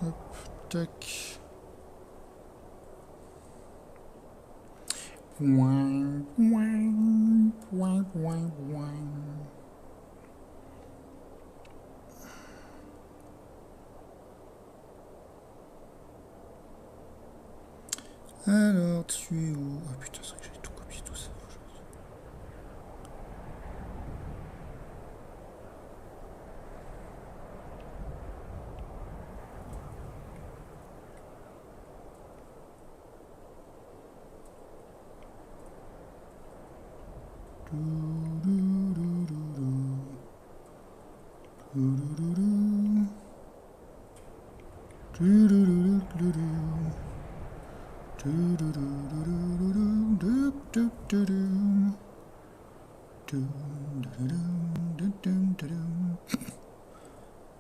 Hop, tac. Point, point, point, point, point. Alors, tu es où? Ah putain, c'est vrai que j'ai tout copié, tout ça.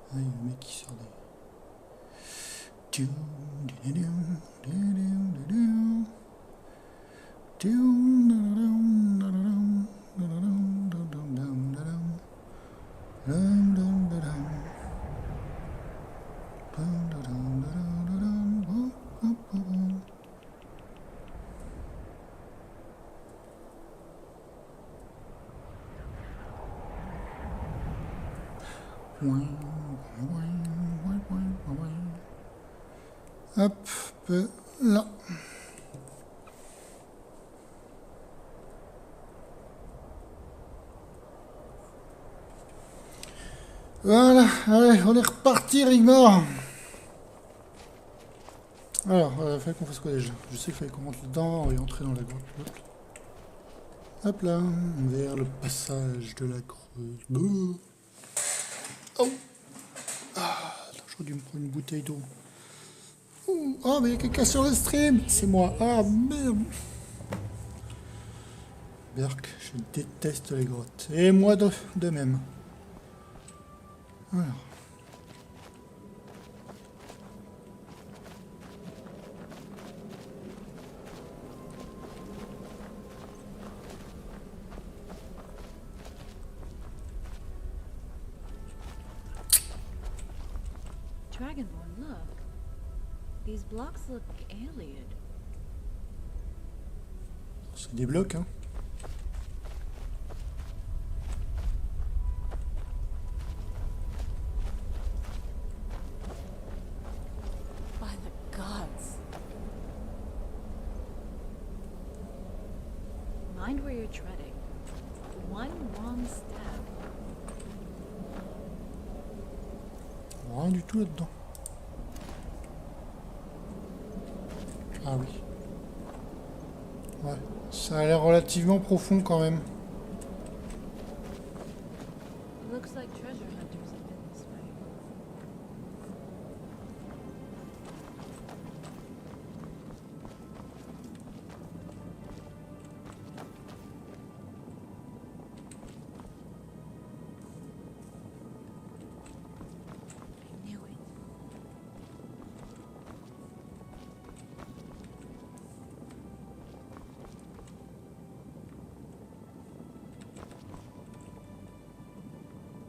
Ah, il y a le mec qui sort hop, là. Voilà, allez, on est reparti, Rigmor. Alors, il fallait qu'on fasse quoi déjà? Je sais qu'il fallait qu'on rentre dedans et entrer dans la grotte. Hop là, vers le passage de la creuse. Bouh. Oh, ah, j'aurais dû me prendre une bouteille d'eau. Oh, mais il y a quelqu'un sur le stream. C'est moi. Ah, merde. Berk, je déteste les grottes. Et moi de même. Alors. Dragonborn, look. These blocks look alien. C'est des blocs, hein. By the gods. Mind where you're treading. One wrong step. Rien du tout là-dedans. Ah oui. Ouais, ça a l'air relativement profond quand même. Looks like treasure hunters have been this way. I knew it.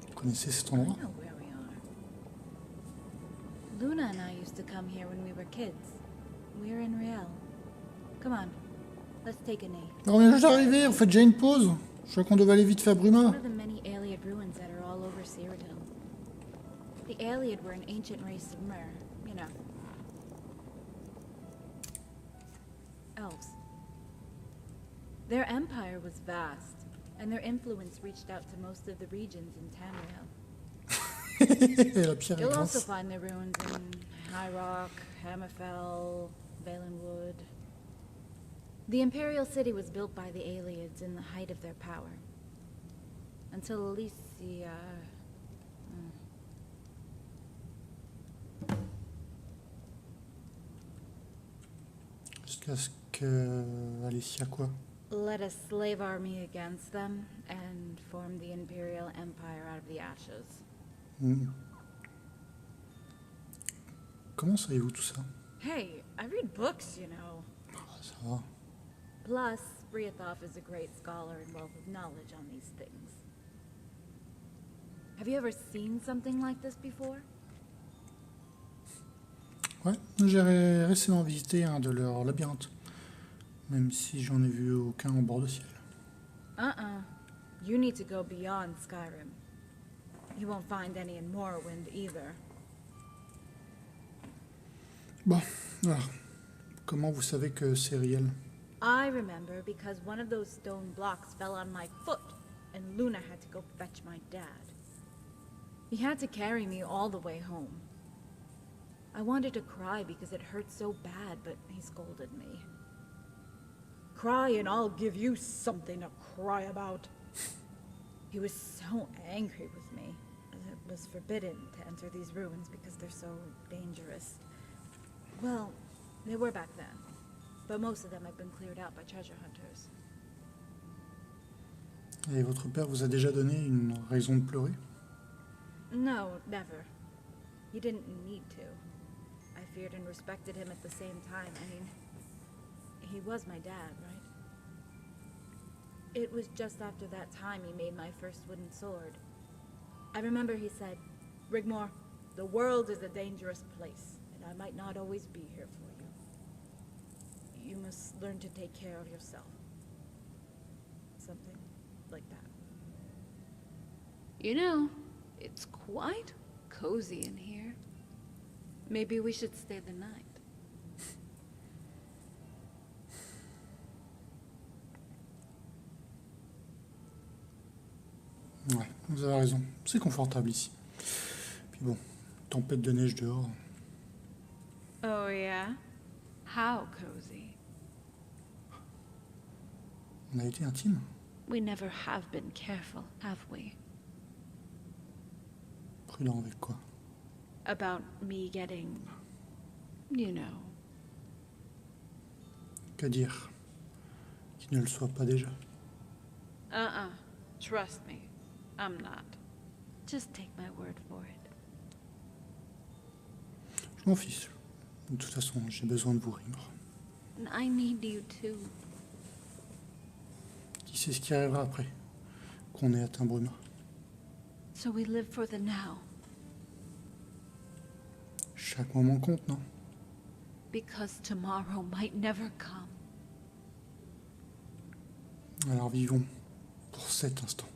Vous connaissez cet I endroit? know where we are. Luna and I used to come here when we were kids. We're in Riel. Come on, let's take a nap. On est juste arrivé, on fait déjà une pause. Je crois qu'on devait aller vite faire Bruma. One of the many Ayleid ruins that are all over Cyrodiil. The Ayleid were an ancient race of Mer, you know. Elves. Their empire was vast, and their influence reached out to most of the regions in Tamriel. La pierre est You'll also grasse. find their ruins in High Rock, Hammerfell, Valenwood. The Imperial City was built by the Ayleids in the height of their power. Until Alicia... Jusqu'à ce que... Alicia quoi? led a slave army against them and formed the Imperial Empire out of the ashes. Comment savez-vous tout ça? Hey, I read books, you know. Ah, ça va. Plus, Briathoff is a great scholar and wealth of knowledge on these things. Have you ever seen something like this before? Ouais, j'ai récemment visité un de leurs labyrinthes, même si j'en ai vu aucun en bord de ciel. You need to go beyond Skyrim. You won't find any in Morrowind either. Bon, alors, comment vous savez que c'est réel? I remember because one of those stone blocks fell on my foot, and Luna had to go fetch my dad. He had to carry me all the way home. I wanted to cry because it hurt so bad, but he scolded me. Cry and I'll give you something to cry about. He was so angry with me. It was forbidden to enter these ruins because they're so dangerous. Well, they were back then, but most of them have been cleared out by treasure hunters. Et votre père vous a déjà donné une raison de pleurer? No, never. He didn't need to. I feared and respected him at the same time. I mean, he was my dad, right? It was just after that time he made my first wooden sword. I remember he said, "Rigmor, the world is a dangerous place, and I might not always be here for you. You must learn to take care of yourself." Something like that. You know, it's quite cozy in here. Maybe we should stay the night. Ouais, vous avez raison. C'est confortable ici. Puis bon, tempête de neige dehors. Oh yeah? How cozy? On a été intime. We never have been careful, have we? Prudent avec quoi? About me getting, you know. Que dire? Qu'il ne le soit pas déjà. Trust me, I'm not. Just take my word for it. Je m'en fiche. De toute façon, j'ai besoin de vous, Rigmor. And I need you too. Qui sait ce qui arrivera après qu'on ait atteint Bruma? So we live for the now. Chaque moment compte, non? Because tomorrow might never come. Alors vivons pour cet instant.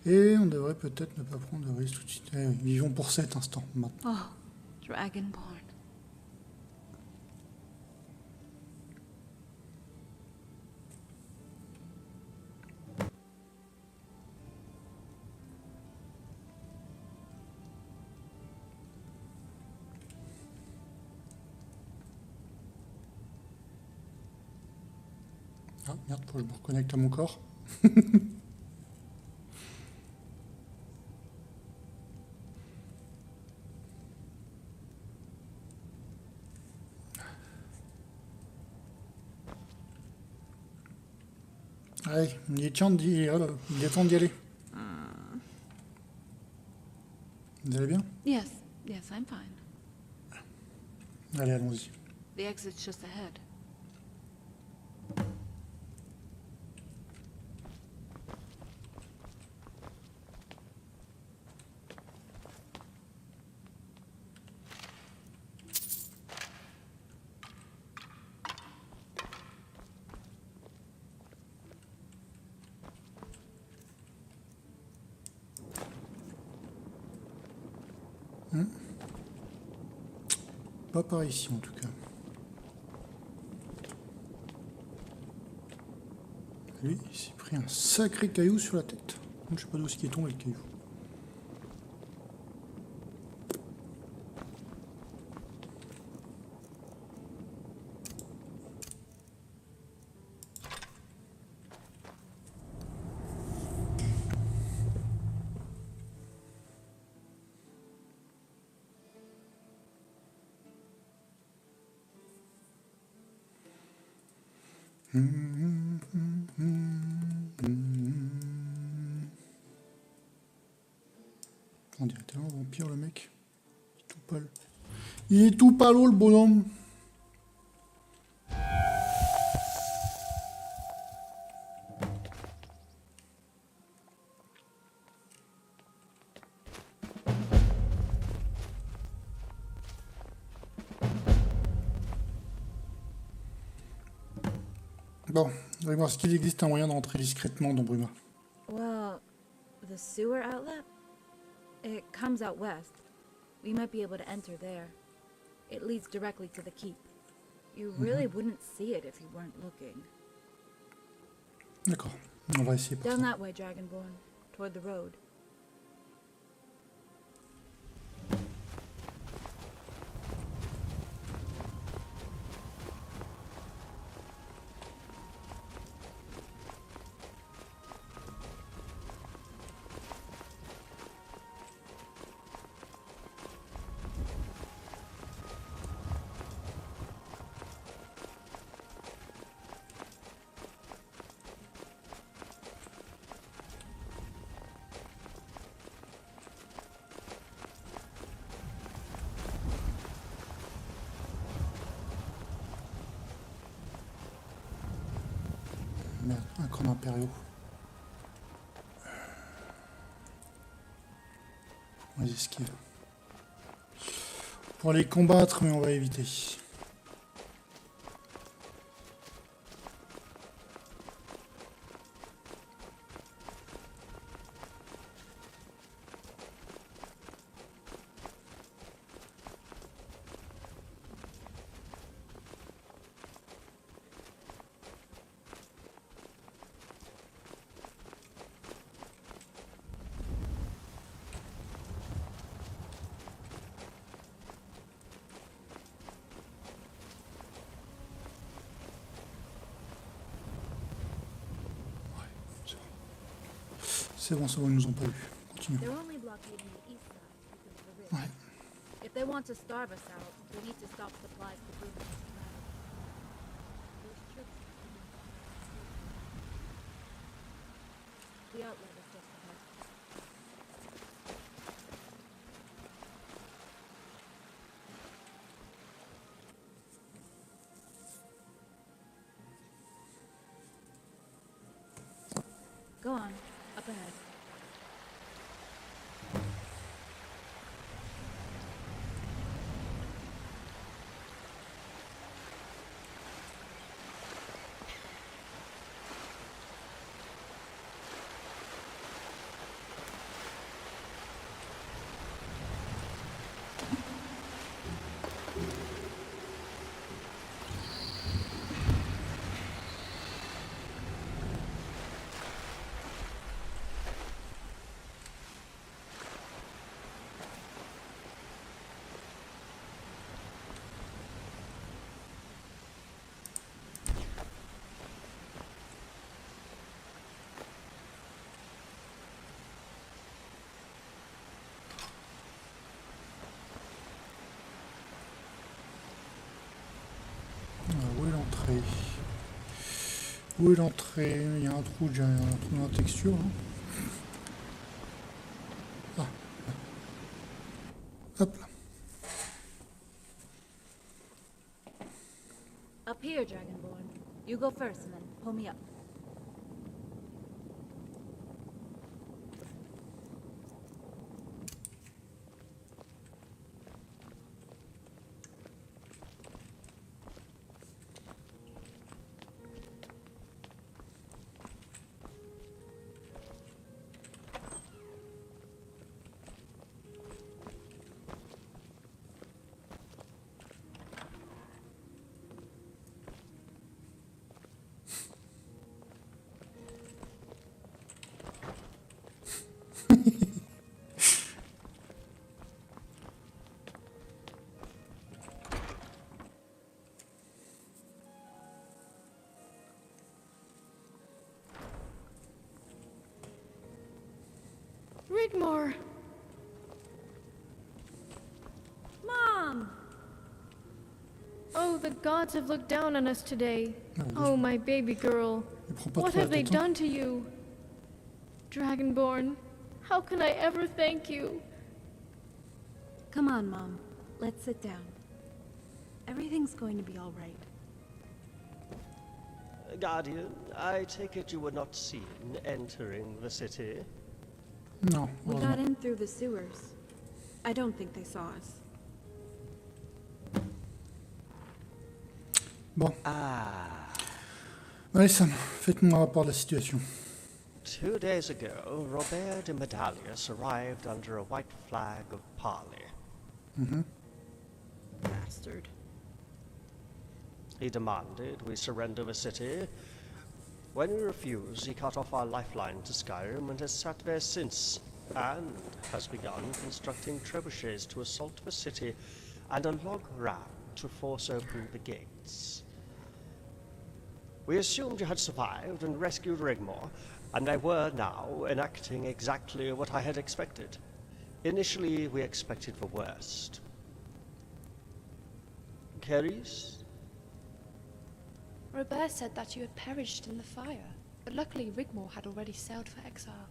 Et on devrait peut-être ne pas prendre de risque tout de suite. Oui, vivons pour cet instant, maintenant. Oh, Dragonborn. Ah merde, faut que je me reconnecte à mon corps. Allez, il est temps d'y aller. Vous allez bien? Yes, I'm fine. Allez, allons-y. The exit's just ahead. Pas par ici en tout cas. Lui, il s'est pris un sacré caillou sur la tête. Donc, je sais pas d'où est tombé le caillou. On dirait tellement un vampire le mec. Il est tout pâle. Il est tout pâle le bonhomme. Bon, Rigmor, est-ce qu'il existe un moyen d'entrer discrètement dans Bruma? Well, the sewer outlet? It comes out west. We might be able to enter there. It leads directly to the keep. You really wouldn't see it if you weren't looking. D'accord, on va essayer pour Down ça. that way, Dragonborn. Toward the road. Merde, un crâne impériaux. On les esquive. Pour les combattre, mais on va éviter. C'est bon, ils nous ont pas eu. Continue. They're only blockading the east side because of the rift. Ouais. If they want to starve us out, they need to stop supplies to Bruce. Those troops. The outlet is just ahead. Go on, up ahead. Où est l'entrée? Où est l'entrée? Il y a un trou, déjà, un trou dans la texture. Hein. Ah. Hop là. Up here, Dragonborn. You go first and then pull me up. Rigmor! Mom! Oh, the gods have looked down on us today. Oh, my baby girl. Il prend pas What trop la have they tête, hein. done to you? Dragonborn, how can I ever thank you? Come on, Mom. Let's sit down. Everything's going to be all right. Guardian, I take it you were not seen entering the city? Non, We got heureusement. in through the sewers. I don't think they saw us. Bon. Ah. Allez Sam, faites-moi un rapport de la situation. 2 days ago, Robert de Medallius arrived under a white flag of parley. Bastard. He demanded we surrender the city. When we refused, he cut off our lifeline to Skyrim and has sat there since, and has begun constructing trebuchets to assault the city and a log ram to force open the gates. We assumed you had survived and rescued Rigmor, and they were now enacting exactly what I had expected. Initially, we expected the worst. Keris? Robert said that you had perished in the fire, but luckily Rigmor had already sailed for exile.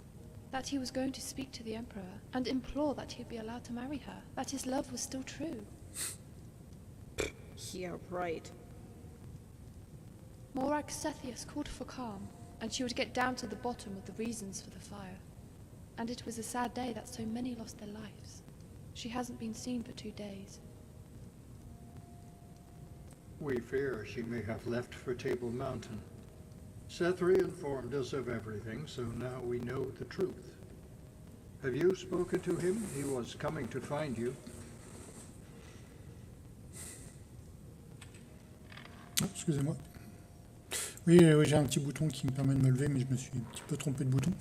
That he was going to speak to the Emperor and implore that he'd be allowed to marry her, that his love was still true. Yeah, right. Morak Sethius called for calm, and she would get down to the bottom of the reasons for the fire. And it was a sad day that so many lost their lives. She hasn't been seen for 2 days. We fear she may have left for Table Mountain. Sethri informed us of everything, so now we know the truth. Have you spoken to him? He was coming to find you. Oh, excusez-moi. Oui, oui, j'ai un petit bouton qui me permet de me lever, mais je me suis un petit peu trompé de bouton.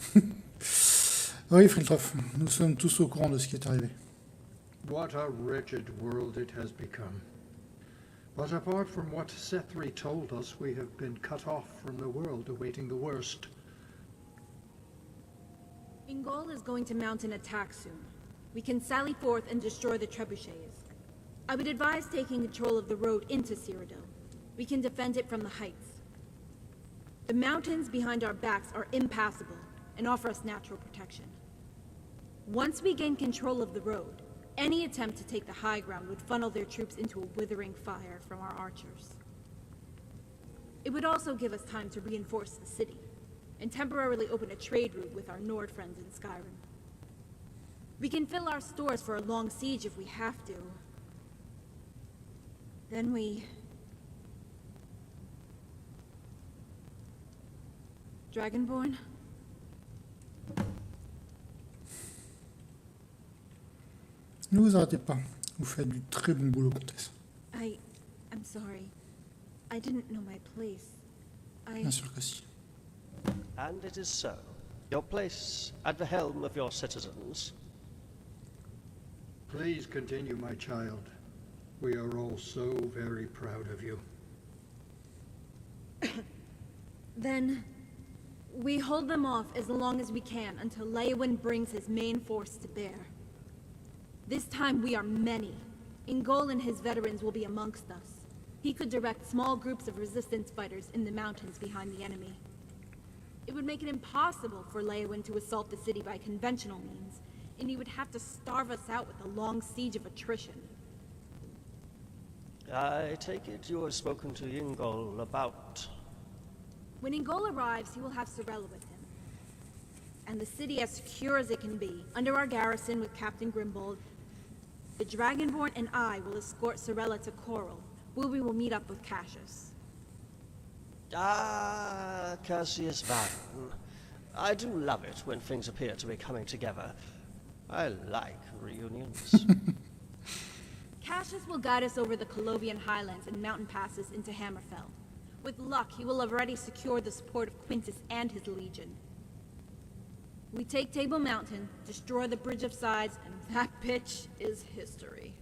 Oui, Friltroff, nous sommes tous au courant de ce qui est arrivé. What a wretched world it has become. But apart from what Sethri told us, we have been cut off from the world, awaiting the worst. Ingol is going to mount an attack soon. We can sally forth and destroy the trebuchets. I would advise taking control of the road into Cyrodiil. We can defend it from the heights. The mountains behind our backs are impassable and offer us natural protection. Once we gain control of the road, any attempt to take the high ground would funnel their troops into a withering fire from our archers. It would also give us time to reinforce the city, and temporarily open a trade route with our Nord friends in Skyrim. We can fill our stores for a long siege if we have to. Then we... Dragonborn? Ne vous arrêtez pas. Vous faites du très bon boulot, comtesse. I'm sorry. I didn't know my place. Bien sûr que si. And it is so. Your place at the helm of your citizens. Please continue, my child. We are all so very proud of you. Then, we hold them off as long as we can until Leowyn brings his main force to bear. This time we are many. Ingol and his veterans will be amongst us. He could direct small groups of resistance fighters in the mountains behind the enemy. It would make it impossible for Leowyn to assault the city by conventional means, and he would have to starve us out with a long siege of attrition. I take it you have spoken to Ingol about... When Ingol arrives, he will have Sorella with him. And the city as secure as it can be, under our garrison with Captain Grimbold. The Dragonborn and I will escort Sorella to Coral, where we will meet up with Cassius. Ah, Cassius Van. I do love it when things appear to be coming together. I like reunions. Cassius will guide us over the Colovian highlands and mountain passes into Hammerfell. With luck, he will have already secured the support of Quintus and his legion. We take Table Mountain, destroy the Bridge of Sides, and that bitch is history.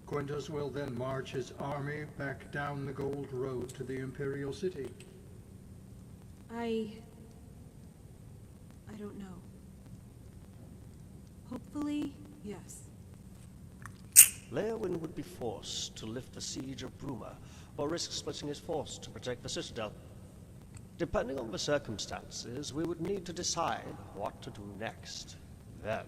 Quintus will then march his army back down the Gold Road to the Imperial City. I don't know. Hopefully, yes. Leowyn would be forced to lift the siege of Bruma, or risk splitting his force to protect the citadel. Depending on the circumstances, we would need to decide what to do next. Then...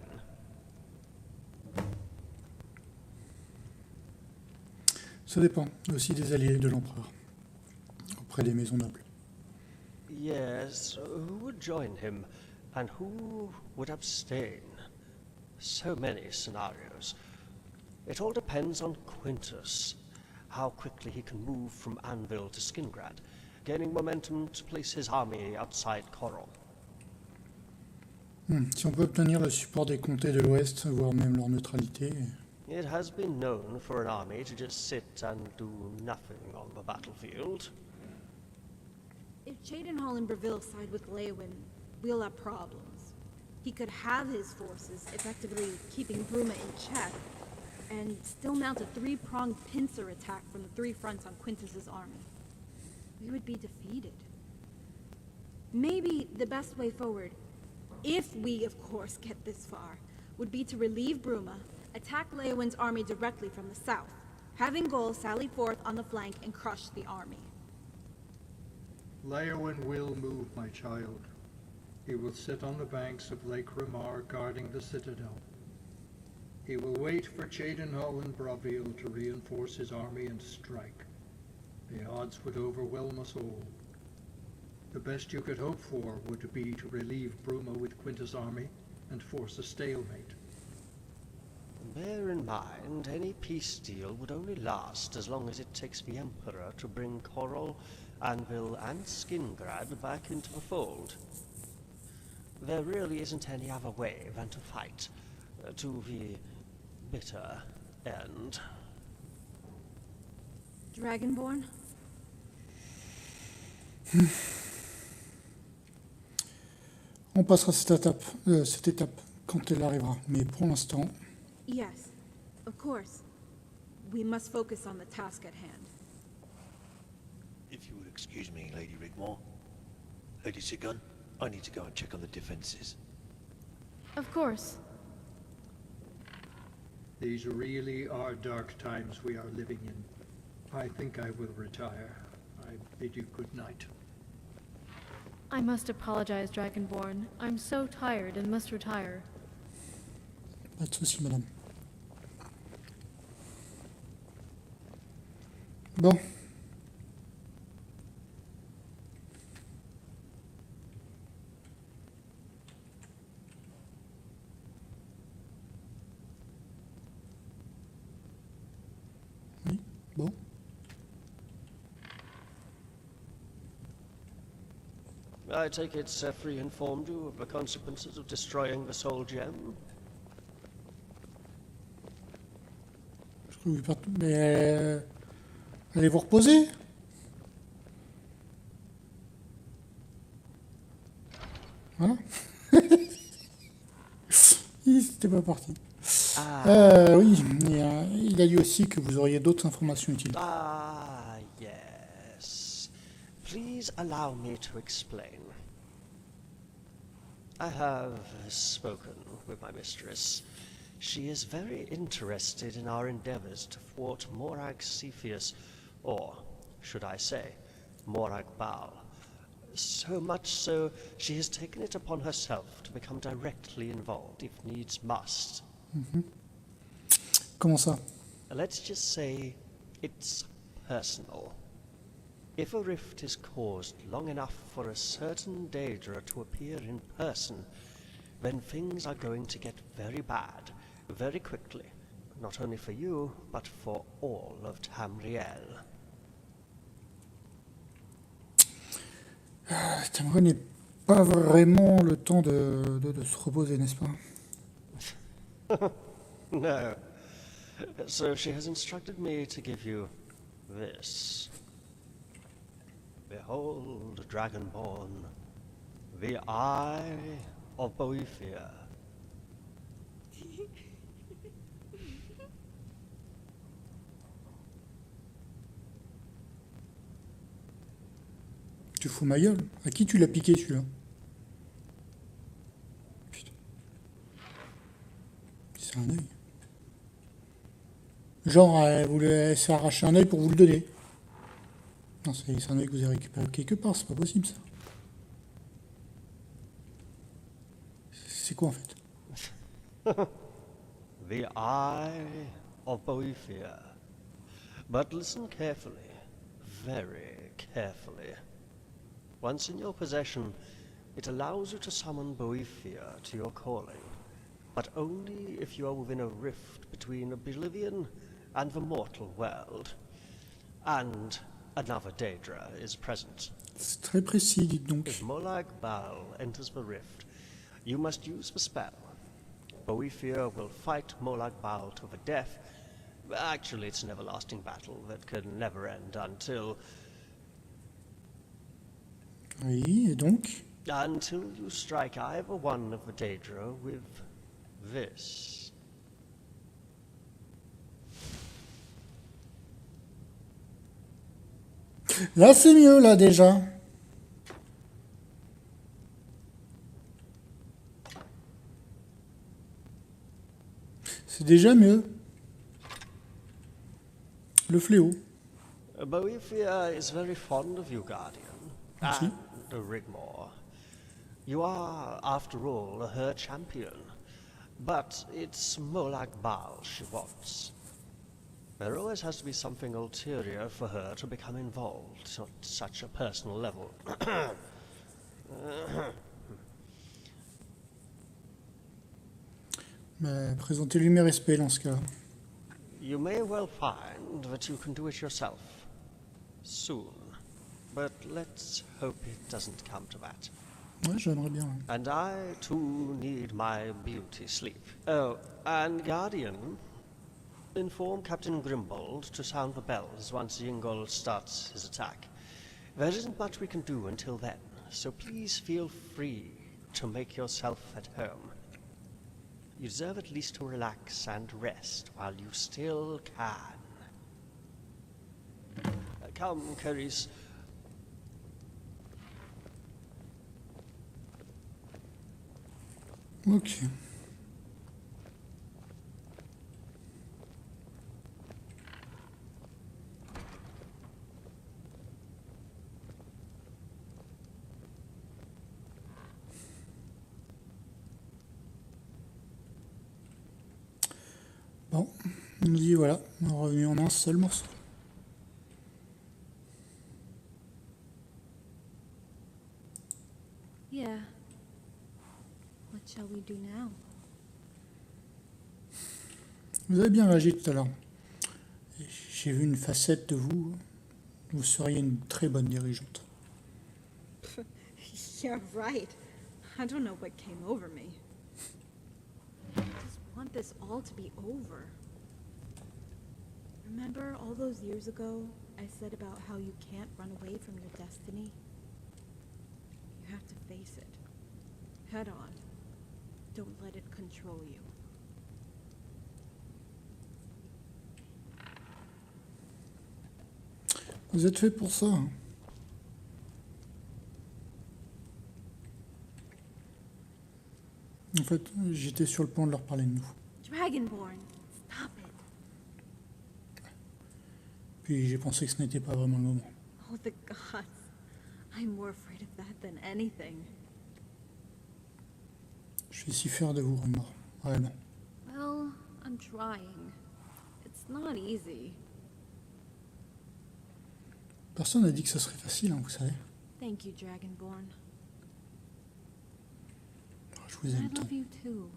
Ça dépend aussi des alliés de l'empereur, auprès des maisons nobles. Yes, who would join him, and who would abstain? So many scenarios. It all depends on Quintus, how quickly he can move from Anvil to Skingrad, gaining momentum to place his army outside Coral. Si on peut obtenir le support des comtés de l'Ouest, voire même leur neutralité... It has been known for an army to just sit and do nothing on the battlefield. If Cheydinhal and Breville side with Leywin, we'll have problems. He could have his forces, effectively keeping Bruma in check, and still mount a three-pronged pincer attack from the three fronts on Quintus's army. We would be defeated. Maybe the best way forward, if we, of course, get this far, would be to relieve Bruma, attack Leywin's army directly from the south, having Gol sally forth on the flank and crush the army. Leywin will move, my child. He will sit on the banks of Lake Rigmor guarding the citadel. He will wait for Cheydinhal and Breville to reinforce his army and strike. The odds would overwhelm us all. The best you could hope for would be to relieve Bruma with Quintus' army and force a stalemate. Bear in mind, any peace deal would only last as long as it takes the Emperor to bring Coral, Anvil, and Skingrad back into the fold. There really isn't any other way than to fight, to the bitter end. Dragonborn? On passera cette étape quand elle arrivera. Mais pour l'instant... Yes, of course. We must focus on the task at hand. If you would excuse me, Lady Rigmor. Lady Sigun, I need to go and check on the defenses. Of course. These really are dark times we are living in. I think I will retire. I bid you good night. I must apologize, Dragonborn. I'm so tired and must retire. Pas de soucis, madame. Bon. Oui, bon. I take it Sefri informed you of the consequences of destroying the soul gem? Je crois que vous partez... Mais... allez vous reposer. Voilà. C'était pas parti. Oui, il a dit aussi que vous auriez d'autres informations utiles. Ah, yes. Please allow me to explain. I have spoken with my mistress. She is very interested in our endeavors to thwart Morag Cepheus, or, should I say, Morag Baal. So much so, she has taken it upon herself to become directly involved, if needs must. Comment ça? Let's just say it's personal. If a rift is caused long enough for a certain Daedra to appear in person, then things are going to get very bad, very quickly. Not only for you, but for all of Tamriel. Tamriel n'est pas vraiment le temps de se reposer, n'est-ce pas? No. So she has instructed me to give you this. Behold, Dragonborn, the Eye of Boethia. Tu fous ma gueule? À qui tu l'as piqué celui-là? Putain. C'est un œil. Genre, elle s'est arraché un œil pour vous le donner. Non, c'est un œil que vous avez récupéré quelque part, c'est pas possible ça. C'est quoi en fait? The Eye of Boethia. But listen carefully, very carefully. Once in your possession, it allows you to summon Boethia to your calling, but only if you are within a rift between Oblivion and the mortal world. And another Daedra is present. C'est très précis, dites donc. If Molag Bal enters the rift, you must use the spell. For we fear will fight Molag Bal to the death. Actually, it's an everlasting battle that can never end until... Oui, et donc? Until you strike either one of the Daedra with this. Là, c'est mieux, là, déjà. C'est déjà mieux. Le fléau. Boethia is very fond of you, Guardian. Merci. And Rigmor. You are, after all, her champion. But it's Molag Bal she wants. There always has to be something ulterior for her to become involved at such a personal level. Bah, présentez-lui mes respects dans ce cas. You may well find that you can do it yourself. Soon. But let's hope it doesn't come to that. Ouais, j'aimerais bien. And I, too, need my beauty sleep. Oh, and Guardian, inform Captain Grimbold to sound the bells once Yingol starts his attack. There isn't much we can do until then, so please feel free to make yourself at home. You deserve at least to relax and rest while you still can. Come, Caris. Ok. Bon, on nous dit voilà, on est revenu en un seul morceau. Yeah. What shall we do now? Vous avez bien réagi tout à l'heure. J'ai vu une facette de vous. Vous seriez une très bonne dirigeante. Yeah, right. I don't know what came over me. I just want this all to be over. Remember all those years ago I said about how you can't run away from your destiny? You have to face it. Head on. Don't let it control you. Vous êtes fait pour ça. Hein. En fait, j'étais sur le point de leur parler de nous. Dragonborn, stop it. Puis j'ai pensé que ce n'était pas vraiment le moment. Oh, the gods. I'm more afraid of that than anything. Je suis si fier de vous, Rigmor. Vraiment. Well, I'm trying. It's not easy. Personne n'a dit que ça serait facile, hein, vous savez. Thank you, Dragonborn. Je vous aime I tant. love you too.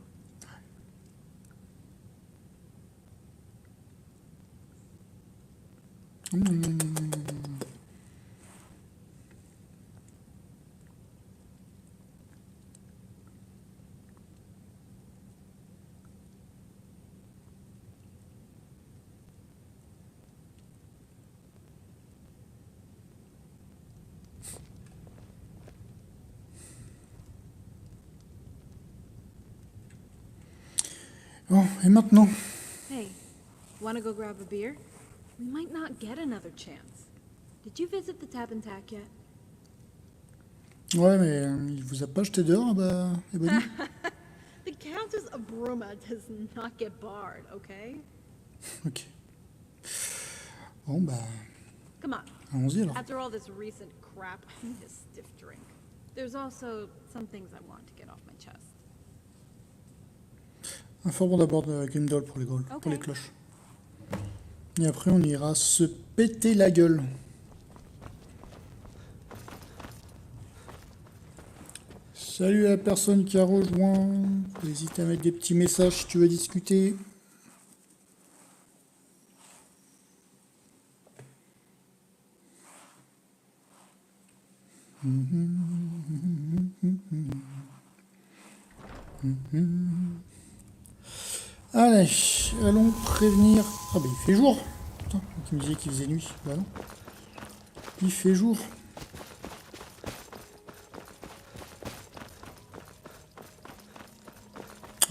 Bon, et maintenant? Hey, wanna go grab a beer? We might not get another chance. Did you visit the Tap and Tack yet? Ouais, mais il vous a pas jeté dehors, bah, eh ben, The Countess of Bruma does not get barred, okay? ok. Bon, bah, Come on. allons-y alors. After all this recent crap, I need a stiff drink. There's also some things I want to get off my chest. Informons d'abord de Grimdall pour les, pour les cloches. Et après, on ira se péter la gueule. Salut à la personne qui a rejoint. N'hésite à mettre des petits messages si tu veux discuter. Allez, allons prévenir... Ah bah il fait jour. Putain, il me disait qu'il faisait nuit. Bah non. Il fait jour.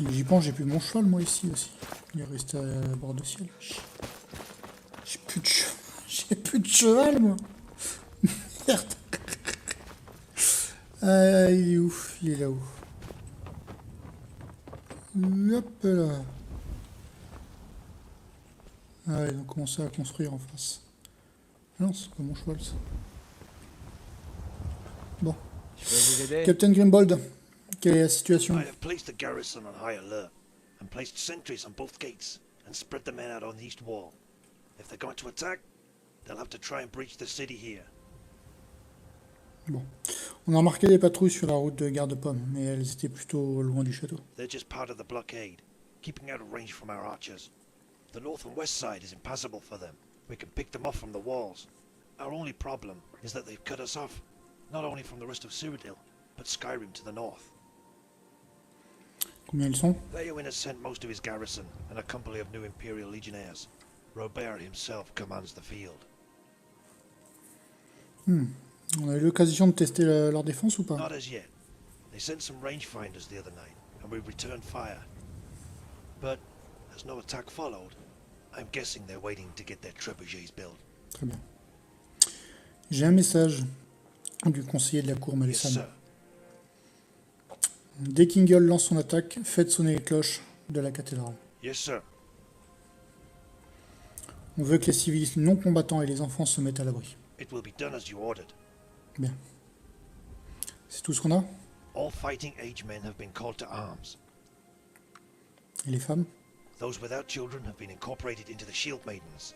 Mais j'y pense, j'ai plus mon cheval moi ici aussi. Il est resté à bord de ciel. J'ai plus de cheval. J'ai plus de cheval moi. Merde. Ah, il est où? Il est là-haut. Hop là. Ah ouais, ils ont commencé à construire en face. Ah non, c'est pas mon cheval ça. Bon. Captain Grimbold, quelle est la situation? I have placed the garrison on high alert and placed sentries on both gates and spread the men out on the east wall. If they're going to attack, they'll have to try and breach the city here. Bon. On a remarqué des patrouilles sur la route de Garde-Pomme, mais elles étaient plutôt loin du château. They're just part of the blockade, keeping out of range from our archers. The north and west side is impassable for them. We can pick them off from the walls. Our only problem is that they've cut us off, not only from the rest of Cyrodiil, but Skyrim to the north. Combien ils sont? Leowin has sent most of his garrison and a company of new Imperial Legionnaires. Robert himself commands the field. On a eu l'occasion de tester leur défense ou pas? Not as yet. They sent some rangefinders the other night, and we returned fire. But, as no attack followed, I'm guessing they're waiting to get their trebuchets built. Très bien. J'ai un message du conseiller de la cour Yes, Malessane. sir. Dès qu'Ingle lance son attaque, faites sonner les cloches de la cathédrale. Yes, sir. On veut que les civils non combattants et les enfants se mettent à l'abri. It will be done as you ordered. Bien. C'est tout ce qu'on a? All fighting age men have been called to arms. Et les femmes? Those without children have been incorporated into the Shield Maidens.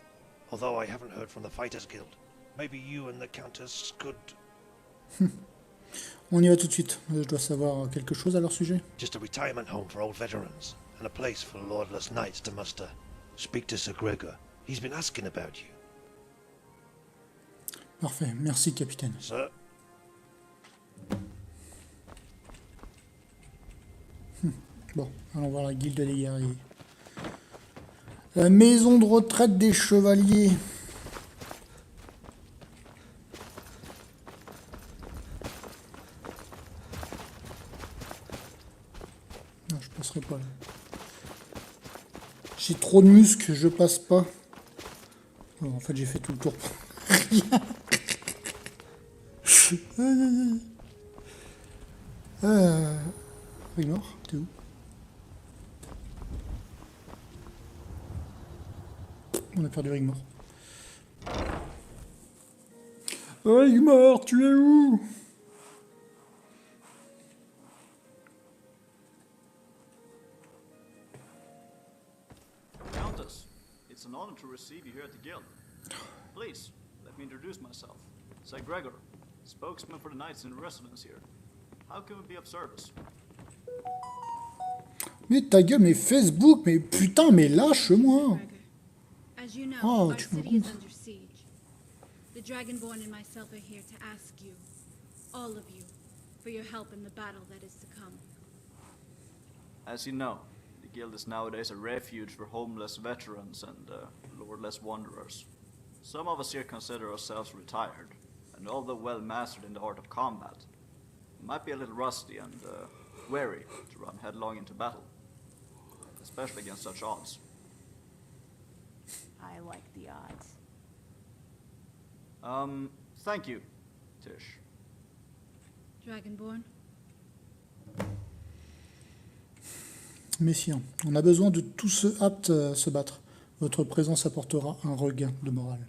Although I haven't heard from the Fighters Guild. Maybe you and the Countess could... On y va tout de suite. Je dois savoir quelque chose à leur sujet. Just a retirement home for old veterans, and a place for lordless knights to muster. Speak to Sir Gregor. He's been asking about you. Parfait. Merci, capitaine. Sir? Bon, allons voir la guilde des guerriers. La maison de retraite des chevaliers. Non, je passerai pas là. J'ai trop de muscles, je passe pas. Oh, en fait, j'ai fait tout le tour pour rien. Rigmor, t'es où? On a perdu Rigmor. Rigmor, tu es où? Countess, it's an honor to receive you here at the guild. Please, let me introduce myself. Sir Gregor, spokesman for the knights in residence here. How can we be of service? Mais ta gueule, mais Facebook, mais putain, mais lâche-moi. As you know, Oh, our tu me city is gonfles. under siege. The Dragonborn and myself are here to ask you, all of you, for your help in the battle that is to come. As you know, the guild is nowadays a refuge for homeless veterans and lordless wanderers. Some of us here consider ourselves retired, and although well mastered in the art of combat, might be a little rusty and wary to run headlong into battle, especially against such odds. I like the odds. Thank you, Tish. Dragonborn? Messieurs, on a besoin de tous ceux aptes à se battre. Votre présence apportera un regain de morale.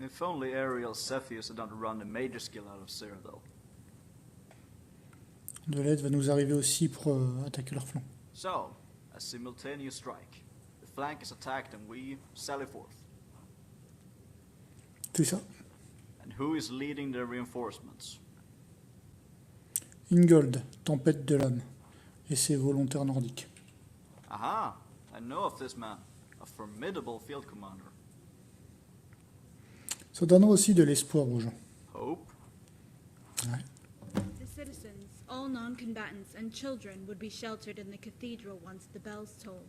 If only Ariel Cepheus had done to run the major skill out of Cyrodiil. De l'aide va nous arriver aussi pour attaquer leur flanc. So, a simultaneous strike. The flank is attacked and we sally forth. C'est ça. And who is leading the reinforcements? Ingold, tempête de l'âme, et ses volontaires nordiques. Aha! I know of this man. A formidable field commander. Ça donnera aussi de l'espoir aux gens. Hope? The citizens, all non-combatants and children, would be sheltered in the cathedral once the bells toll.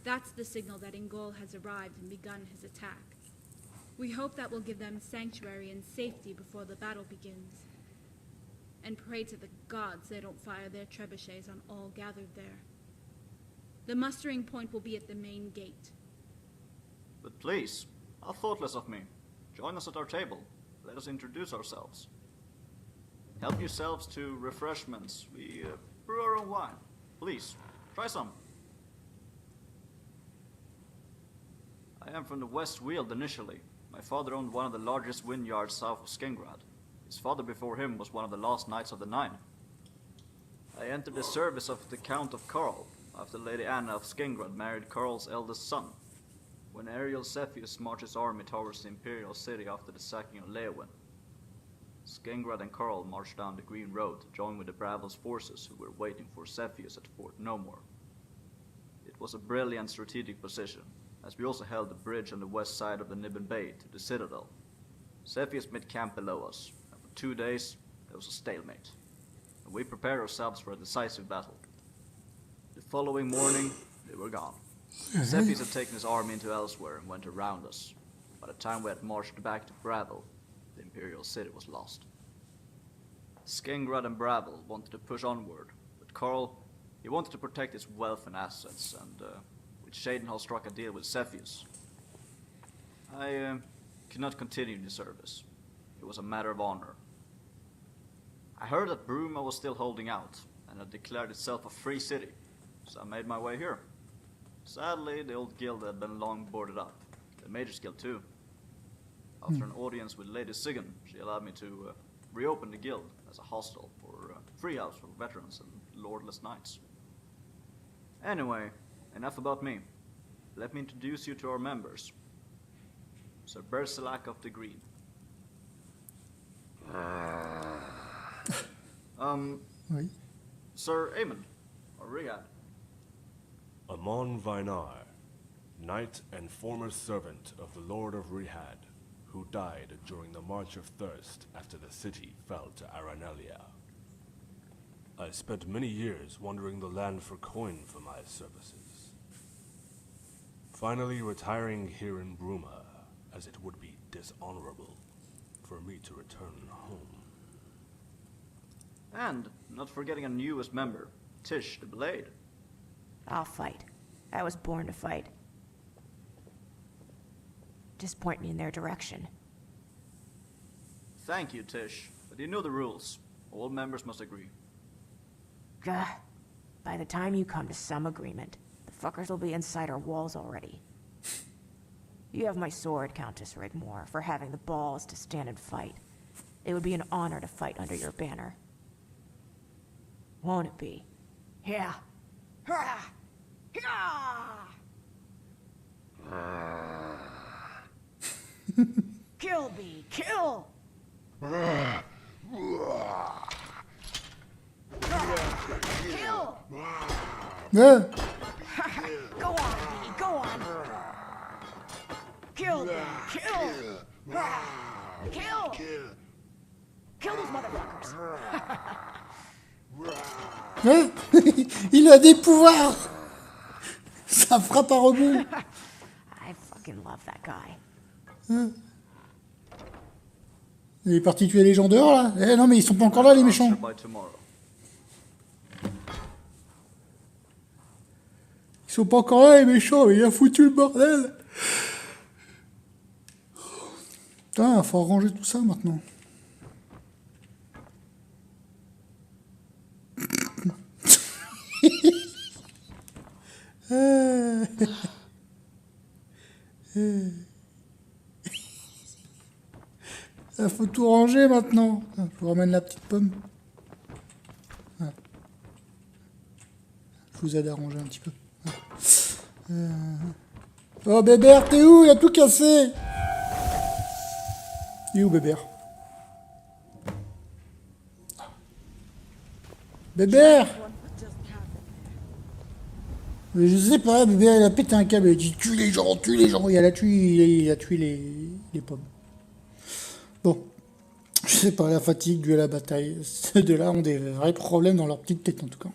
That's the signal that Ingol has arrived and begun his attack. We hope that will give them sanctuary and safety before the battle begins. And pray to the gods they don't fire their trebuchets on all gathered there. The mustering point will be at the main gate. But please, how thoughtless of me. Join us at our table. Let us introduce ourselves. Help yourselves to refreshments. We brew our own wine. Please, try some. I am from the West Weald initially. My father owned one of the largest vineyards south of Skengrad. His father before him was one of the last knights of the Nine. I entered the service of the Count of Karl after Lady Anna of Skengrad married Karl's eldest son. When Ariel Cepheus marched his army towards the imperial city after the sacking of Leeuwin, Skengrad and Karl marched down the Green Road to join with the Bravel's forces who were waiting for Cepheus at Fort Nomor. It was a brilliant strategic position, as we also held the bridge on the west side of the Nibben Bay to the citadel. Cepheus made camp below us, and for 2 days there was a stalemate, and we prepared ourselves for a decisive battle. The following morning, they were gone. Cepheus had taken his army into elsewhere and went around us. By the time we had marched back to Bravel, the imperial city was lost. Skengrad and Bravel wanted to push onward, but Karl, he wanted to protect his wealth and assets, and with Shadenhall struck a deal with Cepheus. I could not continue the service. It was a matter of honor. I heard that Bruma was still holding out, and had declared itself a free city, so I made my way here. Sadly, the old guild had been long boarded up. The Mage's Guild too. After an audience with Lady Sigyn, she allowed me to reopen the guild as a hostel for free house for veterans and lordless knights. Anyway, enough about me. Let me introduce you to our members. Sir Bersilak of the Green. Oui. Sir Aemon, or Riyadh. Amon Vynar, knight and former servant of the Lord of Rihad, who died during the March of Thirst after the city fell to Aranelia. I spent many years wandering the land for coin for my services. Finally retiring here in Bruma, as it would be dishonorable for me to return home. And, not forgetting a newest member, Tish the Blade. I'll fight. I was born to fight. Just point me in their direction. Thank you, Tish. But you know the rules. All members must agree. Gah. By the time you come to some agreement, the fuckers will be inside our walls already. You have my sword, Countess Rigmor, for having the balls to stand and fight. It would be an honor to fight under your banner. Won't it be? Yeah. Ha! Yeah! Kill me! Kill! Kill! Yeah. Go on, Bee, go on! Kill them! Kill! Kill! Kill those motherfuckers! Hein? Il a des pouvoirs. Ça frappe à rebond. I fucking love that guy. Hein? Il est parti tuer les gens dehors là. Eh non mais ils sont pas encore là les méchants. Ils sont pas encore là les méchants, il a foutu le bordel. Putain, il faut arranger tout ça maintenant. Il faut tout ranger maintenant. Je vous ramène la petite pomme. Voilà. Je vous aide à ranger un petit peu. Oh Bébert, t'es où? Il a tout cassé. Il est où Bébert? Bébert! Mais je sais pas, Bébert il a pété un câble, il a dit tue les gens, il a tué les pommes. Bon. Je sais pas, la fatigue due à la bataille. Ces deux-là ont des vrais problèmes dans leur petite tête en tout cas.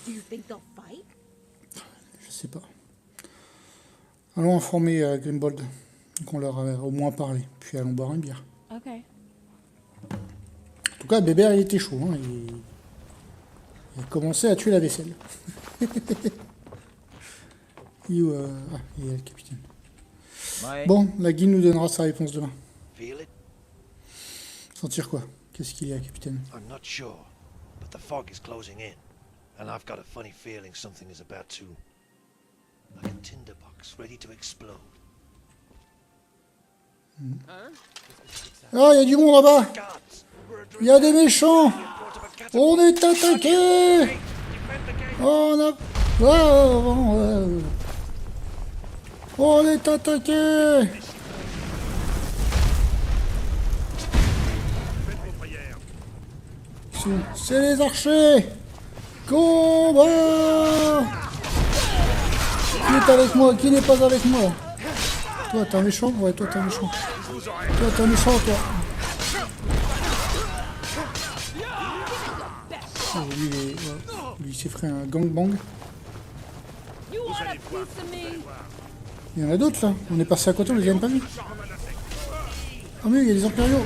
Do you think they'll fight? Je sais pas. Allons informer Grimbold, qu'on leur a au moins parlé. Puis allons boire une bière. Okay. En tout cas, Bébert, il était chaud. Hein. Il a commencé à tuer la vaisselle. Il est le capitaine. Bon, la guilde nous donnera sa réponse demain. Feel it? Sentir quoi? Qu'est-ce qu'il y a, capitaine? I'm not sure, but the fog is closing in, and I've got a funny feeling something is about to... like a tinderbox ready to explode. Ah, il y a du monde là-bas! Il y a des méchants! On est attaqué! On a... On est attaqué! C'est les archers! Combat! Qui est avec moi? Qui n'est pas avec moi? Toi, t'es un méchant? Ouais, toi, t'es un méchant. Toi, t'es un méchant, toi. Oh, lui, il s'est fait un gangbang. Il y en a d'autres, là. On est passé à côté, on les a même pas vus. Ah, mais il y a des impériaux.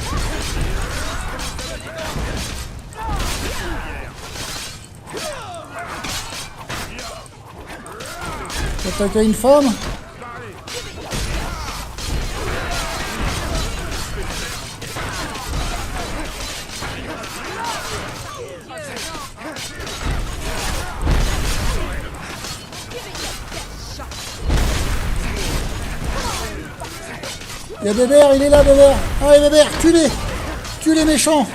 T'attaques à une femme. Il y a Bébert, il est là, Bébert. Allez, Bébert, tue-les. Tue les méchants.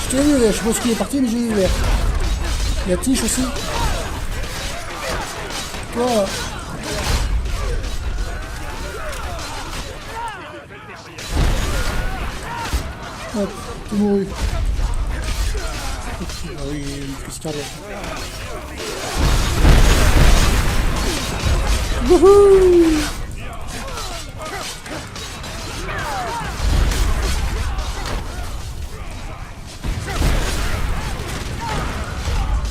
Je t'ai vu, je sais pas ce qu'il est parti, mais j'ai vu Bébert. Il y a Tiche aussi. Toi. Hop, t'es mouru. Ah oui, une crise cardiaque. Wouhou!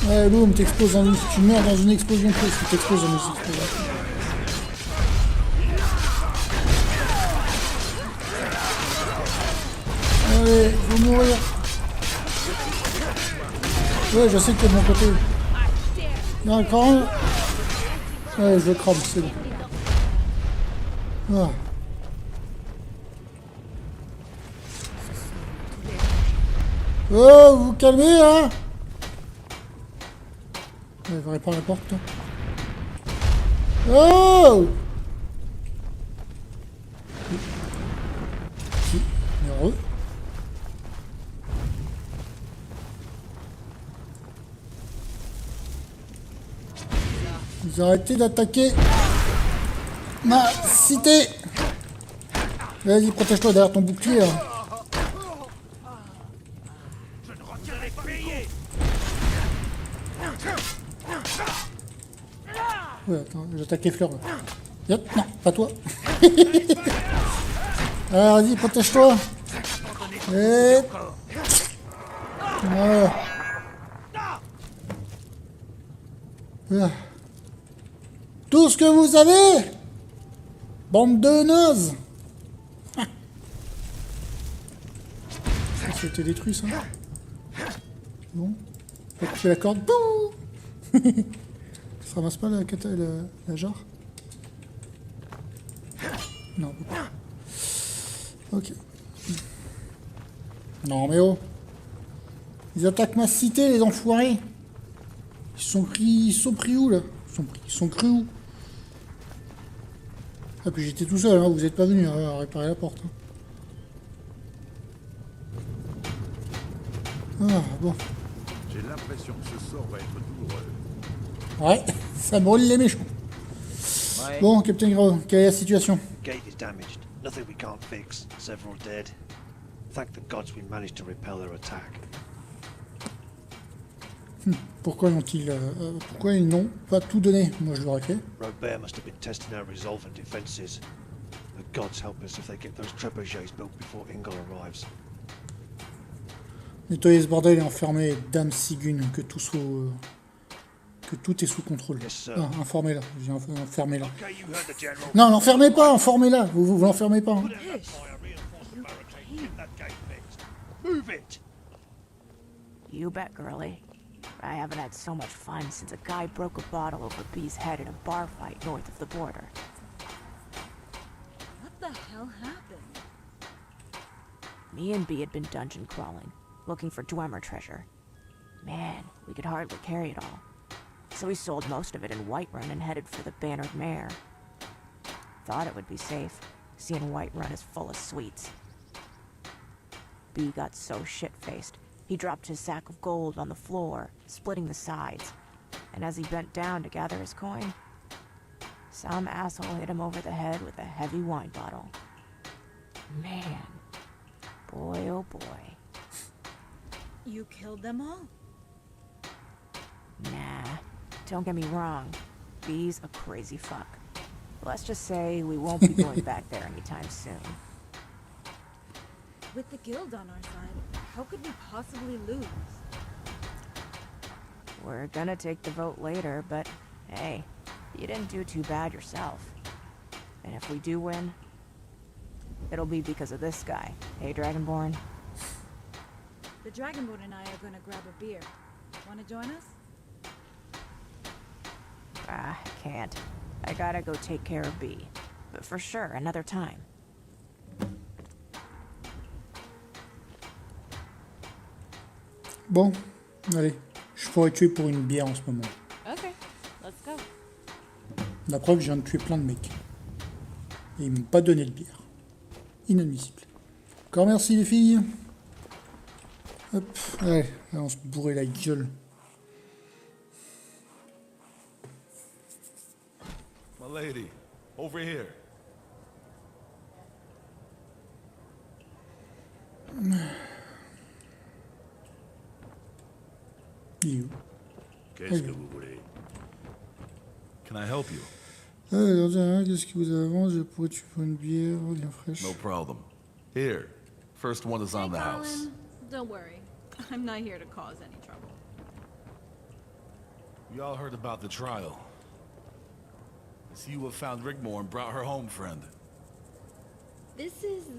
Ouais, boum, t'exploses dans une... Tu meurs dans une explosion plus, tu t'exploses dans une explosion. Allez, faut mourir. Ouais, je sais que t'es de mon côté. Il y en a encore un. Ouais, je le crame, c'est bon. Ah. Oh, vous vous calmez, hein? Ouais, va réparer la porte, toi. Oh! Si, heureux. Vous arrêtez d'attaquer ma cité. Vas-y, protège-toi derrière ton bouclier. Hein. Ouais, attends, j'attaque les fleurs. Yep, non, pas toi. Alors, vas-y, protège-toi. Et... Voilà. Ah. Tout ce que vous avez, bande de nazes. Ah. Ça a été détruit, ça. Bon, on va couper la corde. Bouh. Ça ramasse pas la jarre? Non, on peut pas. Ok. Non mais oh. Ils attaquent ma cité, les enfoirés. Ils sont pris où là? Ils sont crus où? Ah puis j'étais tout seul, hein, vous êtes pas venu à réparer la porte. Hein. Ah bon. J'ai l'impression que ce sort va être douloureux. Ouais, ça brûle les méchants. Bon, Captain Gros, quelle est la situation? Gate is damaged. Nothing we can't fix. Several dead. Thank the gods we managed to repel their attack. Pourquoi ils n'ont pas tout donné? Moi je l'aurais fait. Robert must have been testing our resolve and defenses. The gods help us if they get those trebuchets built before Ingol arrives. Nettoyer ce bordel et enfermer Dame Sigun, que tout est sous contrôle. Ah, informez-la, j'ai enfermez-la. Non, l'enfermez pas, enfermez-la, vous l'enfermez pas. Hein. You bet, girlie. I haven't had so much fun since a guy broke a bottle over B's head in a bar fight north of the border. What the hell happened? Me and B had been dungeon crawling, looking for Dwemer treasure. Man, we could hardly carry it all. So we sold most of it in Whiterun and headed for the Bannered Mare. Thought it would be safe, seeing Whiterun is full of sweets. B got so shit-faced, he dropped his sack of gold on the floor, splitting the sides. And as he bent down to gather his coin, some asshole hit him over the head with a heavy wine bottle. Man, boy oh boy. You killed them all? Nah, don't get me wrong. B's a crazy fuck. Let's just say we won't be going back there anytime soon. With the guild on our side, how could we possibly lose? We're gonna take the vote later, but hey, you didn't do too bad yourself. And if we do win, it'll be because of this guy. Hey, Dragonborn? The Dragonborn and I are gonna grab a beer. Wanna join us? I can't. I gotta go take care of B. But for sure, another time. Bon, allez, je pourrais tuer pour une bière en ce moment. Okay, let's go. La preuve, je viens de tuer plein de mecs. Et ils m'ont pas donné de bière. Inadmissible. Encore merci les filles. Hop, allez, on se bourrer la gueule. My lady, over here. You. Qu'est-ce que vous voulez? Can I help you? Qu'est-ce que vous avez avant? Je pourrais tuer pour une bière bien fraîche. No problem. Here. First one is on the house. Don't worry. I'm not here to cause any trouble. You all heard about the trial. I see you have found Rigmor and brought her home, friend. This is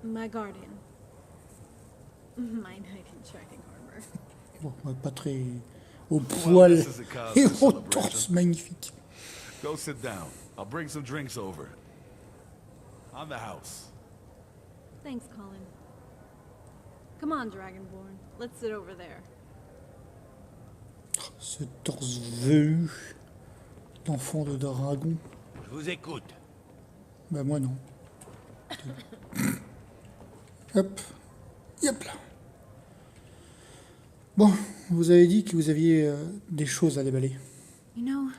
my guardian. My knight in shining armor. Bon, pas très au poil et au torse magnifique. Go sit down. I'll bring some drinks over. On the house. Thanks, Colin. Come on, Dragonborn. Let's sit over there. Ce torse velu d'enfant de dragon. Je vous écoute. Bah moi non. Hop. Yep là. Bon, vous avez dit que vous aviez des choses à déballer. You know,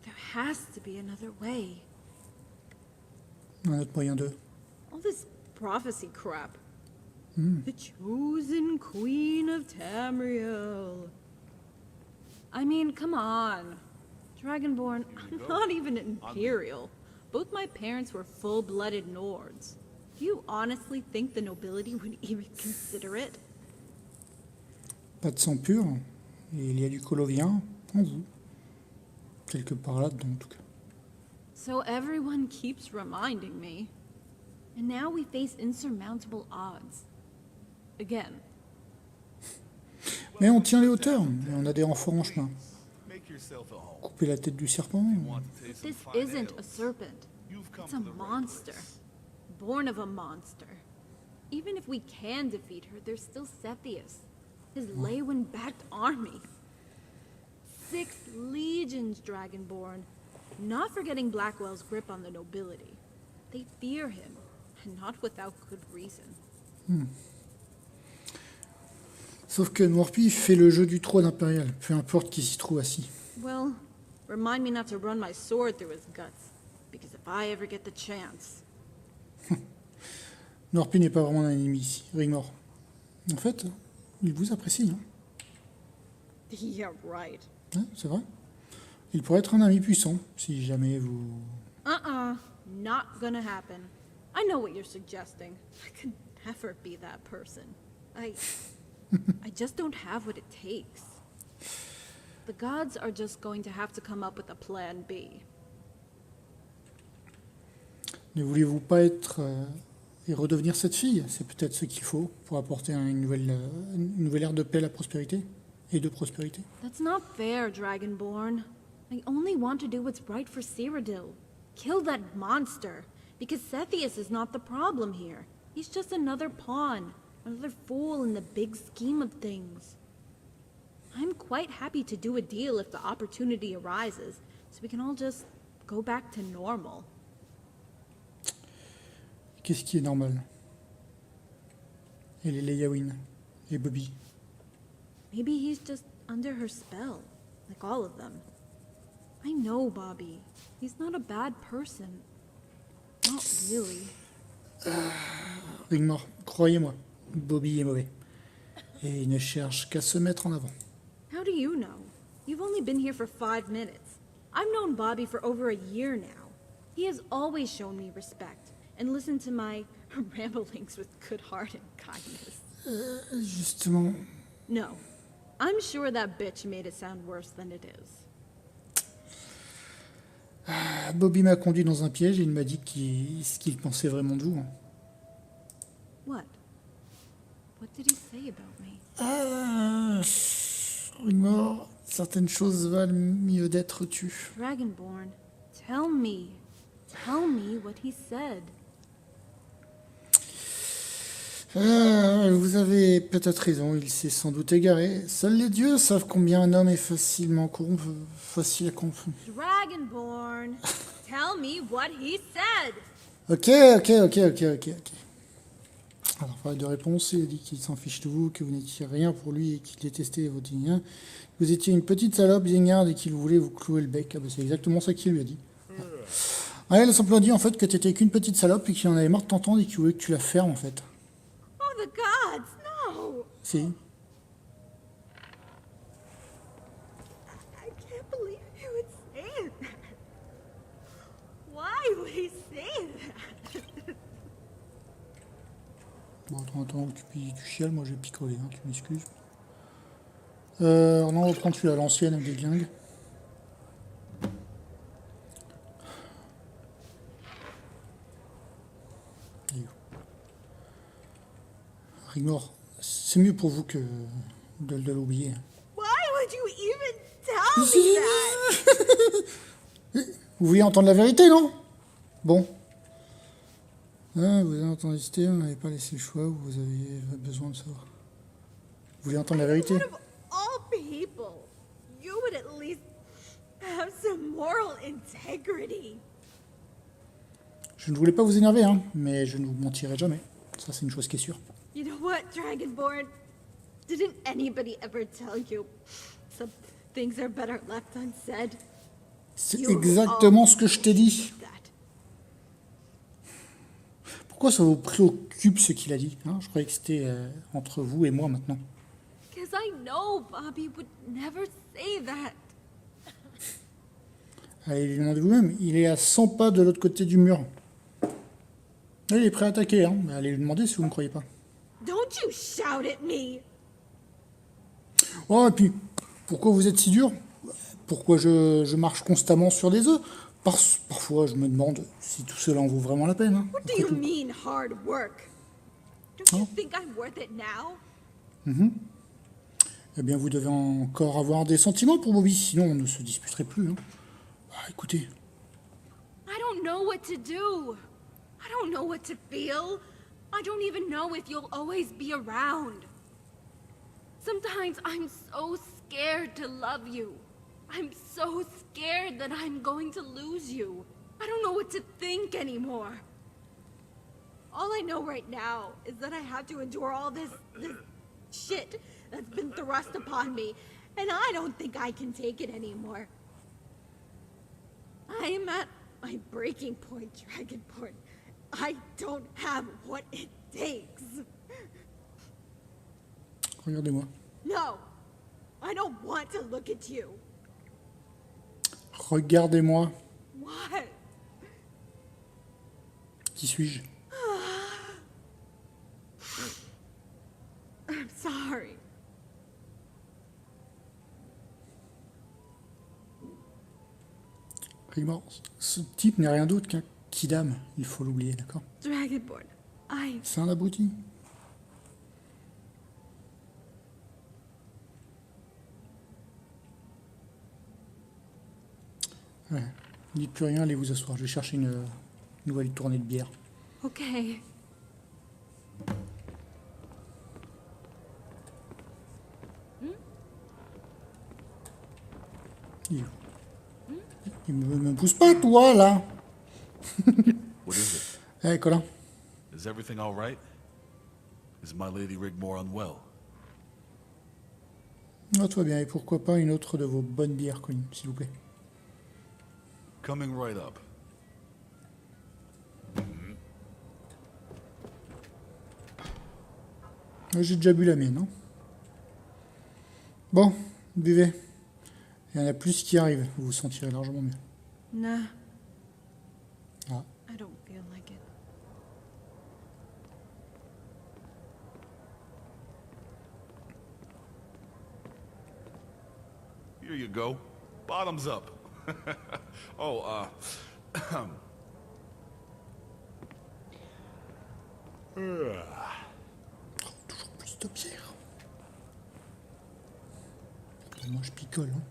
there has to be another way. Un autre moyen de... All this prophecy crap. The chosen queen of Tamriel. I mean, come on. Dragonborn, I'm not even imperial. Both my parents were full-blooded Nords. Do you honestly think the nobility would even consider it? Pas de sang pur, et il y a du colovien en vous. Quelque part là-dedans, en tout cas. So everyone keeps reminding me. And now we face insurmountable odds. Again. Mais on tient les hauteurs, et on a des renforts en chemin. Couper la tête du serpent. But this isn't a serpent. It's a monster. Born of a monster. Even if we can defeat her, there's still Cepheus. His Leywind-backed army. 6 legions, Dragonborn. Not forgetting Blackwell's grip on the nobility. They fear him, and not without good reason. Sauf que Morpi fait le jeu du trône impérial, peu importe qui s'y trouve assis. Well, remind me not to run my sword through his guts, because if I ever get the chance... Morpi n'est pas vraiment un ennemi ici, Rigmor. En fait, il vous apprécie. Hein. Yeah, right. Ouais, c'est vrai. Il pourrait être un ami puissant, si jamais vous... Not gonna happen. I know what you're suggesting. I could never be that person. I just don't have what it takes. The gods are just going to have to come up with a plan B. Ne voulez-vous pas être et redevenir cette fille? C'est peut-être ce qu'il faut pour apporter une nouvelle ère de paix, la prospérité et de prospérité. That's not fair, Dragonborn. I only want to do what's right for Cyrodiil. Kill that monster, because Cepheus is not the problem here. He's just another pawn, another fool in the big scheme of things. I'm quite happy to do a deal if the opportunity arises, so we can all just go back to normal. Qu'est-ce qui est normal? Et les Leyaoin et Bobby. Maybe he's just under her spell, like all of them. I know Bobby. He's not a bad person. Not really. Rigmor, croyez-moi, Bobby est mauvais. Et il ne cherche qu'à se mettre en avant. How do you know? You've only been here for 5 minutes. I've known Bobby for over a year now. He has always shown me respect and listened to my ramblings with good heart and kindness. Justement. No. I'm sure that bitch made it sound worse than it is. Bobby m'a conduit dans un piège et il m'a dit ce qu'il pensait vraiment de vous. What? What did he say about me? Rigmor, certaines choses valent mieux d'être tues. Dragonborn, tell me. Tell me what he said. Vous avez peut-être raison, il s'est sans doute égaré. Seuls les dieux savent combien un homme est facile à confondre. Dragonborn, tell me what he said. Ok. Alors, pas de réponse, il a dit qu'il s'en fiche de vous, que vous n'étiez rien pour lui et qu'il détestait vos dignes. Vous étiez une petite salope guignarde et qu'il voulait vous clouer le bec. Ah bah c'est exactement ça qu'il lui a dit. Ouais, il a simplement dit en fait que t'étais qu'une petite salope et qu'il en avait marre de t'entendre et qu'il voulait que tu la fermes en fait. Oh, the gods, no! Si. I can't believe he would say that. Why would he say that? Bon, attends, tu chiales, moi j'ai picolé, hein, tu m'excuses. Non, on reprend celui-là, l'ancienne avec des glingues. Rigmor, c'est mieux pour vous que de l'oublier. Why would you even tell me that? Vous vouliez entendre la vérité, non? Bon. Ah, vous avez entendu Système, vous n'avez pas laissé le choix, vous aviez besoin de savoir. Vous voulez entendre la vérité? Out of all people, you would at least have some moral integrity. Je ne voulais pas vous énerver, hein, mais je ne vous mentirai jamais. Ça, c'est une chose qui est sûre. You know what, Dragonborn? Didn't anybody ever tell you some things are better left unsaid? C'est exactement ce que je t'ai dit. Pourquoi ça vous préoccupe ce qu'il a dit, hein? Je croyais que c'était entre vous et moi maintenant. Because I know Bobby would never say that. Allez lui demander vous-même, il est à 100 pas de l'autre côté du mur. Là, il est prêt à attaquer, hein. Allez lui demander si vous ne me croyez pas. Don't you shout at me. Oh, et puis, pourquoi vous êtes si dur? Pourquoi je marche constamment sur des œufs? Parfois, je me demande si tout cela en vaut vraiment la peine. Hein, What do you mean hard work? Don't you think I'm worth it now? Eh bien, vous devez encore avoir des sentiments pour Bobby, sinon on ne se disputerait plus. Hein. Ah, écoutez. I don't know what to do. I don't know what to feel. I don't even know if you'll always be around. Sometimes I'm so scared to love you. I'm so scared that I'm going to lose you. I don't know what to think anymore. All I know right now is that I have to endure all this shit that's been thrust upon me, and I don't think I can take it anymore. I am at my breaking point, Dragonborn. I don't have what it takes. Regardez-moi. No, I don't want to look at you. Regardez-moi. What? Qui suis-je? Rigmor, ce type n'est rien d'autre qu'un kidam, il faut l'oublier, d'accord? Dragonborn, C'est un abruti. Ouais. Dites plus rien, allez vous asseoir. Je vais chercher une nouvelle tournée de bière. Ok. Il me pousse pas, toi, là. What is it? Eh, Colin. Is everything all right? Is my lady Rigmor unwell? Ah, tout va bien. Et pourquoi pas une autre de vos bonnes bières, Colin, s'il vous plaît. Coming right up. J'ai déjà bu la mienne, non? Bon, buvez. Il y en a plus qui arrivent. Vous vous sentirez largement mieux. Nah. Ah. I don't feel like it. Here you go. Bottoms up. Oh, Toujours plus de bière. Moi, je picole, hein.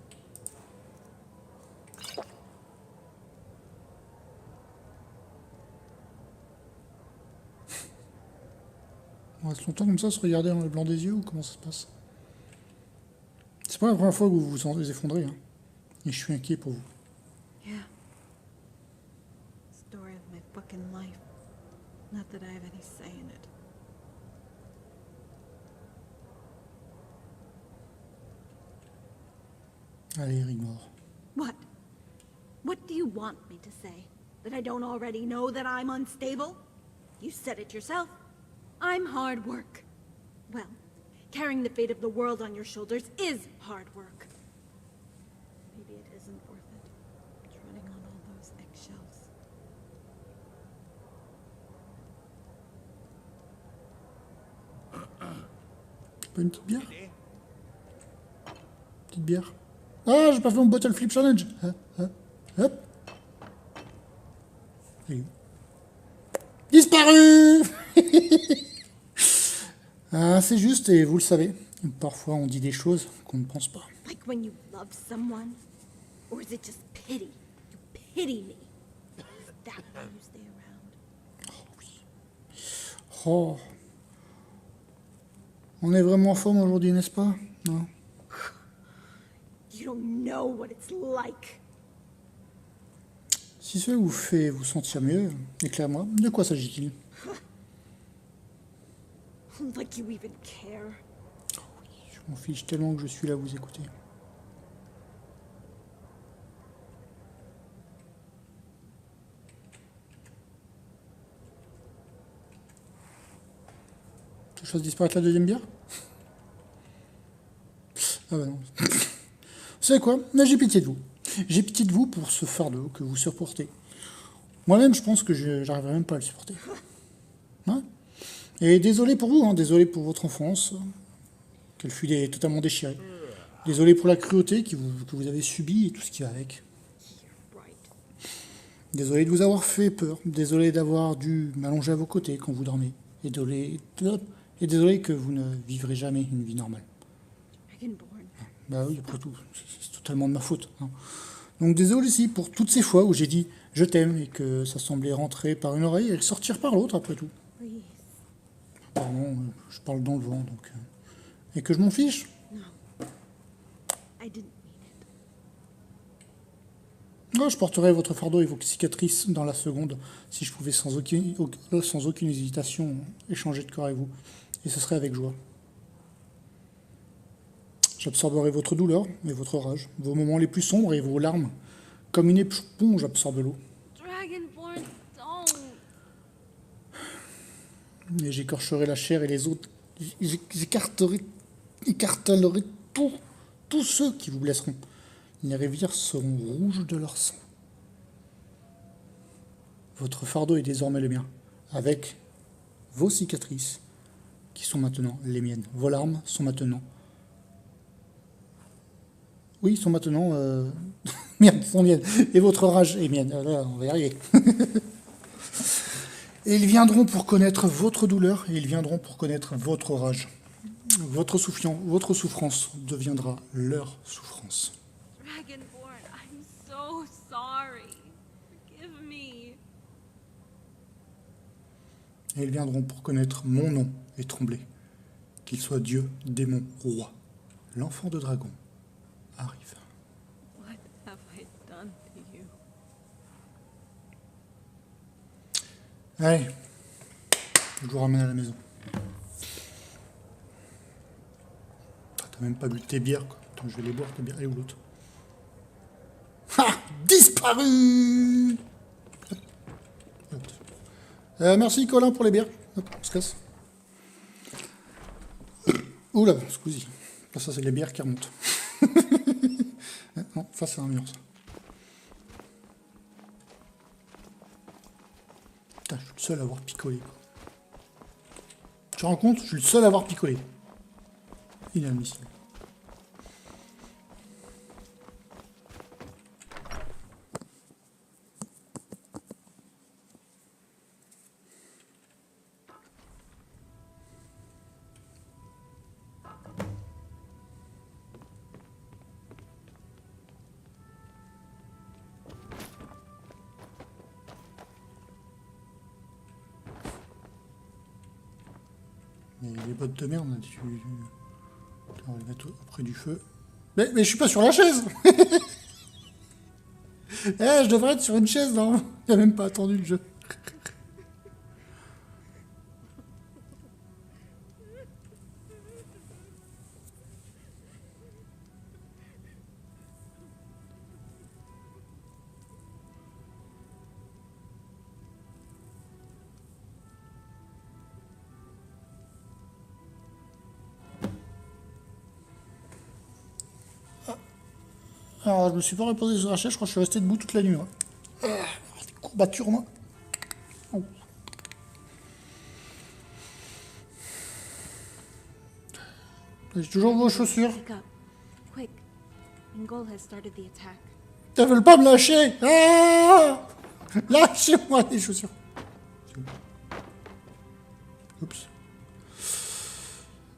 On reste longtemps comme ça, se regarder dans le blanc des yeux, ou comment ça se passe? C'est pas la première fois que vous vous sentez effondré, hein. Et je suis inquiet pour vous. Yeah. Story of my fucking life. Not that I have any say in it. Allez, Rigmor. What? What do you want me to say? That I don't already know that I'm unstable? You said it yourself. I'm hard work. Well, carrying the fate of the world on your shoulders is hard work. Maybe it isn't worth it. Treading on all those eggshells. Pas une petite bière? Petite bière. Ah, j'ai pas fait mon bottle flip challenge. Hop. Allez. Disparu. Ah, c'est juste, et vous le savez, parfois on dit des choses qu'on ne pense pas. Like when you love someone? Or is it just pity? You pity me. Is that why you stay around? Oh oui. Oh. On est vraiment en forme aujourd'hui, n'est-ce pas? Non. You don't know what it's like. Si cela vous fait vous sentir mieux, éclaire-moi. De quoi s'agit-il? Like you even care. Oh oui, je m'en fiche tellement que je suis là à vous écouter. Que je fasse disparaître la deuxième bière? Ah bah non. Vous savez quoi? Là, j'ai pitié de vous. J'ai pitié de vous pour ce fardeau que vous supportez. Moi-même, je pense que j'arriverai même pas à le supporter. Ouais. Et désolé pour vous, hein, désolé pour votre enfance, qu'elle fut totalement déchirée. Désolé pour la cruauté que vous avez subie et tout ce qui va avec. Désolé de vous avoir fait peur. Désolé d'avoir dû m'allonger à vos côtés quand vous dormez. Et désolé que vous ne vivrez jamais une vie normale. Bah oui, après tout, c'est totalement de ma faute. Hein. Donc désolé aussi pour toutes ces fois où j'ai dit « je t'aime » et que ça semblait rentrer par une oreille et sortir par l'autre après tout. Pardon, je parle dans le vent, donc... Et que je m'en fiche. Non, je porterai votre fardeau et vos cicatrices dans la seconde, si je pouvais sans aucune hésitation échanger de corps avec vous. Et ce serait avec joie. J'absorberai votre douleur et votre rage, vos moments les plus sombres et vos larmes. Comme une éponge absorbe l'eau. Dragonborn, don't. Et j'écorcherai la chair et les autres. J'écarterai tous ceux qui vous blesseront. Les rivières seront rouges de leur sang. Votre fardeau est désormais le mien, avec vos cicatrices, qui sont maintenant les miennes. Vos larmes sont maintenant Oui, ils sont maintenant... Merde, ils sont miennes. Et votre rage est mienne. Là, on va y arriver. Et ils viendront pour connaître votre douleur, et ils viendront pour connaître votre rage. Votre souffrance deviendra leur souffrance. Dragonborn, I'm so sorry. Forgive me. Et ils viendront pour connaître mon nom et trembler. Qu'il soit Dieu, démon, roi. L'enfant de dragon arrive. What have I done to you? Allez, je vous ramène à la maison. T'as même pas bu tes bières, quoi. Attends, je vais les boire, tes bières. Et où l'autre? Ha! Disparu! Merci Colin pour les bières. Hop, on se casse. Oula, scusi. Là, ça, c'est les bières qui remontent. Non, ça, c'est un mur, ça. Putain, je suis le seul à avoir picolé, quoi. Tu te rends compte? Je suis le seul à avoir picolé. Inadmissible. Mais les bottes de merde, on va les mettre auprès du feu. Mais je suis pas sur la chaise. Je devrais être sur une chaise, non? Il a même pas attendu le jeu. Alors, je me suis pas reposé sur la chaise, je crois que je suis resté debout toute la nuit. Ouais. Des courbatures, moi. Oh. J'ai toujours vos chaussures. Wake up. Quick. Ngol has started the attack. Ils veulent pas me lâcher. Ah, lâchez-moi les chaussures. Oups.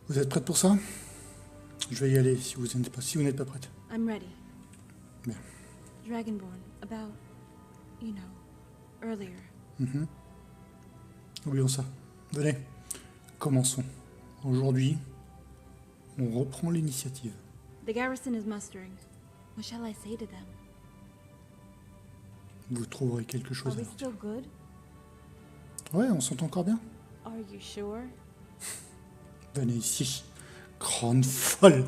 Vous êtes prête pour ça? Je vais y aller si vous n'êtes pas prête. I'm ready. Bien. Dragonborn, about, you know, earlier. Oublions ça. Venez, commençons. Aujourd'hui, on reprend l'initiative. The garrison is mustering. What shall I say to them? Vous trouverez quelque chose Are à we leur still dire. good? Ouais, on s'entend encore bien. Are you sure? Venez ici. Grande folle.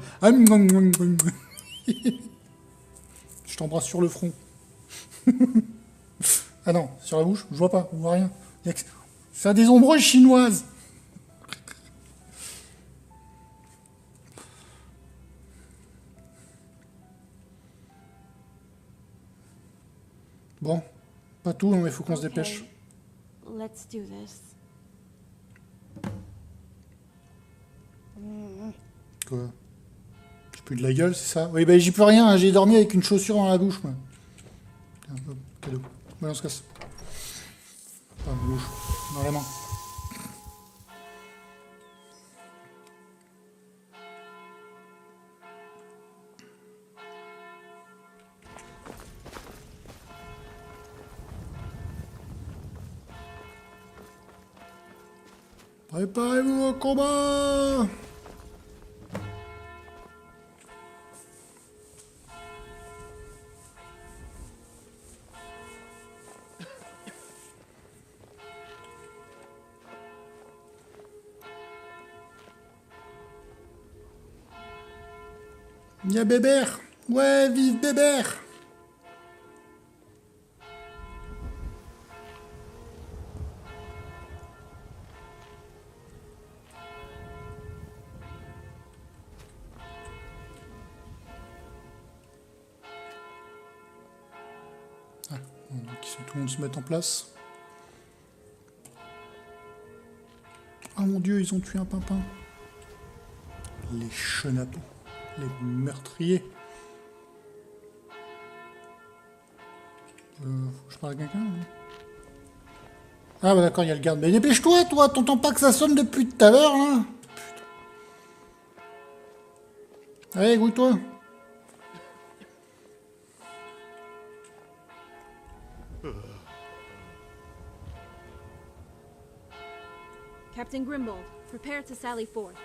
Je t'embrasse sur le front. Ah non, sur la bouche, je vois pas, on voit rien. C'est des ombreuses chinoises. Bon, pas tout, hein, mais il faut qu'on se dépêche. Okay, let's do this. Quoi? J'ai plus de la gueule, c'est ça? Oui, ben j'y peux rien, hein, j'ai dormi avec une chaussure dans la bouche, moi. Tiens, hop, cadeau. Voilà, on se casse. Pas dans la bouche, dans la main. Préparez-vous au combat! Y'a Bébert! Ouais, vive Bébert! Ah, donc tout le monde se met en place. Oh mon Dieu, ils ont tué un pimpin. Les chenapons. Les meurtriers. Faut que je parle à quelqu'un hein. Ah bah d'accord, il y a le garde. Mais dépêche-toi, toi, t'entends pas que ça sonne depuis tout à l'heure, hein? Putain. Allez, grouille-toi. Captain Grimbold, prepare to sally forth.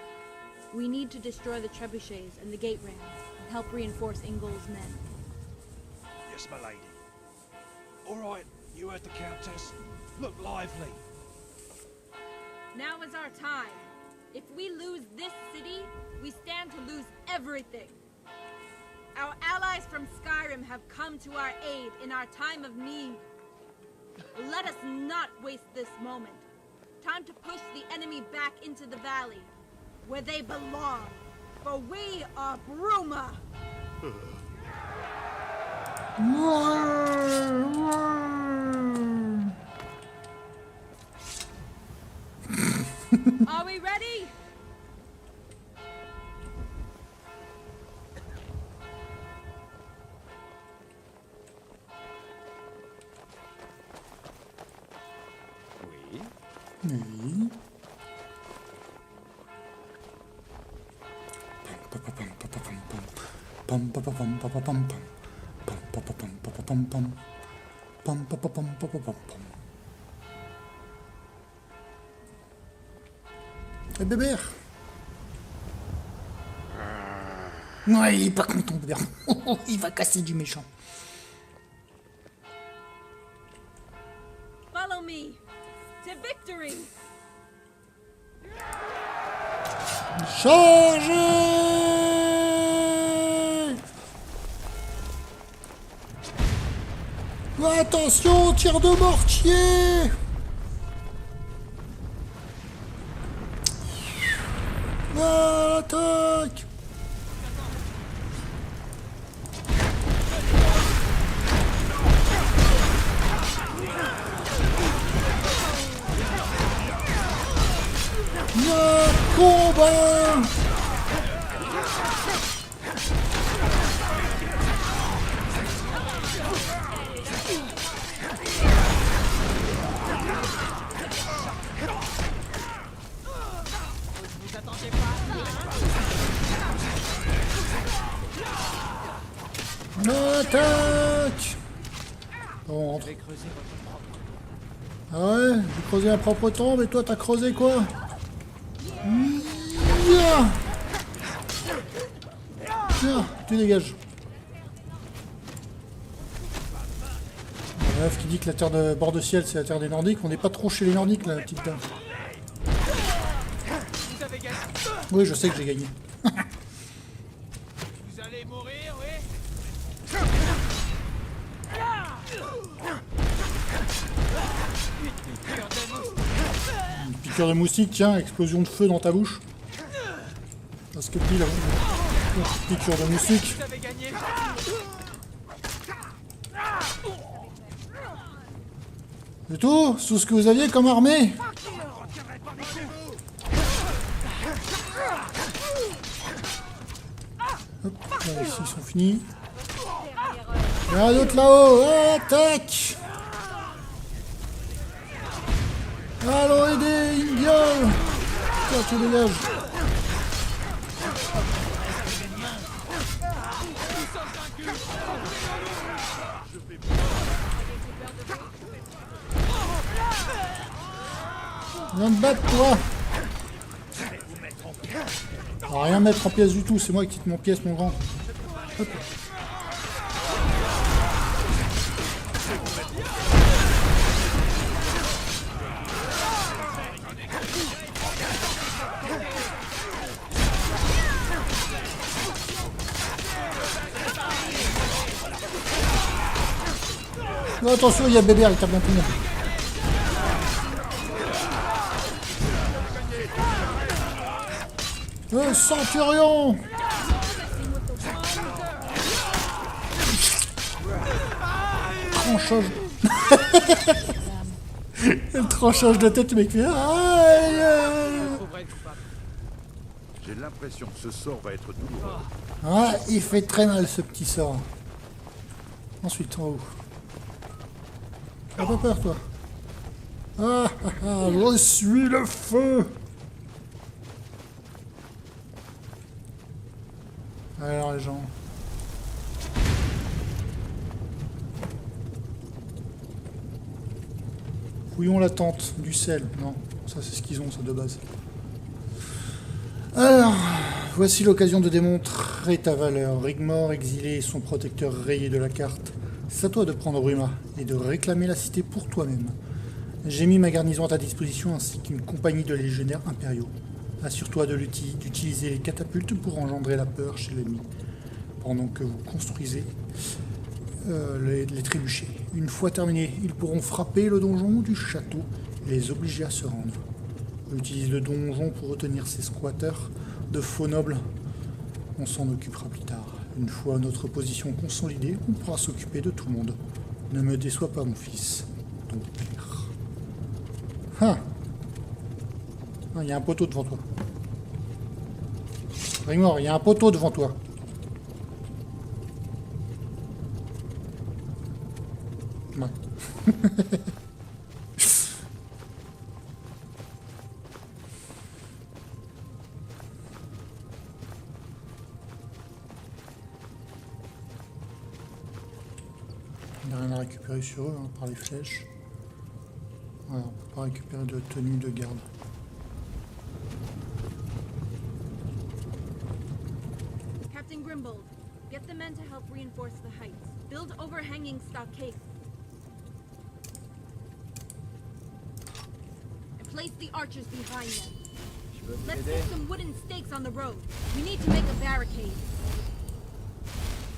We need to destroy the trebuchets and the gate rams and help reinforce Ingol's men. Yes, my lady. All right, you heard the Countess. Look lively. Now is our time. If we lose this city, we stand to lose everything. Our allies from Skyrim have come to our aid in our time of need. Let us not waste this moment. Time to push the enemy back into the valley, where they belong. For we are Bruma. Are we ready? Oui. Et bébé. Ouais, il est pas content, bébé. Il va casser du méchant. Follow me to victory. Chargez! Attention, tir de mortier! Ah, attaque! Combat! Attaque! On rentre. Ah ouais, j'ai creusé un propre tombe, mais toi t'as creusé quoi? Tiens, tu dégages. Bref, qui dit que la terre de bord de ciel c'est la terre des Nordiques, on n'est pas trop chez les Nordiques là, la petite dame. Oui, je sais que j'ai gagné. Vous allez mourir, oui? Une piqûre de moustique, tiens, explosion de feu dans ta bouche. Parce que pile, piqûre de moustique. C'est tout? C'est tout ce que vous aviez comme armée? Hop, là, ici, ils sont finis. Il y en a d'autres là-haut. Attaque! Allons aider, Indiol! Tiens, tu dégages. Viens me battre, toi! On va rien mettre en pièces du tout, c'est moi qui te mets en pièces, mon grand. Hop. Non, attention, il y a bébé, il tape dans tout le monde. Le centurion! Tranchage. Le tranchage de tête, le mec fait aïe! J'ai l'impression que ce sort va être douloureux. Ah, il fait très mal ce petit sort. Ensuite, en haut. T'as pas peur, toi? Ah, ah, ah, je suis le feu! Alors, les gens... Fouillons la tente, du sel. Non, ça c'est ce qu'ils ont, ça de base. Alors, voici l'occasion de démontrer ta valeur. Rigmor, exilé et son protecteur rayé de la carte. C'est à toi de prendre Bruma et de réclamer la cité pour toi-même. J'ai mis ma garnison à ta disposition ainsi qu'une compagnie de légionnaires impériaux. Assure-toi d'utiliser les catapultes pour engendrer la peur chez l'ennemi, pendant que vous construisez les trébuchets. Une fois terminés, ils pourront frapper le donjon du château et les obliger à se rendre. On utilise le donjon pour retenir ces squatteurs de faux nobles. On s'en occupera plus tard. Une fois notre position consolidée, on pourra s'occuper de tout le monde. Ne me déçois pas, mon fils. Ton père. Ah, il y a un poteau devant toi. Rigmor, il y a un poteau devant toi. Ouais. Il n'y a rien à récupérer sur eux, hein, par les flèches. Ouais, on peut pas récupérer de tenue de garde. Captain Grimbold, get the men to help reinforce the heights. Build overhanging stockades. And place the archers behind them. Let's get some wooden stakes on the road. We need to make a barricade.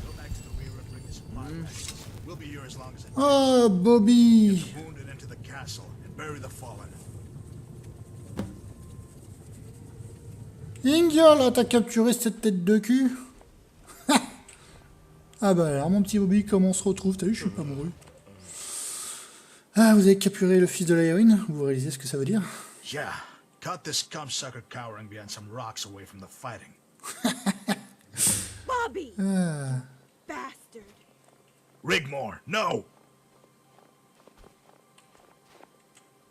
Go back to the rear and bring the supply packages. We'll be here as long as it Oh, Bobby! takes. Get the wounded into the castle and bury the fallen. Inga, là, t'as capturé cette tête de cul? Ah bah alors, mon petit Bobby, comment on se retrouve? T'as vu, je suis pas mouru. Ah, vous avez capturé le fils de la héroïne? Vous réalisez ce que ça veut dire? Yeah, caught this scum-sucker cowering behind some rocks away from the fighting. Bobby! Ah. Bastard! Rigmor, no!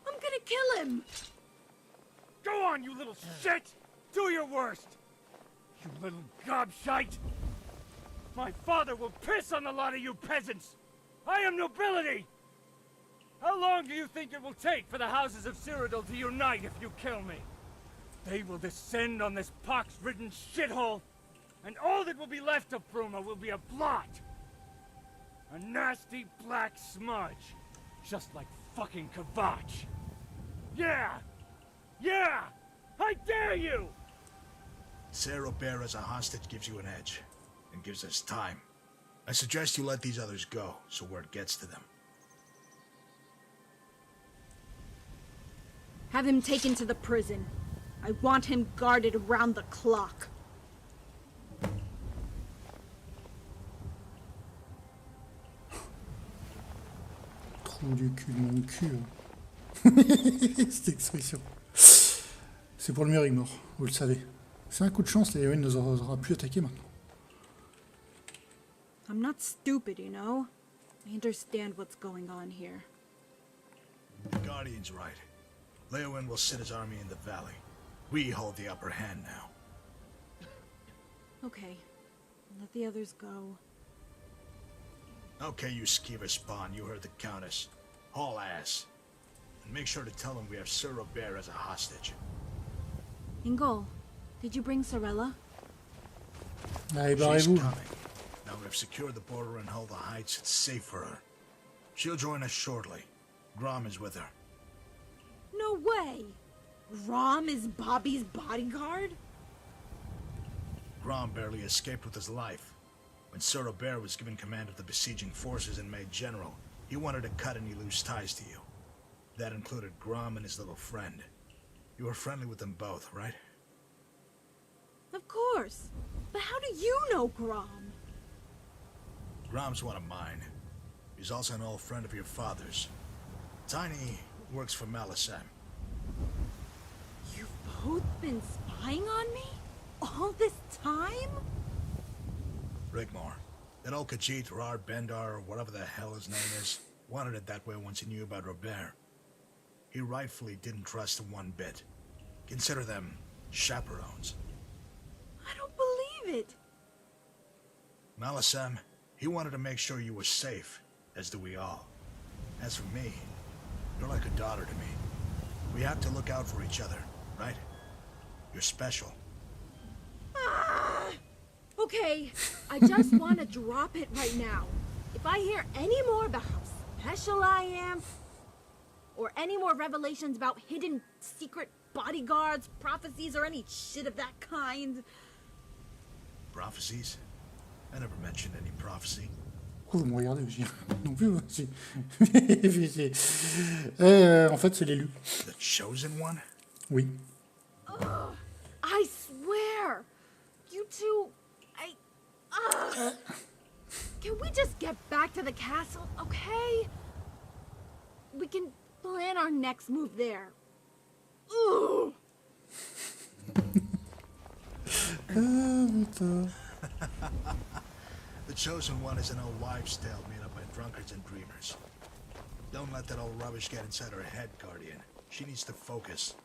I'm gonna kill him! Go on, you little shit! Do your worst! You little gobshite! My father will piss on the lot of you peasants! I am nobility! How long do you think it will take for the houses of Cyrodiil to unite if you kill me? They will descend on this pox-ridden shithole, and all that will be left of Bruma will be a blot! A nasty black smudge, just like fucking Kvatch. Yeah! Yeah! I dare you! Cyrodiil as a hostage gives you an edge, and gives us time. I suggest you let these others go, so word gets to them. Have him taken to the prison. I want him guarded around the clock. Trou du cul de mon cul. Hein. Cette expression. C'est pour le mieux, Rigmor, vous le savez. C'est un coup de chance, la héroïne ne nous aura plus attaqué maintenant. I'm not stupid, you know. I understand what's going on here. The Guardian's right. Leowyn will sit his army in the valley. We hold the upper hand now. Okay. Let the others go. Okay, you skeever spawn, you heard the Countess. Haul ass. And make sure to tell them we have Cyrodiil as a hostage. Ingol, did you bring Sorella? Allez, She's barrez-vous. coming. Now we've secured the border and held the heights. It's safe for her. She'll join us shortly. Grom is with her. No way! Rom is Bobby's bodyguard? Grom barely escaped with his life. When Cyrodiil was given command of the besieging forces and made general, he wanted to cut any loose ties to you. That included Grom and his little friend. You were friendly with them both, right? Of course. But how do you know Grom? Grom's one of mine. He's also an old friend of your father's. Tiny works for Malisam. You've both been spying on me? All this time? Rigmor. That old Khajiit, Rar Bendar, or whatever the hell his name is, Wanted it that way once he knew about Robert. He rightfully didn't trust them one bit. Consider them chaperones. I don't believe it. Melisam, he wanted to make sure you were safe, as do we all. As for me, you're like a daughter to me. We have to look out for each other, right? You're special. Okay, I just want to drop it right now. If I hear any more about how special I am, or any more revelations about hidden secret bodyguards, prophecies, or any shit of that kind... Prophecies? I never mentioned any prophecy. Pourquoi vous me regardez aussi? Non plus, en fait, c'est l'élu. The chosen one? Oui. I swear! You two... Can we just get back to the castle, okay? We can plan our next move there. Ooh! The chosen one is an old wives' tale made up by drunkards and dreamers. Don't let that old rubbish get inside her head, Guardian. She needs to focus.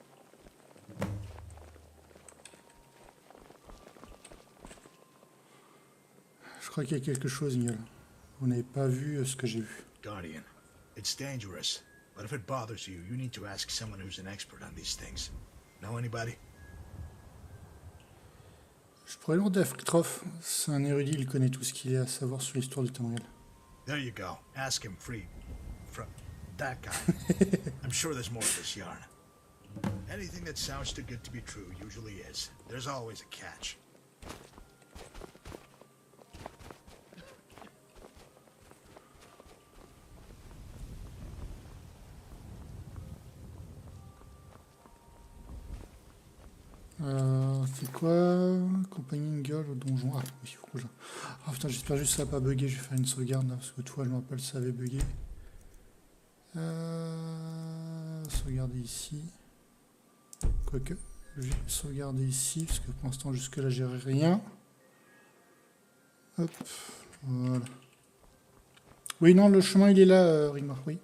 Je crois qu'il y a quelque chose, Niel. Vous n'avez pas vu ce que j'ai vu. Guardian, it's dangerous, but if it bothers you, you need to ask someone who's an expert on these things. Know anybody? Je pourrais demander à Fritroff. C'est un érudit, il connaît tout ce qu'il y a à savoir sur l'histoire du Tamriel. There you go. Ask him from that guy. I'm sure there's more of this yarn. Anything that sounds too good to be true usually is. There's always a catch. C'est quoi? Compagnie gueule au donjon. Ah oui, il faut que je... Ah putain, j'espère juste que ça va pas bugger. Je vais faire une sauvegarde là, parce que toi, je me rappelle, ça avait bugué. Sauvegarder ici. Quoique, je vais sauvegarder ici, parce que pour l'instant, jusque-là, j'ai rien. Hop, voilà. Oui, non, le chemin, il est là, Rigmor, oui.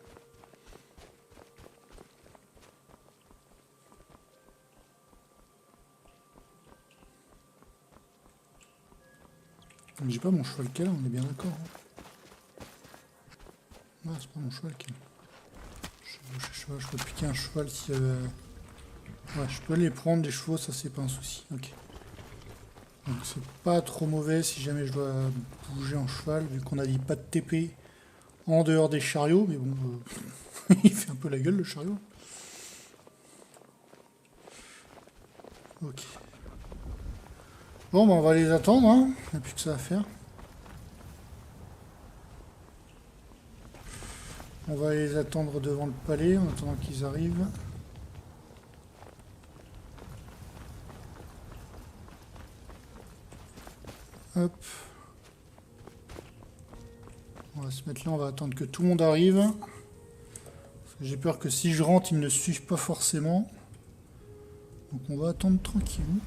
J'ai pas mon cheval qui est là, on est bien d'accord. Non, c'est pas mon cheval qui est là. Je peux piquer un cheval si... Ouais, je peux les prendre, des chevaux, ça c'est pas un souci. Ok. Donc c'est pas trop mauvais si jamais je dois bouger en cheval, vu qu'on a dit pas de TP en dehors des chariots, mais bon, il fait un peu la gueule le chariot. Ok. Bon, bah on va les attendre, hein. Il n'y a plus que ça à faire. On va les attendre devant le palais en attendant qu'ils arrivent. Hop. On va se mettre là, on va attendre que tout le monde arrive. J'ai peur que si je rentre, ils ne suivent pas forcément. Donc on va attendre tranquillou.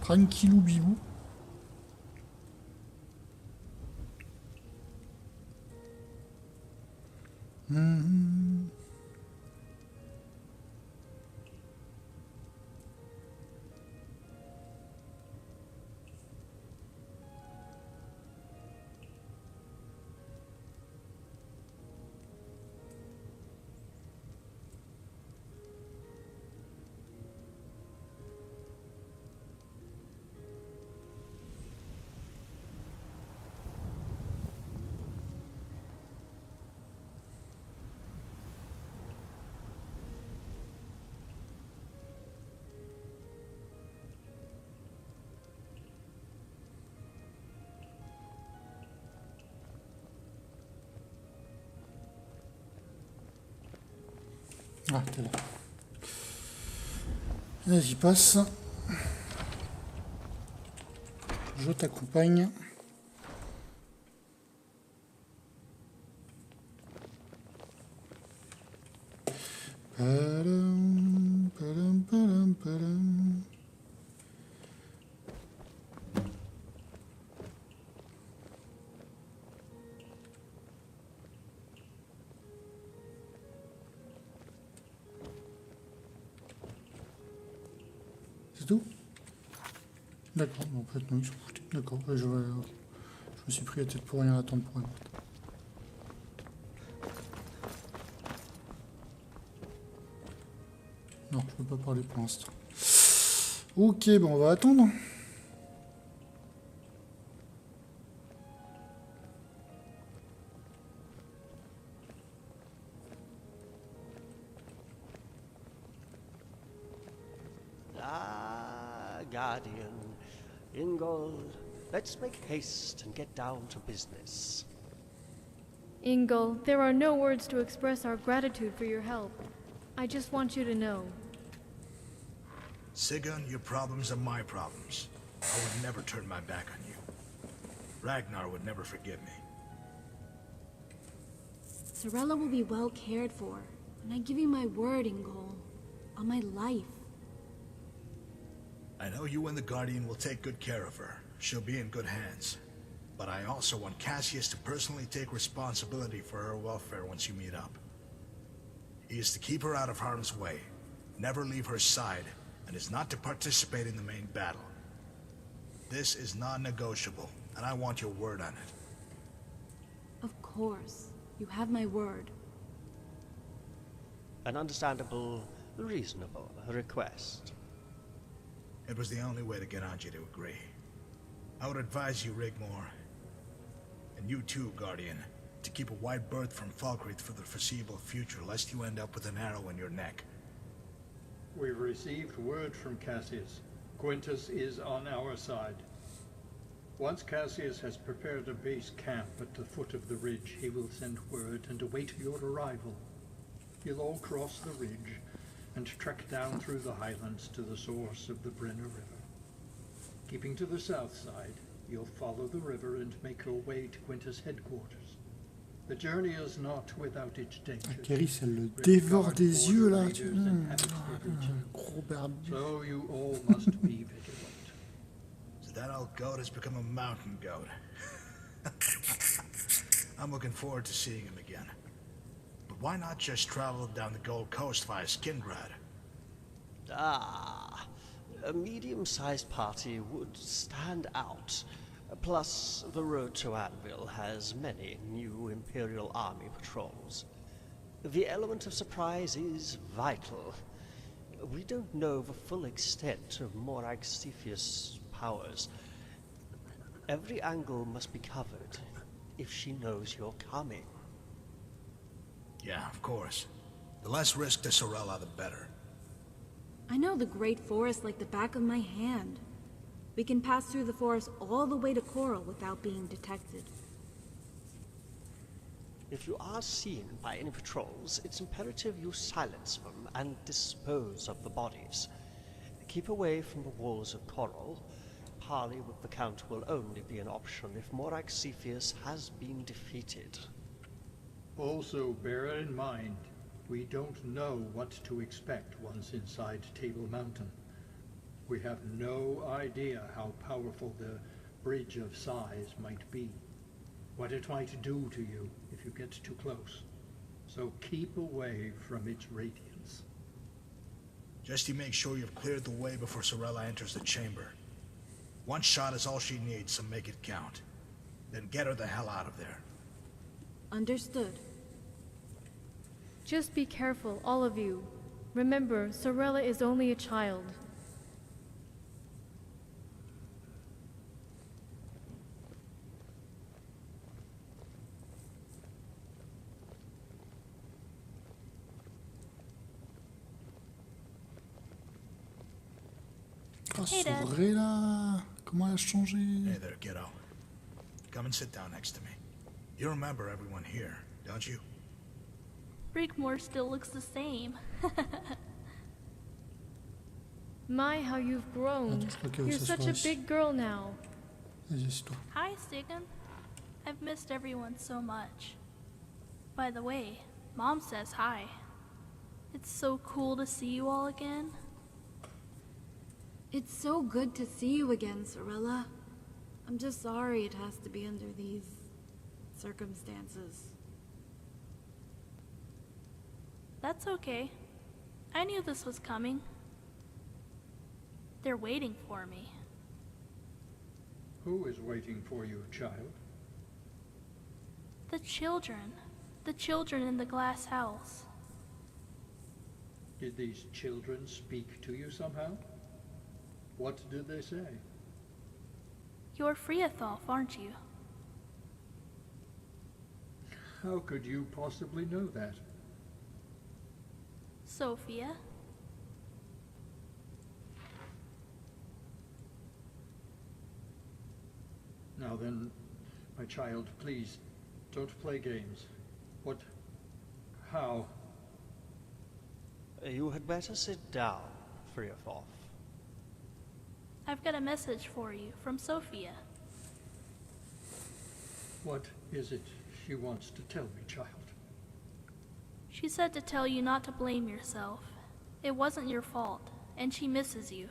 Tranquillou bilou. Ah, t'es là. Vas-y, passe. Je t'accompagne. Padam, padam, padam, padam. C'est tout? D'accord, bon, en fait non, ils s'en foutaient. D'accord, ouais, je me suis pris la tête pour rien attendre pour rien. Non, je peux pas parler pour l'instant. Ok, bon, on va attendre. Guardian, Ingold, let's make haste and get down to business. Ingol, there are no words to express our gratitude for your help. I just want you to know. Sigurd, your problems are my problems. I would never turn my back on you. Ragnar would never forgive me. Sorella will be well cared for, and I give you my word, Ingol, on my life. I know you and the Guardian will take good care of her. She'll be in good hands. But I also want Cassius to personally take responsibility for her welfare once you meet up. He is to keep her out of harm's way, never leave her side, and is not to participate in the main battle. This is non-negotiable, and I want your word on it. Of course. You have my word. An understandable, reasonable request. It was the only way to get Anji to agree. I would advise you, Rigmor, and you too, Guardian, to keep a wide berth from Falkreath for the foreseeable future, lest you end up with an arrow in your neck. We've received word from Cassius. Quintus is on our side. Once Cassius has prepared a base camp at the foot of the ridge, he will send word and await your arrival. You'll all cross the ridge and trek down through the highlands to the source of the Brenner River. Keeping to the south side, you'll follow the river and make your way to Quintus' headquarters. The journey is not without its dangers. Kéris, elle le dévore des yeux là, tu gros barbu. So you all must be vigilant. So that old goat has become a mountain goat. I'm looking forward to seeing him again. But why not just travel down the Gold Coast via Skingrad? A medium-sized party would stand out. Plus, the road to Anvil has many new Imperial Army patrols. The element of surprise is vital. We don't know the full extent of Morag Cepheus' powers. Every angle must be covered if she knows you're coming. Yeah, of course. The less risk to Sorella, the better. I know the Great Forest like the back of my hand. We can pass through the forest all the way to Coral without being detected. If you are seen by any patrols, it's imperative you silence them and dispose of the bodies. Keep away from the walls of Coral. Parley with the Count will only be an option if Morag Cepheus has been defeated. Also, bear in mind, we don't know what to expect once inside Table Mountain. We have no idea how powerful the Bridge of Sighs might be, what it might do to you if you get too close. So keep away from its radiance. Just to make sure you've cleared the way before Sorella enters the chamber. One shot is all she needs, so make it count. Then get her the hell out of there. Understood. Just be careful, all of you. Remember, Sorella is only a child. Oh, Sorella, comment elle a changé? Hey there, kiddo. Come and sit down next to me. You remember everyone here, don't you? Rigmor still looks the same. My, how you've grown. You're such a big girl now. Hi, Sigurd. I've missed everyone so much. By the way, Mom says hi. It's so cool to see you all again. It's so good to see you again, Sorella. I'm just sorry it has to be under these circumstances. That's okay. I knew this was coming. They're waiting for me. Who is waiting for you, child? The children. The children in the glass house. Did these children speak to you somehow? What did they say? You're Freatholf, aren't you? How could you possibly know that? Sophia? Now then, my child, please, don't play games. What? How? You had better sit down, Freatholf. I've got a message for you from Sophia. What is it she wants to tell me, child? She said to tell you not to blame yourself. It wasn't your fault, and she misses you.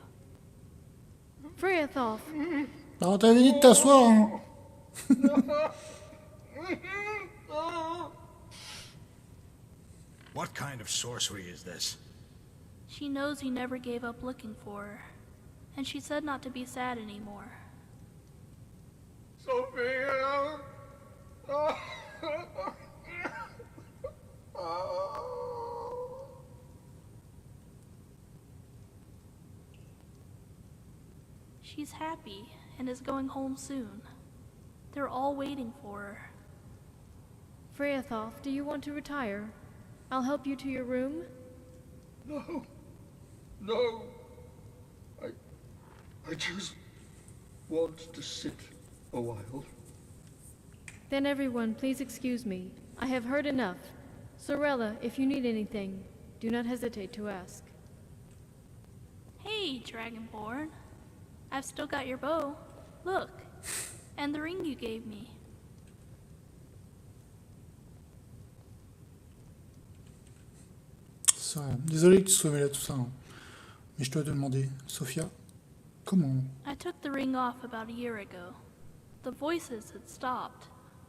Freatholf. Alors t'avais dit de t'asseoir, hein. What kind of sorcery is this? She knows you never gave up looking for her, and she said not to be sad anymore. Sophia! She's happy and is going home soon. They're all waiting for her. Freatholf, do you want to retire? I'll help you to your room. No. No. I just want to sit a while. Then everyone, please excuse me. I have heard enough. Sorella, if you need anything, do not hesitate to ask. Hey, Dragonborn. I've still got your bow. Look. And the ring you gave me. Ça, désolé que tu sois mêlé à tout ça, hein. Mais je dois te demander, Sophia, comment? I took the ring off about a year ago. The voices had stopped,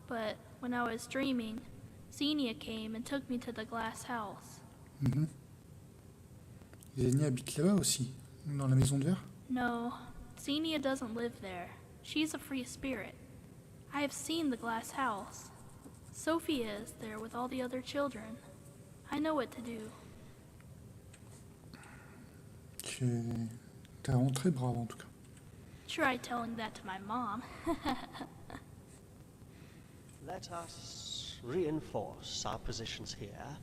but when I was dreaming, Xenia came and took me to the glass house. Xenia habite là-bas aussi, dans la maison de verre? No, Xenia doesn't live there. She's a free spirit. I have seen the glass house. Sophia is there with all the other children. I know what to do. T'es vraiment très brave en tout cas. Try telling that to my mom. Let us reinforce our positions here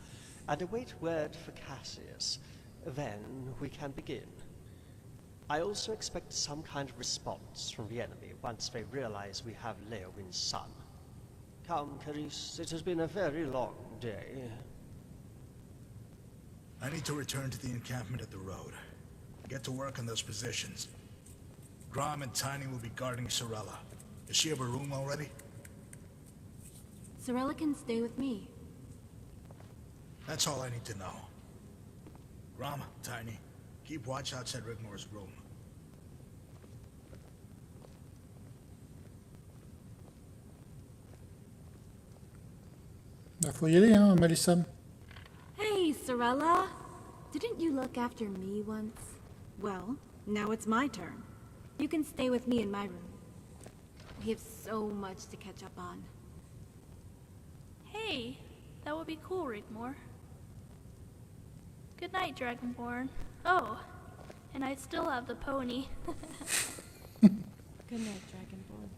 and await word for Cassius. Then we can begin. I also expect some kind of response from the enemy once they realize we have Leowin's son. Come, Carice, it has been a very long day. I need to return to the encampment at the road. Get to work on those positions. Grom and Tiny will be guarding Sorella. Does she have a room already? Sorella can stay with me. That's all I need to know. Grom, Tiny, keep watch outside Rigmor's room. Bah, faut y aller, hein, Malissam. Hey, Sorella! Didn't you look after me once? Well, now it's my turn. You can stay with me in my room. We have so much to catch up on. Hey, that would be cool, Rigmor. Good night, Dragonborn. Oh, and I still have the pony. Good night, Dragonborn.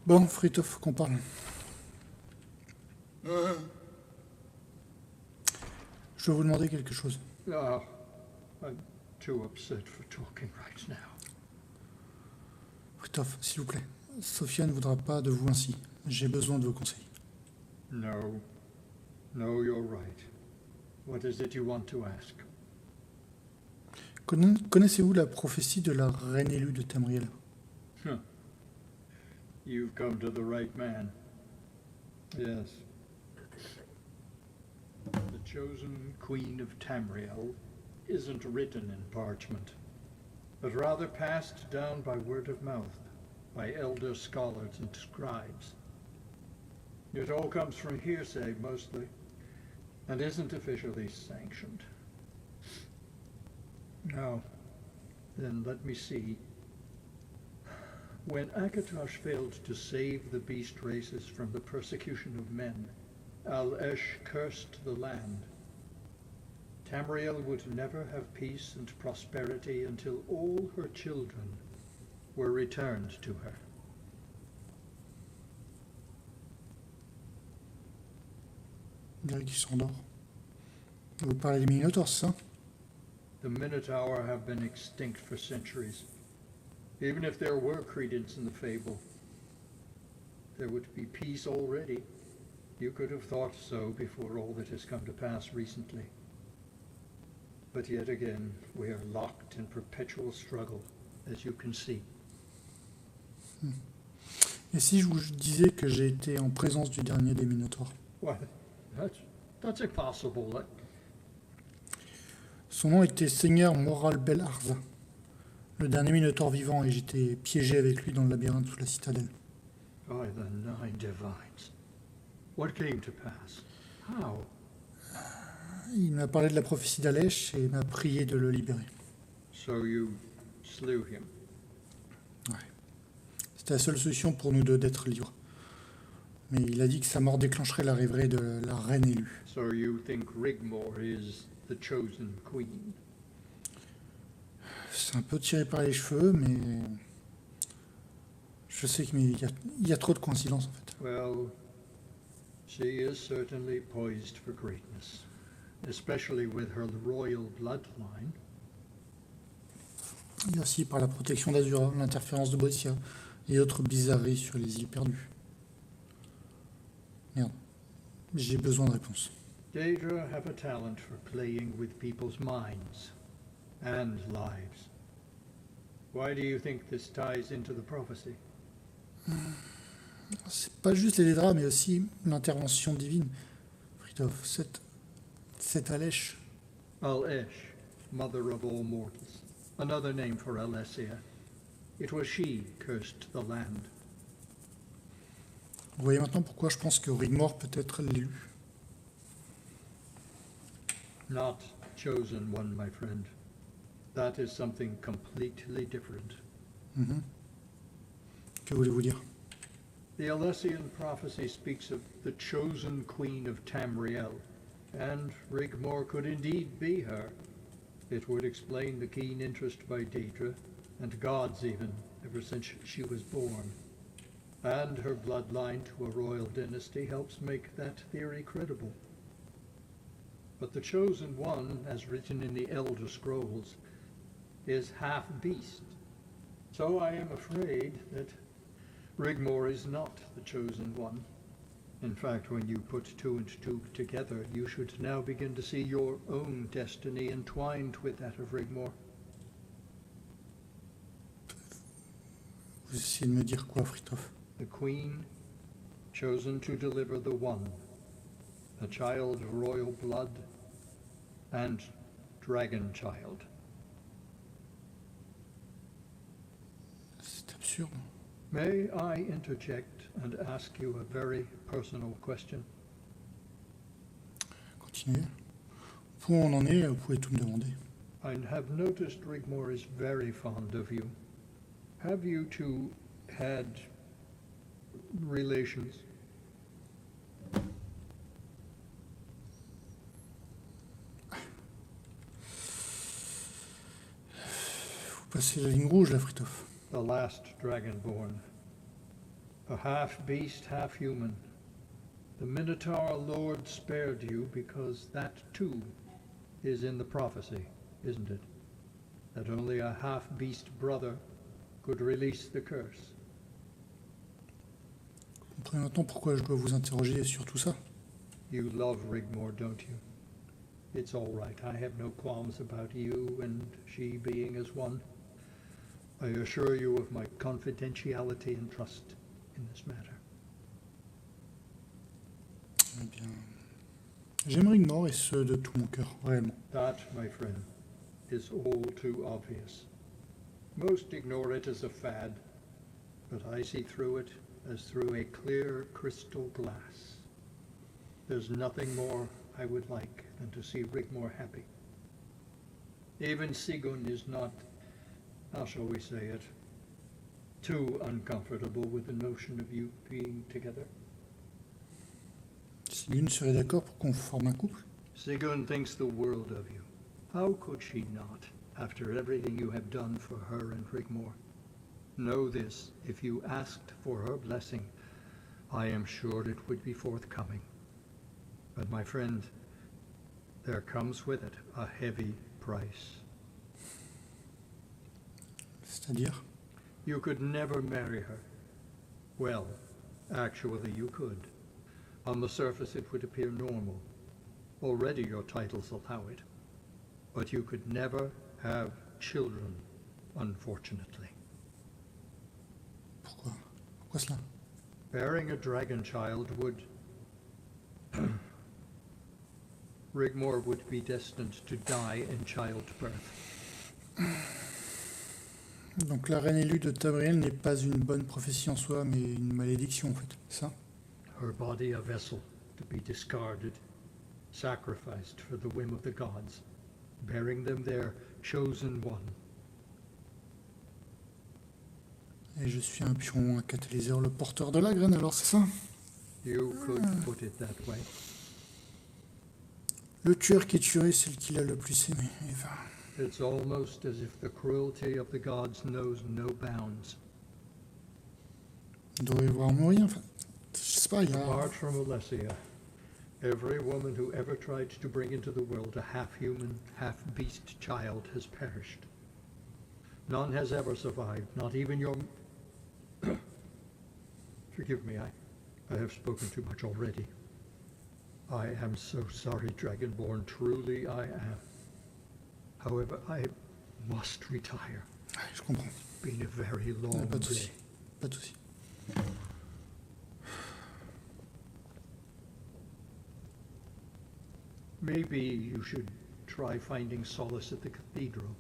Bon, Freatholf, qu'on parle. Je veux vous demander quelque chose. Ah, I'm too upset for talking right now. Freatholf, s'il vous plaît. Sophia ne voudra pas de vous ainsi. J'ai besoin de vos conseils. No. No, you're right. What is it you want to ask? Connaissez-vous la prophétie de la reine élue de Tamriel? Huh. You've come to the right man. Yes. The chosen queen of Tamriel isn't written in parchment, but rather passed down by word of mouth, by elder scholars and scribes. It all comes from hearsay, mostly, and isn't officially sanctioned. Now, then let me see. When Akatosh failed to save the beast races from the persecution of men, Al-Esh cursed the land. Tamriel would never have peace and prosperity until all her children were returned to her. On dirait qu'il s'endort. Vous parlez des Minotaurs, ça? The Minotaur have been extinct for centuries. Even if there were credence in the fable, there would be peace already. You could have thought so before all that has come to pass recently. But yet again, we are locked in perpetual struggle, as you can see. Et si je vous disais que j'ai été en présence du dernier des Minotaurs? Well, that's impossible. Son nom était Seigneur Moral Bel Arza, le dernier Minotaure vivant, et j'étais piégé avec lui dans le labyrinthe sous la citadelle. By the nine divines. What came to pass? How? Il m'a parlé de la prophétie d'Alesh et m'a prié de le libérer. So you slew him? Ouais. C'était la seule solution pour nous deux d'être libres. Mais il a dit que sa mort déclencherait l'arrivée de la reine élue. So you think Rigmor is the chosen queen? C'est un peu tiré par les cheveux, mais je sais qu'il y a trop de coïncidences en fait. Well, she is certainly poised for greatness, especially with her royal bloodline. Et aussi par la protection d'Azura, l'interférence de Brescia et autres bizarreries sur les îles perdues. Merde, j'ai besoin de réponses. Daedra have a talent for playing with people's minds and lives. Why do you think this ties into the prophecy? C'est pas juste les Daedra, mais aussi l'intervention divine. Friedhof, cette Alesh. Al-Esh, mother of all mortals. Another name for Alessia. It was she cursed the land. Vous voyez maintenant pourquoi je pense que Rigmor peut être l'élu. Not chosen one, my friend. That is something completely different. Que voulez-vous dire? The Alessian prophecy speaks of the chosen queen of Tamriel, and Rigmor could indeed be her. It would explain the keen interest by Daedra, and gods even, ever since she was born. And her bloodline to a royal dynasty helps make that theory credible. But the chosen one, as written in the Elder Scrolls, is half beast. So I am afraid that Rigmor is not the chosen one. In fact, when you put two and two together, you should now begin to see your own destiny entwined with that of Rigmor. Vous essayez de me dire quoi, Friedhof? The queen, chosen to deliver the one, a child of royal blood, and dragon child. C'est absurde. May I interject and ask you a very personal question? Continuez. Au point où on en est, vous pouvez tout me demander. I have noticed Rigmor is very fond of you. Have you two had relations? Vous passez la ligne rouge, là, Friedhof. The last dragonborn. A half-beast, half-human. The Minotaur Lord spared you because that, too, is in the prophecy, isn't it? That only a half-beast brother could release the curse. Vous comprenez maintenant pourquoi je dois vous interroger sur tout ça? You love Rigmor, don't you? It's all right. I have no qualms about you and she being as one. I assure you of my confidentiality and trust in this matter. Eh bien, j'aime Rigmor et ce de tout mon cœur, réellement. That, my friend, is all too obvious. Most ignore it as a fad, but I see through it as through a clear crystal glass. There's nothing more I would like than to see Rigmor happy. Even Sigun is not, how shall we say it, too uncomfortable with the notion of you being together. Sigun serait d'accord pour qu'on forme un couple? Sigun thinks the world of you. How could she not, after everything you have done for her and Rigmor? Know this, if you asked for her blessing, I am sure it would be forthcoming. But my friend, there comes with it a heavy price. C'est-à-dire? You could never marry her. Well, actually you could. On the surface it would appear normal. Already your titles allow it. But you could never have children, unfortunately. Pourquoi? Pourquoi cela? Bearing a dragon child would... Rigmor would be destined to die in childbirth. Donc la reine élue de Tamriel n'est pas une bonne prophétie en soi, mais une malédiction en fait, ça? Her body a vessel to be discarded, sacrificed for the whim of the gods, bearing them their chosen one. Et je suis un pion, un catalyseur, le porteur de la graine, alors c'est ça? You could put it that way. Le tueur qui tuerait celle qu'il a le plus aimé. Enfin... It's almost as if the cruelty of the gods knows no bounds. Il doit y voir mourir, enfin... Je sais pas, il y a... Apart from Alessia, every woman who ever tried to bring into the world a half-human, half-beast child has perished. None has ever survived, not even your... Forgive me, I have spoken too much already. I am so sorry, Dragonborn, truly I am. However, I must retire. Je comprends. It's been a very long pas de souci. day. Pas de souci. Maybe you should try finding solace at the cathedral.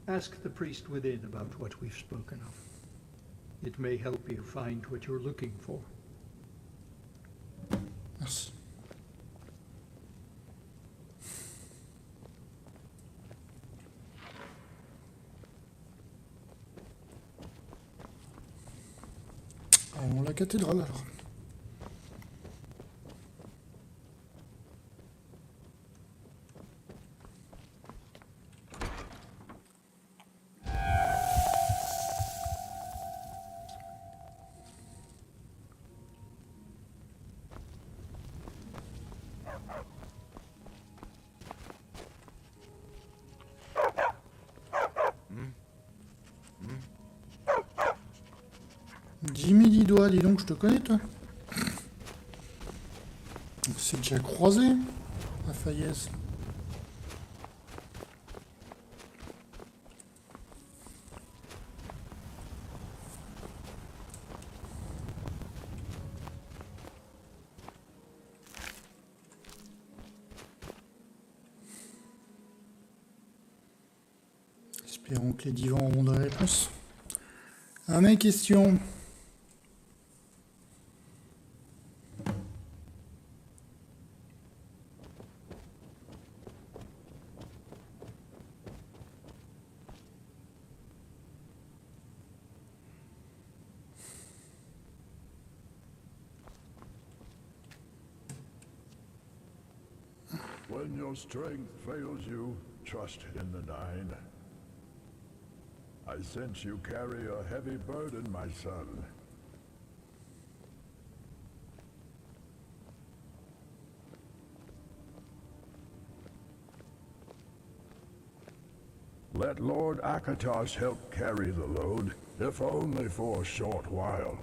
Ask the priest within about what we've spoken of. It may help you find what you're looking for. Merci. Allons à la cathédrale alors. Jimmy Didois, dis donc, je te connais toi. On s'est déjà croisé à Fayez. Espérons que les divans auront des réponses à mes questions. When your strength fails you, trust in the Nine. I sense you carry a heavy burden, my son. Let Lord Akatos help carry the load, if only for a short while.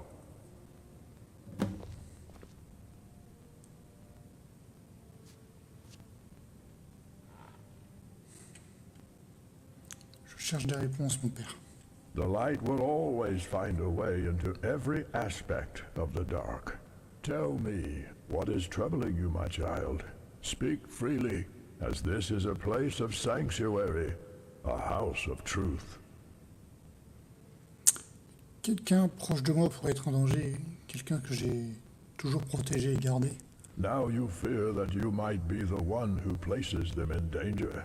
Je cherche des réponses, mon père. The light will always find a way into every aspect of the dark. Tell me, what is troubling you, my child? Speak freely, as this is a place of sanctuary, a house of truth. Quelqu'un proche de moi pourrait être en danger, quelqu'un que j'ai toujours protégé et gardé. Now you fear that you might be the one who places them in danger.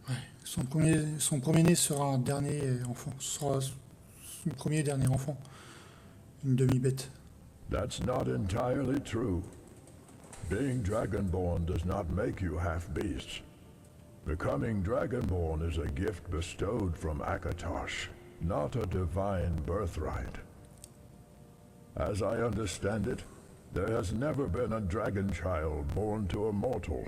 Ouais, son premier-né sera un dernier enfant, sera son premier et dernier enfant, une demi-bête. That's not entirely true. Being Dragonborn does not make you half-beasts. Becoming Dragonborn is a gift bestowed from Akatosh, not a divine birthright. As I understand it, there has never been a dragon child born to a mortal,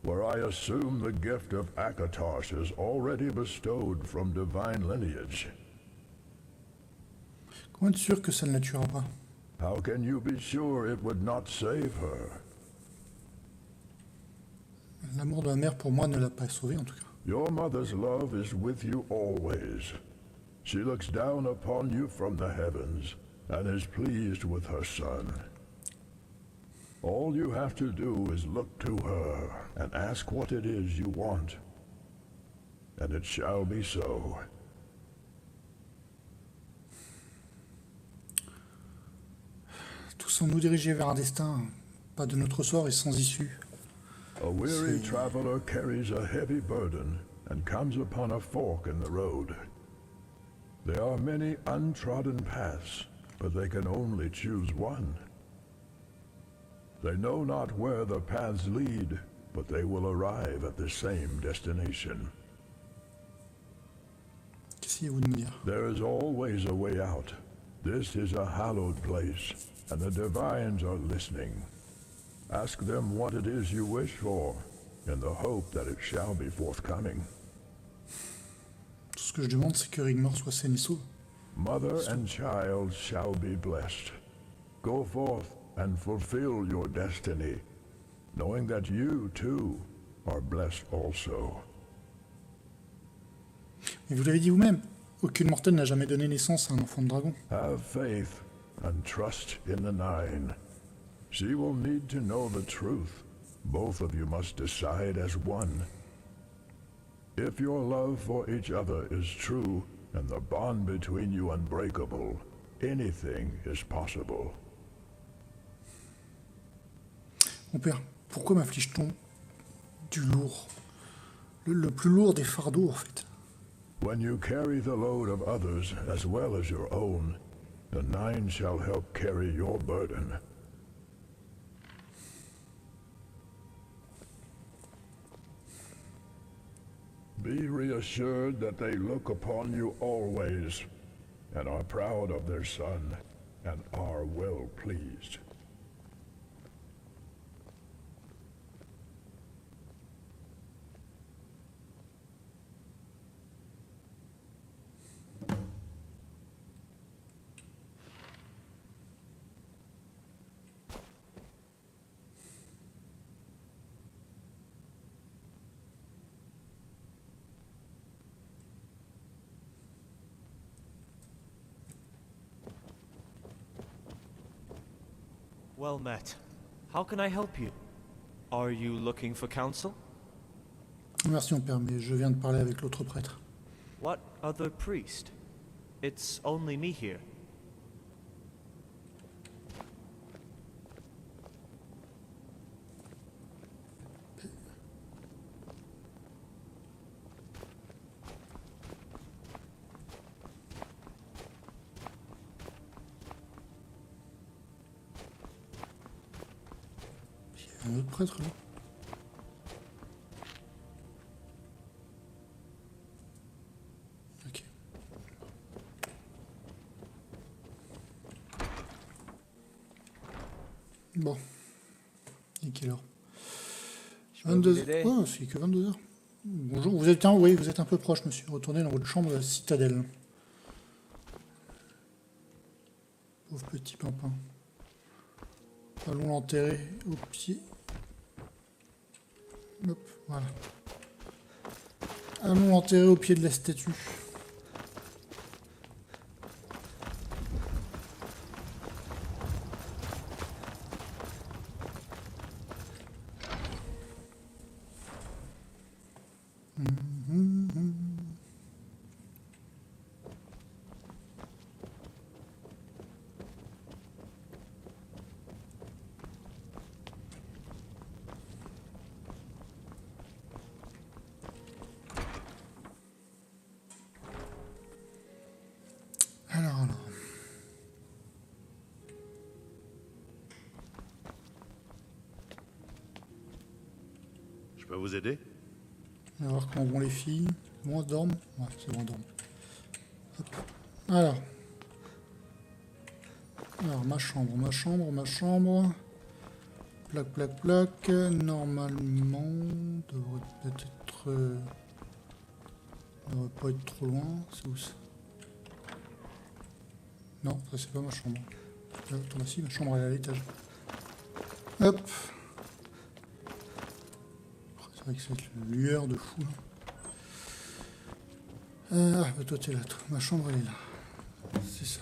where I assume the gift of Akatosh is already bestowed from divine lineage. Comment être sûr que ça ne la tuera pas? How can you be sure it would not save her? L'amour de ma mère pour moi ne l'a pas sauvée en tout cas. Your mother's love is with you always. She looks down upon you from the heavens and is pleased with her son. All you have to do is look to her and ask what it is you want, and it shall be so. Tous sans nous diriger vers un destin, pas de notre sort et sans issue. A weary traveler carries a heavy burden and comes upon a fork in the road. There are many untrodden paths, but they can only choose one. They know not where the paths lead, but they will arrive at the same destination. Qu'essayez-vous de me dire? There is always a way out. This is a hallowed place, and the divines are listening. Ask them what it is you wish for, in the hope that it shall be forthcoming. Tout ce que je demande, c'est que Rigmor soit sain et sauve. Mother and child shall be blessed. Go forth and fulfill your destiny, knowing that you, too, are blessed also. Mais vous l'avez dit vous-même, aucune mortelle n'a jamais donné naissance à un enfant de dragon. Have faith and trust in the Nine. She will need to know the truth. Both of you must decide as one. If your love for each other is true, and the bond between you unbreakable, anything is possible. Mon père, pourquoi m'afflige-t-on du lourd? Le plus lourd des fardeaux, en fait. When you carry the load of others as well as your own, the Nine shall help carry your burden. Be reassured that they look upon you always, and are proud of their son, and are well pleased. Well met. How can I help you? Are you looking for counsel? Merci mon père, mais je viens de parler avec l'autre prêtre. What other priest? It's only me here. Un autre prêtre là. Ok. Bon. Il est quelle heure? 22h. Oh, c'est que 22h. Bonjour, vous êtes un peu proche, monsieur. Retournez dans votre chambre de la citadelle. Pauvre petit pimpin. Allons l'enterrer au pied. Hop, voilà. Allons l'enterrer au pied de la statue. peux vous aider? On va voir comment vont les filles. Bon, on dorme? Ouais, c'est bon, on dorme. Hop. Alors, ma chambre. Plac. Normalement, devrait peut-être... devrait pas être trop loin. C'est où ça? Non, ça c'est pas ma chambre. Attends, si, ma chambre elle est à l'étage. Hop. C'est vrai que c'est une lueur de fou. Bah toi t'es là, toi. Ma chambre elle est là. C'est ça.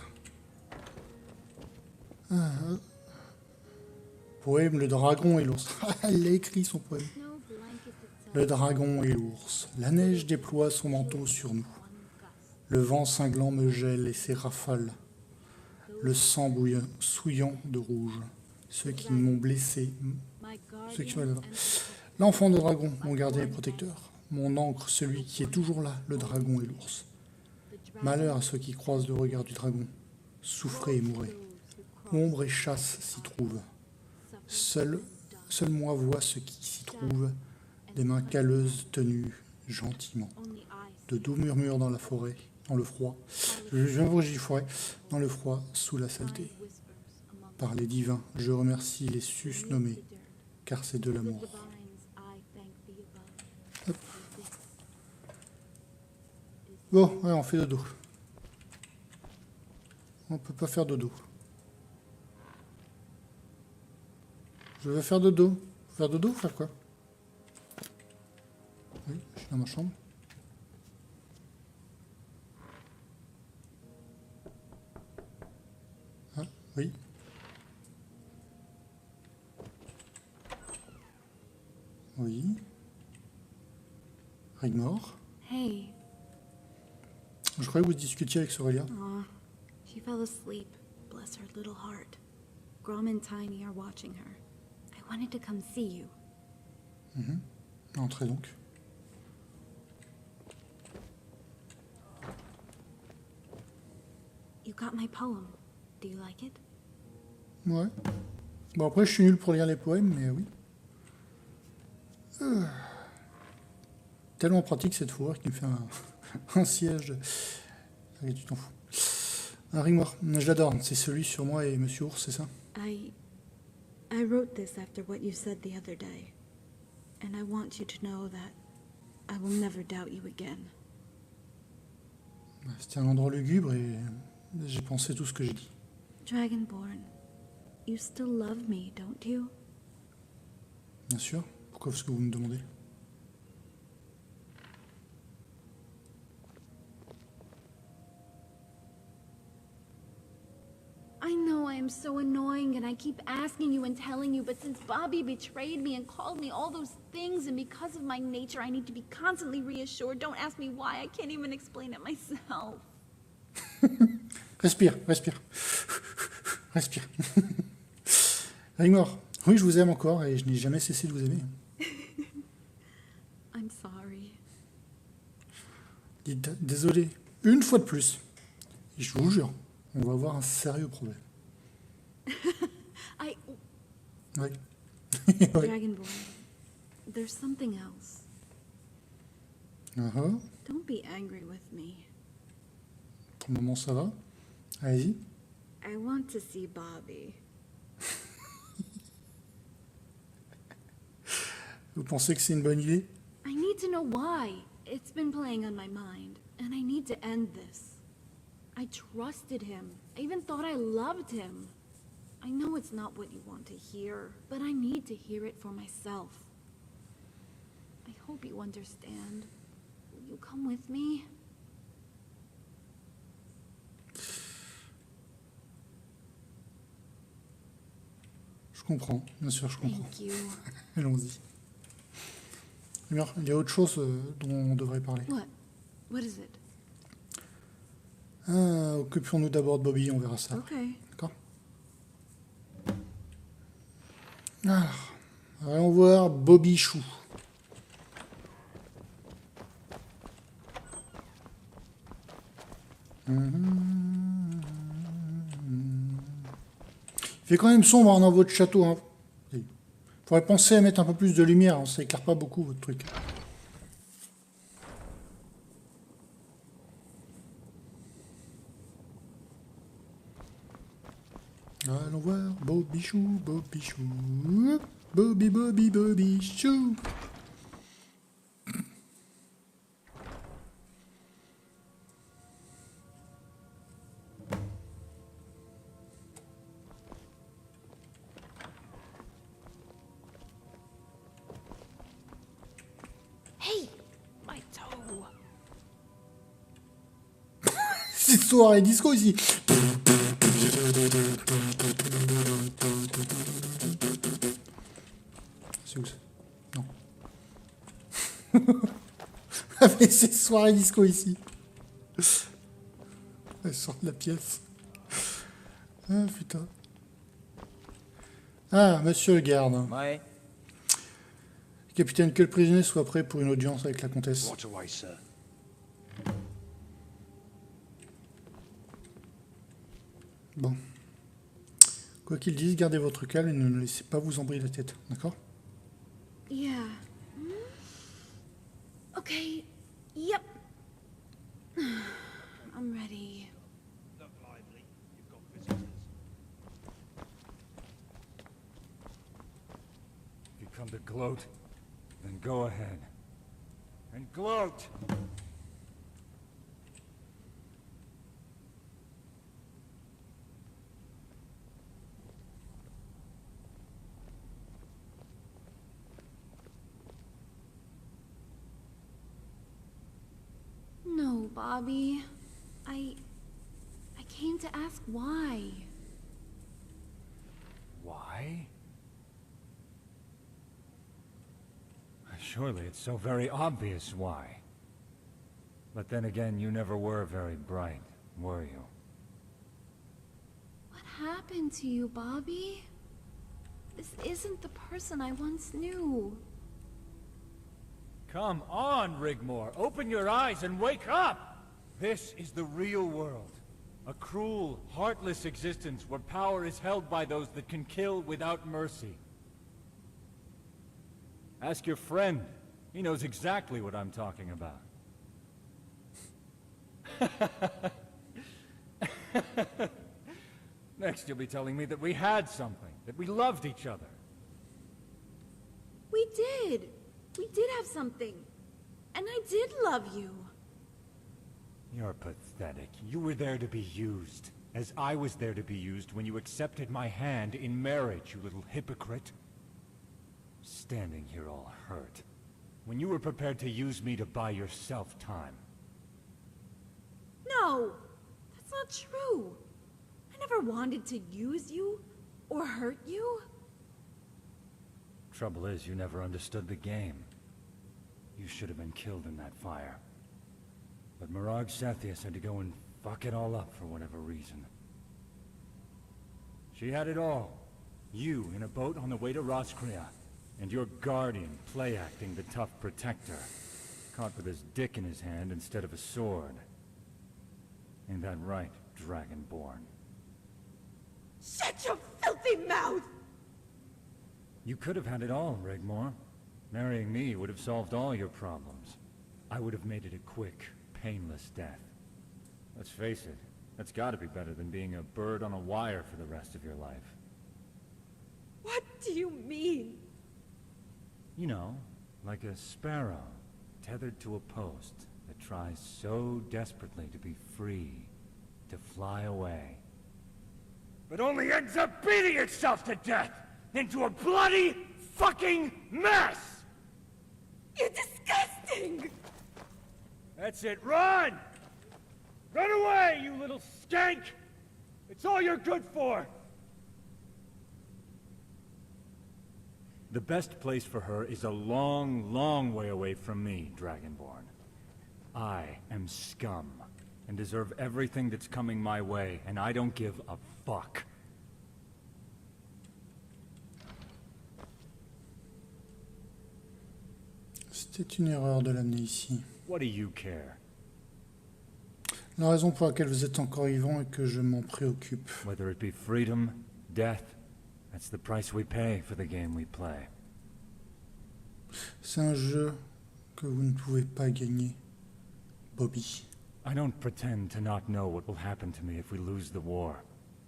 Poème, le dragon et l'ours. Elle a écrit son poème. Le dragon et l'ours. La neige déploie son manteau sur nous. Le vent cinglant me gèle et ses rafales. Le sang bouillant, souillant de rouge. Ceux qui m'ont blessé. Ceux qui sont... L'enfant de dragon, mon gardien et protecteur. Mon ancre, celui qui est toujours là, le dragon et l'ours. Malheur à ceux qui croisent le regard du dragon. Souffrez et mourrez. Ombre et chasse s'y trouvent. Seul moi vois ce qui s'y trouve. Des mains calleuses tenues gentiment. De doux murmures dans la forêt, dans le froid. Je viens vous dire forêt, dans le froid, sous la saleté. Par les divins, je remercie les susnommés, car c'est de l'amour. Hop. Bon, ouais, on fait dodo. On peut pas faire dodo. Je veux faire dodo. Faire dodo ou faire quoi? Oui, je suis dans ma chambre. Ah, oui. Oui. Rigmor. Hey. Je croyais que vous discutiez avec Aurélia. Aw, she fell asleep. Bless her little heart. Grom and Tiny are watching her. I wanted to come see you. Entrez donc. You got my poem. Do you like it? Ouais. Bon, après, je suis nul pour lire les poèmes, mais oui. Tellement pratique cette fourrure qui me fait un siège. Allez, tu t'en fous. Un Rigmor, je l'adore. C'est celui sur moi et Monsieur Ours, c'est ça? I wrote this after what you said the other day. And I want you to know that I will never doubt you again. C'était un endroit lugubre et j'ai pensé tout ce que j'ai dit. Dragonborn, you still love me, don't you? Bien sûr. Pourquoi est-ce que vous me demandez? I know I am so annoying and I keep asking you and telling you, but since Bobby betrayed me and called me all those things, and because of my nature I need to be constantly reassured, don't ask me why, I can't even explain it myself. Respire. Rigmor, oui, je vous aime encore et je n'ai jamais cessé de vous aimer. I'm sorry. Dites désolé, une fois de plus. Et je vous jure, on va avoir un sérieux problème. Oui. Dragonborn, there's something else. Don't be angry with me. Pour le moment, ça va. Allez-y. I want to see Bobby. Vous pensez que c'est une bonne idée? I need to know why. It's been playing on my mind, and I need to end this. I trusted him. I even thought I loved him. I know it's not what you want to hear, but I need to hear it for myself. I hope you understand. Will you come with me? Je comprends, bien sûr, je comprends. Thank you. Allons-y. Il y a autre chose dont on devrait parler. What is it? Occupions-nous d'abord de Bobby, on verra ça. Okay. D'accord. Alors, allons voir Bobby Chou. Il fait quand même sombre dans votre château. Hein. Faudrait penser à mettre un peu plus de lumière, hein, ça éclaire pas beaucoup votre truc. Allons voir, Bobichou, Bobichou, Bobby, Bobby, Bobichou. Hey, my toe. C'est soirée disco ici. C'est où ça? Non. Ah mais c'est soirée disco ici. Elle sort de la pièce. Ah putain. Ah, monsieur le garde. Ouais. Capitaine, que le prisonnier soit prêt pour une audience avec la comtesse. What away, sir. Bon. Quoi qu'il dise, gardez votre calme et ne laissez pas vous embrouiller la tête, d'accord? Yeah. Okay. Yep. I'm ready. Look lively. You've got visitors. If you come to gloat, then go ahead. And gloat! No, Bobby. I came to ask why. Why? Surely it's so very obvious why. But then again, you never were very bright, were you? What happened to you, Bobby? This isn't the person I once knew. Come on, Rigmor. Open your eyes and wake up! This is the real world. A cruel, heartless existence where power is held by those that can kill without mercy. Ask your friend. He knows exactly what I'm talking about. Next you'll be telling me that we had something, that we loved each other. We did. We did have something. And I did love you. You're pathetic. You were there to be used, as I was there to be used when you accepted my hand in marriage, you little hypocrite. Standing here all hurt, when you were prepared to use me to buy yourself time. No, that's not true. I never wanted to use you or hurt you. Trouble is, you never understood the game. You should have been killed in that fire. But Mirage Sethius had to go and fuck it all up for whatever reason. She had it all. You in a boat on the way to Roskria, and your guardian play-acting the tough protector, caught with his dick in his hand instead of a sword. Ain't that right, Dragonborn? Shut your filthy mouth! You could have had it all, Rigmor. Marrying me would have solved all your problems. I would have made it a quick, painless death. Let's face it, that's gotta be better than being a bird on a wire for the rest of your life. What do you mean? You know, like a sparrow, tethered to a post that tries so desperately to be free, to fly away. But only ends up beating itself to death into a bloody fucking mess! You're disgusting! That's it, run! Run away, you little skank! It's all you're good for! The best place for her is a long, long way away from me, Dragonborn. I am scum, and deserve everything that's coming my way, and I don't give a fuck. C'était une erreur de l'amener ici. What do you care? La raison pour laquelle vous êtes encore vivant est que je m'en préoccupe. Whether it be freedom, death, that's the price we pay for the game we play. C'est un jeu que vous ne pouvez pas gagner, Bobby. I don't pretend to not know what will happen to me if we lose the war,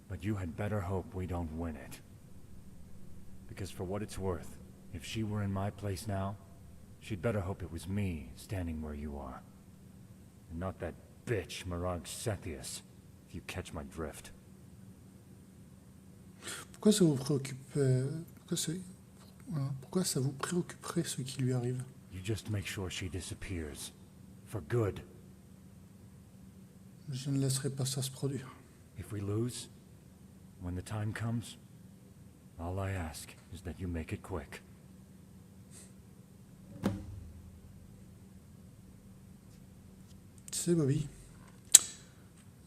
but you had better hope we don't win it. Because for what it's worth, if she were in my place now, she'd better hope it was me standing where you are. And not that bitch, Mirage Sethius, if you catch my drift. Pourquoi ça vous préoccupe pourquoi ça vous préoccuperait ce qui lui arrive? You just make sure she disappears. For good. Je ne laisserai pas ça se produire. If we lose, when the time comes, all I ask is that you make it quick. Tu sais, Bobby,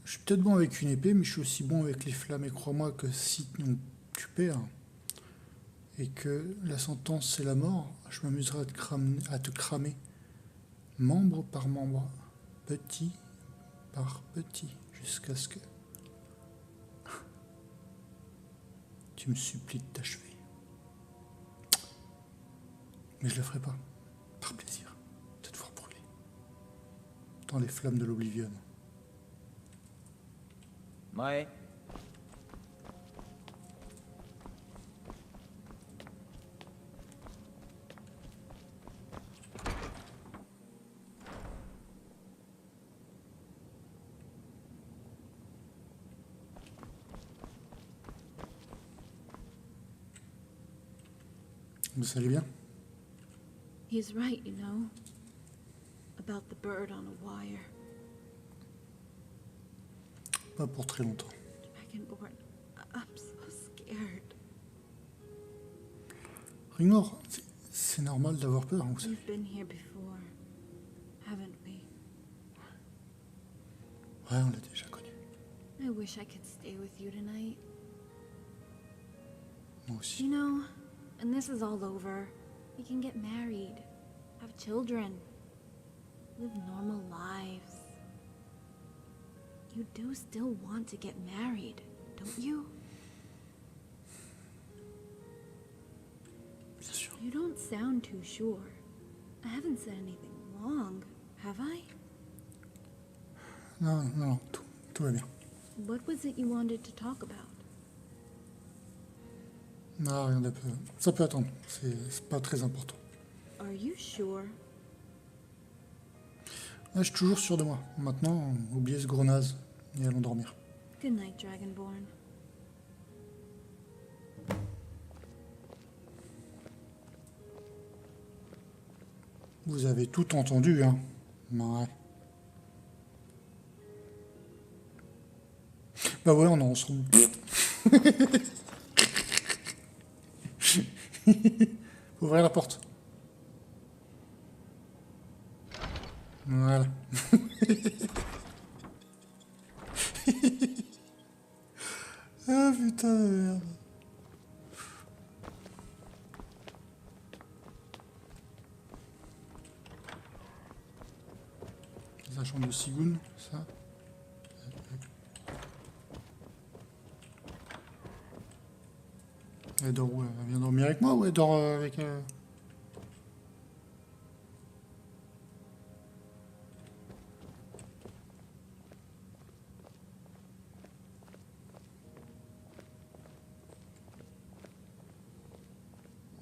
je suis peut-être bon avec une épée, mais je suis aussi bon avec les flammes. Et crois-moi que si tu perds et que la sentence c'est la mort, je m'amuserai à te cramer membre par membre, petit par petit, jusqu'à ce que tu me supplies de t'achever. Mais je le ferai pas, par plaisir, de te voir brûler dans les flammes de l'Oblivion. Ouais. Vous allez bien? He's right, you know. About the bird on a wire. Pas pour très longtemps. Dragonborn, I'm so scared. Rigmor, c'est normal d'avoir peur, vous savez. We've been here before, haven't we? Ouais, on l'a déjà connu. I wish I could stay with you tonight. Moi aussi. You know, when this is all over, we can get married, have children, live normal lives. You do still want to get married, don't you? Bien sûr. You don't sound too sure. I haven't said anything wrong, have I? Non, tout va bien. What was it you wanted to talk about? Non, rien de peu. Ça peut attendre, c'est pas très important. Are you sure? Ouais, je suis toujours sûr de moi. Maintenant, oubliez ce gros naze et allons dormir. Good night, Dragonborn. Vous avez tout entendu, hein? Ouais. Bah ouais, on est ensemble. Faut ouvrir la porte. Voilà. Ah putain de merde. La chambre de Sigoun, ça. Elle dort où? Elle vient dormir avec moi ou elle dort avec...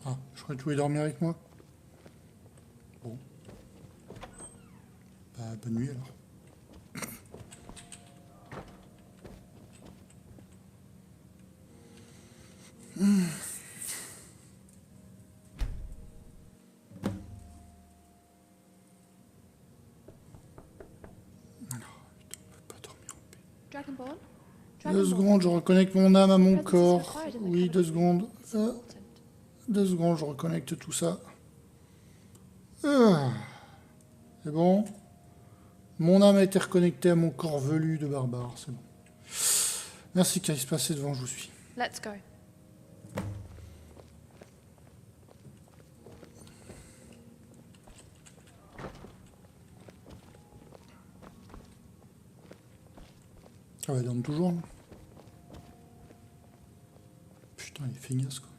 Ah, je croyais que tu voulais dormir avec moi. Bon. Bah, bonne nuit alors. Dragonborn? 2 secondes, je reconnecte mon âme à mon corps. Oui, 2 secondes. 2 secondes, je reconnecte tout ça. C'est bon. Mon âme a été reconnectée à mon corps velu de barbare, c'est bon. Merci, Caïs, passez devant, je vous suis. Let's go. Ah ouais, il dorme toujours. Putain, il est feignasse, quoi.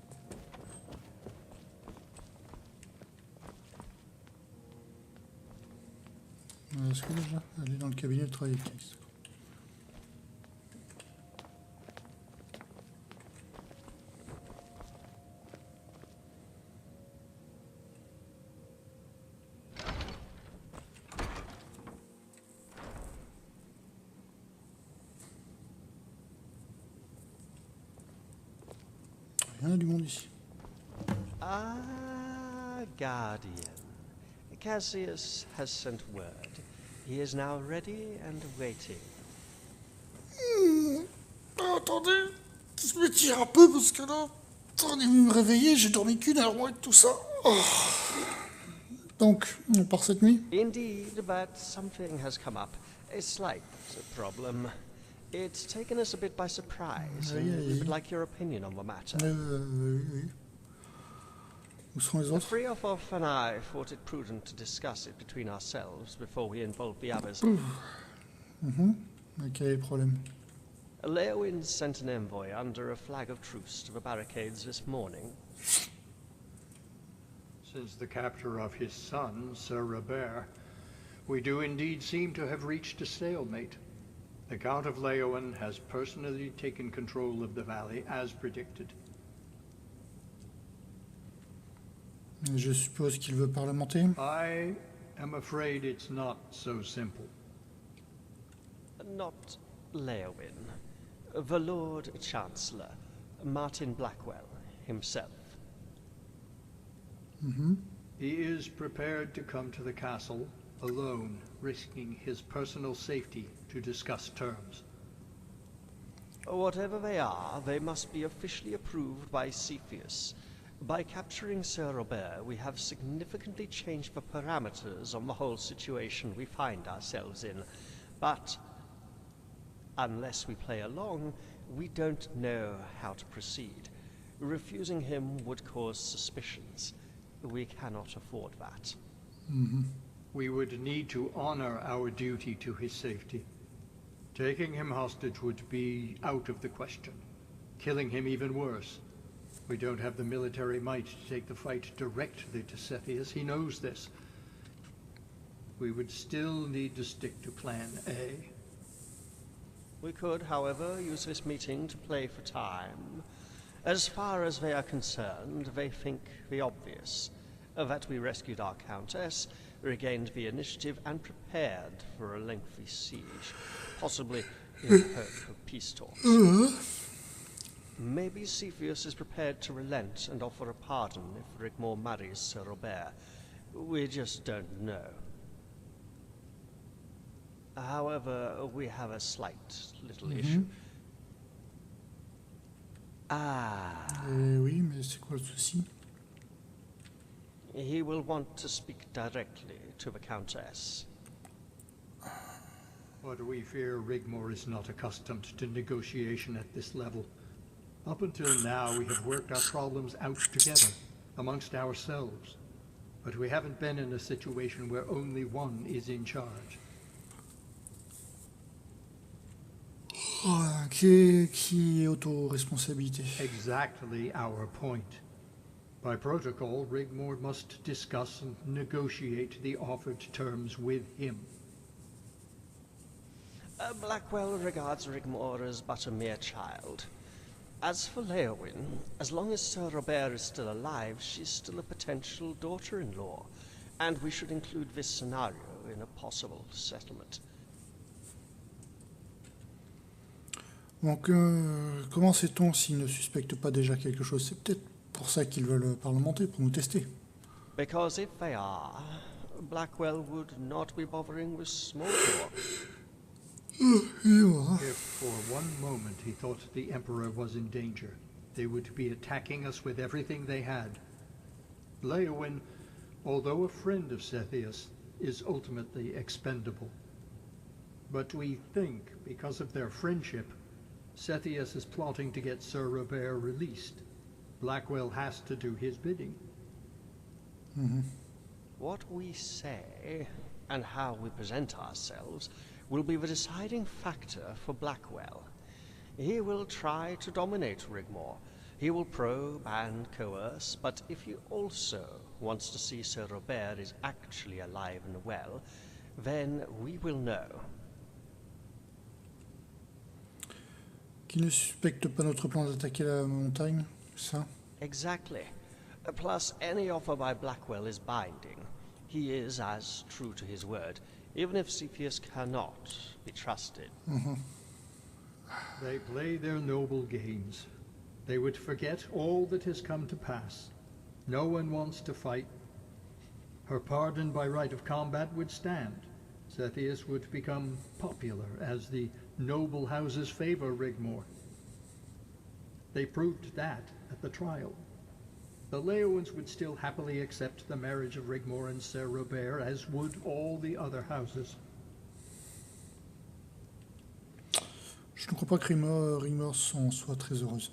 Est-ce que déjà aller dans le cabinet de travail Case. Il y en a du monde ici. Ah, Guardian. Cassius has sent word. He is now ready and waiting. Attendez, je me tire un peu parce que là, on est venu me réveiller, j'ai dormi qu'une heure moins que tout ça. Oh. Donc, on part cette nuit? Indeed, but something has come up. A slight problem. It's taken us a bit by surprise, and we would like your opinion on the matter. Oui. Où sont les The autres? three of us and I thought it prudent to discuss it between ourselves before we involve the others. Quel est le problème? Leowin sent an envoy under a flag of truce to the barricades this morning. Since the capture of his son, Sir Robert, we do indeed seem to have reached a stalemate. The Count of Leowin has personally taken control of the valley as predicted. Je suppose qu'il veut parlementer. I am afraid it's not so simple. Not Leowin. The Lord Chancellor, Martin Blackwell, himself. He is prepared to come to the castle alone, risking his personal safety to discuss terms. Whatever they are, they must be officially approved by Cepheus. By capturing Sir Robert, we have significantly changed the parameters on the whole situation we find ourselves in. But unless we play along, we don't know how to proceed. Refusing him would cause suspicions. We cannot afford that. We would need to honor our duty to his safety. Taking him hostage would be out of the question. Killing him even worse. We don't have the military might to take the fight directly to Cepheus. He knows this. We would still need to stick to Plan A. We could, however, use this meeting to play for time. As far as they are concerned, they think the obvious. That we rescued our Countess, regained the initiative, and prepared for a lengthy siege. Possibly in hope of peace talks. Maybe Cepheus is prepared to relent and offer a pardon if Rigmor marries Sir Robert. We just don't know. However, we have a slight little issue. Oui, mais c'est quoi le souci? He will want to speak directly to the Countess. But we fear Rigmor is not accustomed to negotiation at this level. Up until now, we have worked our problems out together, amongst ourselves. But we haven't been in a situation where only one is in charge. Qui est auto-responsabilité? Exactly our point. By protocol, Rigmor must discuss and negotiate the offered terms with him. Blackwell regards Rigmor as but a mere child. As for Leowin, as long as Sir Robert is still alive, she's still a potential daughter-in-law, and we should include this scenario in a possible settlement. Donc, comment sait-on s'ils ne suspectent pas déjà quelque chose? C'est peut-être pour ça qu'ils veulent parlementer, pour nous tester. Because if they are, Blackwell would not be bothering with small talk. If for one moment he thought the Emperor was in danger, they would be attacking us with everything they had. Leowin, although a friend of Cepheus, is ultimately expendable. But we think, because of their friendship, Cepheus is plotting to get Sir Robert released. Blackwell has to do his bidding. What we say, and how we present ourselves, will be the deciding factor for Blackwell. He will try to dominate Rigmor. He will probe and coerce, but if he also wants to see Sir Robert is actually alive and well, then we will know. Qui ne suspecte pas notre plan d'attaquer la montagne, ça? Exactly. Plus, any offer by Blackwell is binding. He is as true to his word, even if Cepheus cannot be trusted. They play their noble games. They would forget all that has come to pass. No one wants to fight. Her pardon by right of combat would stand. Cepheus would become popular as the noble houses favor Rigmor. They proved that at the trial. The Leowans would still happily accept the marriage of Rigmor and Ser Robert, as would all the other houses. Je ne crois pas que Rigmor soit très heureuse.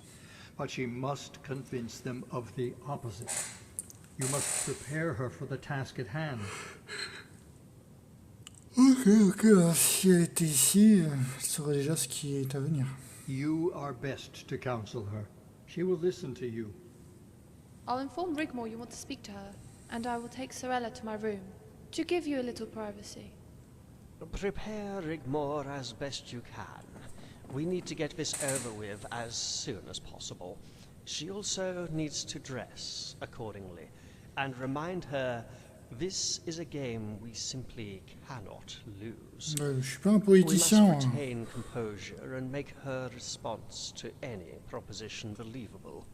But she must convince them of the opposite. You must prepare her for the task at hand. Ok, alors, si elle était ici, elle saurait déjà ce qui est à venir. You are best to counsel her. She will listen to you. I'll inform Rigmor you want to speak to her, and I will take Sorella to my room, to give you a little privacy. Prepare Rigmor as best you can. We need to get this over with as soon as possible. She also needs to dress accordingly, and remind her this is a game we simply cannot lose. Je suis pas un politicien. We must retain composure and make her response to any proposition believable.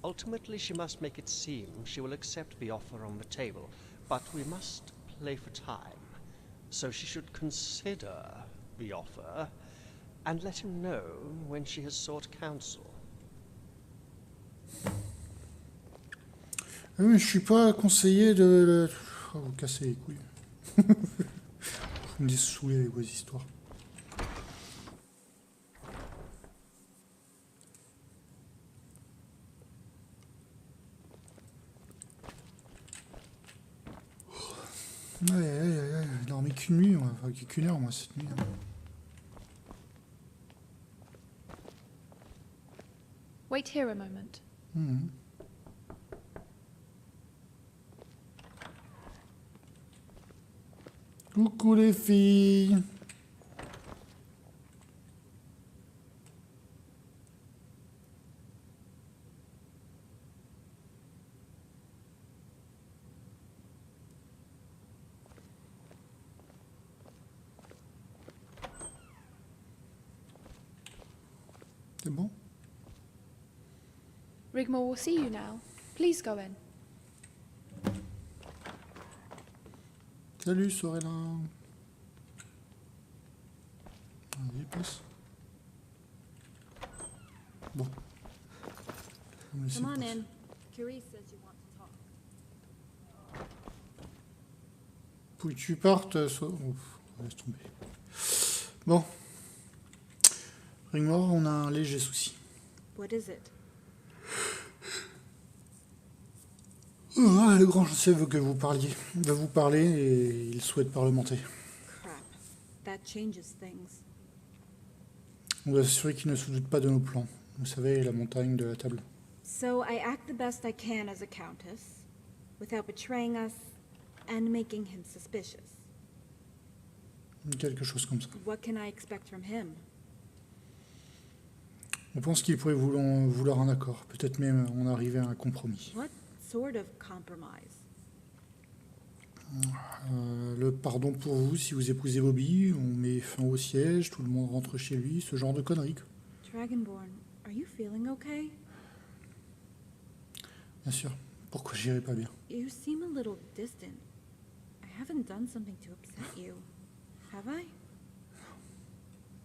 Ultimately, she must make it seem she will accept the offer on the table, but we must play for time. So she should consider the offer and let him know when she has sought counsel. Oui, mais je suis pas conseiller de... Oh, vous cassez les couilles. Vous me saouler avec vos histoires. Ouais, dormi qu'une nuit, enfin qu'une heure moi cette nuit. Wait here a moment. Coucou les filles. C'est bon? Rigmor will see you now. Please go in. Salut Sorella. Vas-y, passe. Bon. Come on in. Curie says you want to talk. Faut que tu partes, Ouf, laisse tomber. Bon. Rigmor, on a un léger souci. What is it? Le grand chancelier veut que vous parliez. Il va vous parler et il souhaite parlementer. Crap. That changes things. On doit s'assurer qu'il ne se doute pas de nos plans. Vous savez, la montagne de la table. So I act the best I can as a countess, without betraying us and making him suspicious. Quelque chose comme ça. What can I expect from him? On pense qu'il pourrait vouloir un accord. Peut-être même en arriver à un compromis. What sort of compromise? Le pardon pour vous si vous épousez Bobby, on met fin au siège, tout le monde rentre chez lui, ce genre de conneries. Dragonborn, are you feeling okay? Bien sûr. Pourquoi j'irai pas bien? You seem a little distant. I haven't done something to upset you, have I?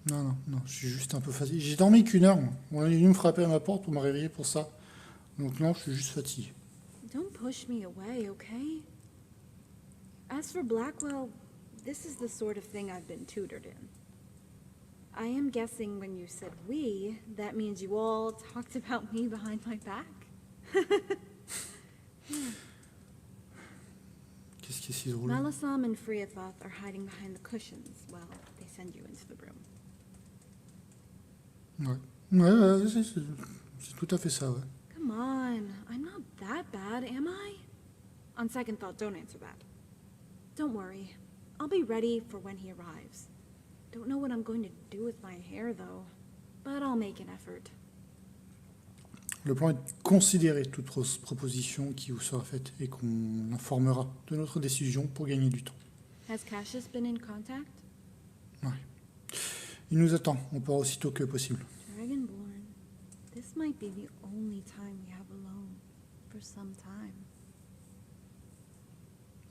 Non, je suis juste un peu fatigué. J'ai dormi qu'une heure, moi. On est venu me frapper à ma porte pour me réveiller pour ça. Donc non, je suis juste fatigué. Don't push me away, okay? As for Blackwell, this is the sort of thing I've been tutored in. I am guessing when you said we, that means you all talked about me behind my back? Qu'est-ce qui est si drôle? Malasam and Freathoth are hiding behind the cushions while they send you into the room. Ouais, c'est tout à fait ça, ouais. Come on, I'm not that bad, am I? On second thought, don't answer that. Don't worry. I'll be ready for when he arrives. Don't know what I'm going to do with my hair, though. But I'll make an effort. Le plan est de considérer toute proposition qui vous sera faite et qu'on informera de notre décision pour gagner du temps. Has Cassius been in contact? Ouais. Il nous attend. On part aussitôt que possible. Dragonborn. This might be the only time we have alone. For some time.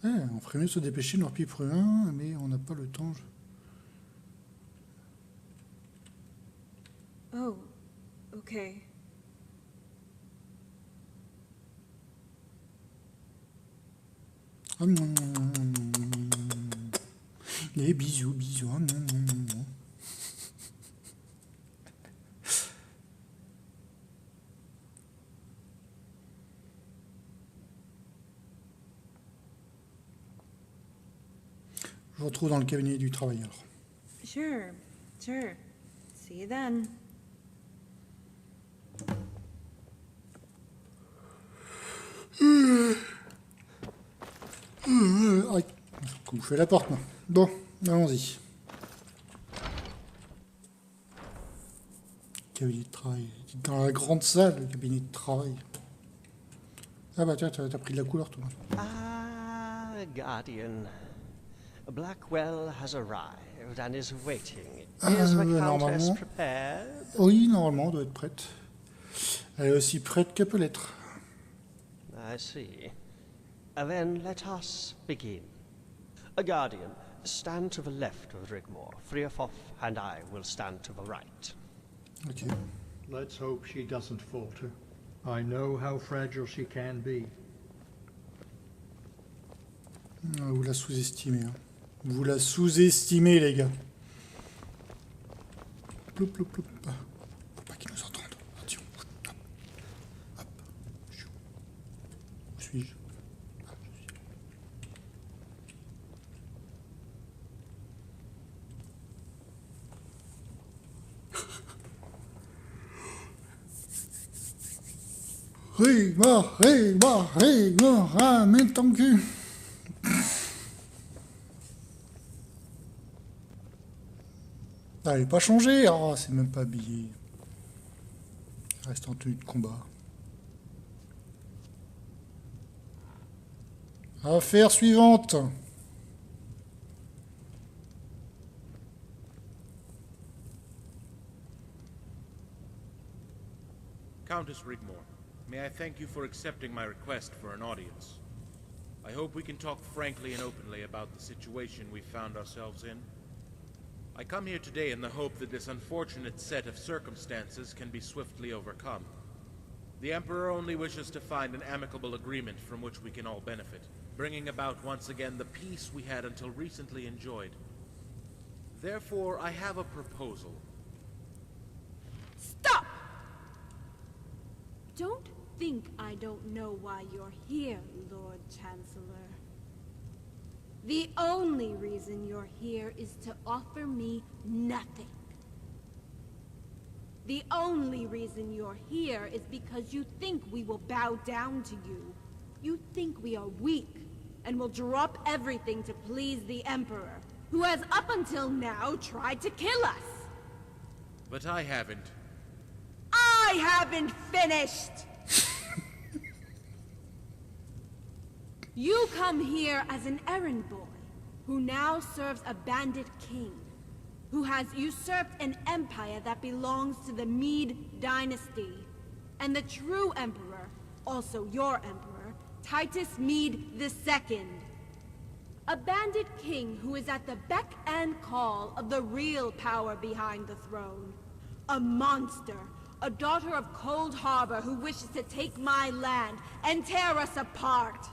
On ferait mieux de se dépêcher de leur piper un, mais on n'a pas le temps. Oh, okay. Les bisous, bisous. Je vous retrouve dans le cabinet du travailleur. Sure. See you then. Vous faites la porte, moi. Bon, allons-y. Cabinet de travail. Dans la grande salle, le cabinet de travail. Ah bah tiens, t'as pris de la couleur, toi. Ah, Guardian. Blackwell has arrived and is waiting. Is the Countess prepared? Oui, normalement, elle doit être prête. Elle est aussi prête qu'elle peut l'être. I see. Then let us begin. A Guardian, stand to the left of Rigmor. Friafoff and I will stand to the right. Okay. Let's hope she doesn't falter. I know how fragile she can be. Vous la sous-estimez. Hein. Vous la sous-estimez, les gars. Ploup, ploup, ploup. Faut pas qu'ils nous entendent. Attention. Hop. Hop. Où suis-je? Rigmor, ramène ton cul. Ah, elle n'est pas changée. Oh, c'est même pas habillé. Elle reste en tenue de combat. Affaire suivante. Countess Rigmor, may I thank you for accepting my request for an audience. I hope we can talk frankly and openly about the situation we found ourselves in. I come here today in the hope that this unfortunate set of circumstances can be swiftly overcome. The Emperor only wishes to find an amicable agreement from which we can all benefit, bringing about once again the peace we had until recently enjoyed. Therefore, I have a proposal. Stop! Don't think I don't know why you're here, Lord Chancellor. The only reason you're here is to offer me nothing. The only reason you're here is because you think we will bow down to you. You think we are weak and will drop everything to please the Emperor, who has up until now tried to kill us. But I haven't. I haven't finished! You come here as an errand boy, who now serves a bandit king, who has usurped an empire that belongs to the Mede dynasty, and the true emperor, also your emperor, Titus Mede II. A bandit king who is at the beck and call of the real power behind the throne. A monster, a daughter of Cold Harbor who wishes to take my land and tear us apart.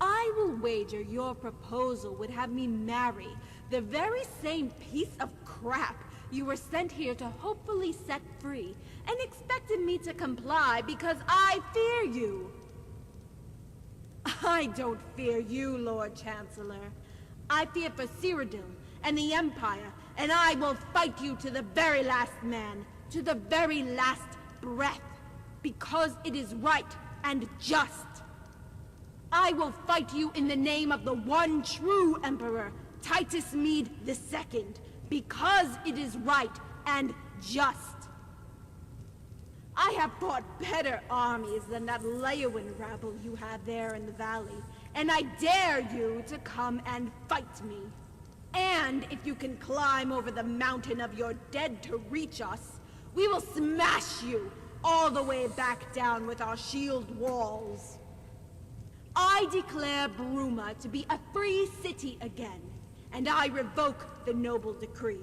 I will wager your proposal would have me marry the very same piece of crap you were sent here to hopefully set free, and expected me to comply because I fear you. I don't fear you, Lord Chancellor. I fear for Cyrodiil and the Empire, and I will fight you to the very last man, to the very last breath, because it is right and just. I will fight you in the name of the one true Emperor, Titus Mede II, because it is right and just. I have fought better armies than that Leyawan rabble you have there in the valley, and I dare you to come and fight me. And if you can climb over the mountain of your dead to reach us, we will smash you all the way back down with our shield walls. I declare Bruma to be a free city again, and I revoke the noble decree.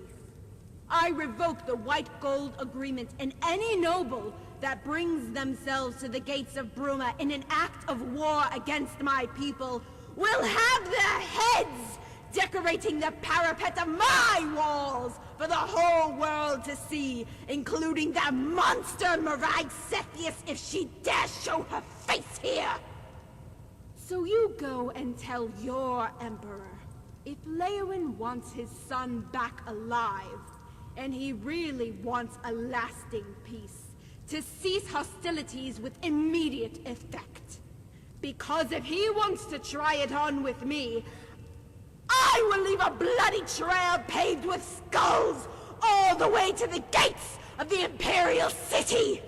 I revoke the White Gold Agreement, and any noble that brings themselves to the gates of Bruma in an act of war against my people will have their heads decorating the parapet of my walls for the whole world to see, including that monster Marai Cepheus if she dare show her face here. So you go and tell your Emperor, if Leyawan wants his son back alive, and he really wants a lasting peace, to cease hostilities with immediate effect. Because if he wants to try it on with me, I will leave a bloody trail paved with skulls all the way to the gates of the Imperial City!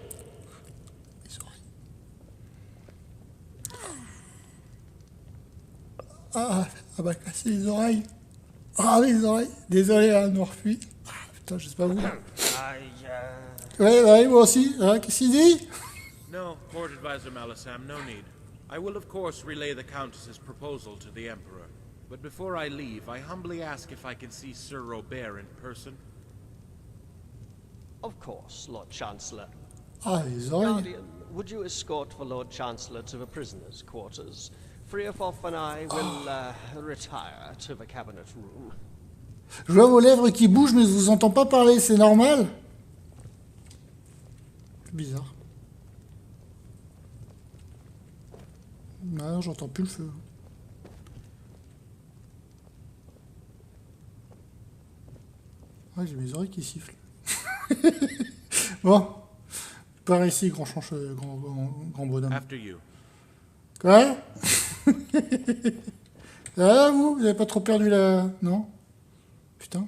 Ah, ça m'a cassé les oreilles. Ah, les oreilles. Désolé, hein, on refait. Ah, putain, je sais pas vous. Ouais, moi aussi. Hein, qu'est-ce qu'il dit? No, Court Advisor Malisam, no need. I will of course relay the Countess's proposal to the Emperor. But before I leave, I humbly ask if I can see Sir Robert in person. Of course, Lord Chancellor. Ah, les oreilles. Guardian, would you escort the Lord Chancellor to the prisoners' quarters? Friofoff and I will retire to the cabinet room. Je vois vos lèvres qui bougent, mais je vous entends pas parler, c'est normal? C'est bizarre. Non, j'entends plus le feu. Ah, j'ai mes oreilles qui sifflent. Bon. Par ici, grand bonhomme. After you. Quoi? Ah, vous avez pas trop perdu la... Non? Putain.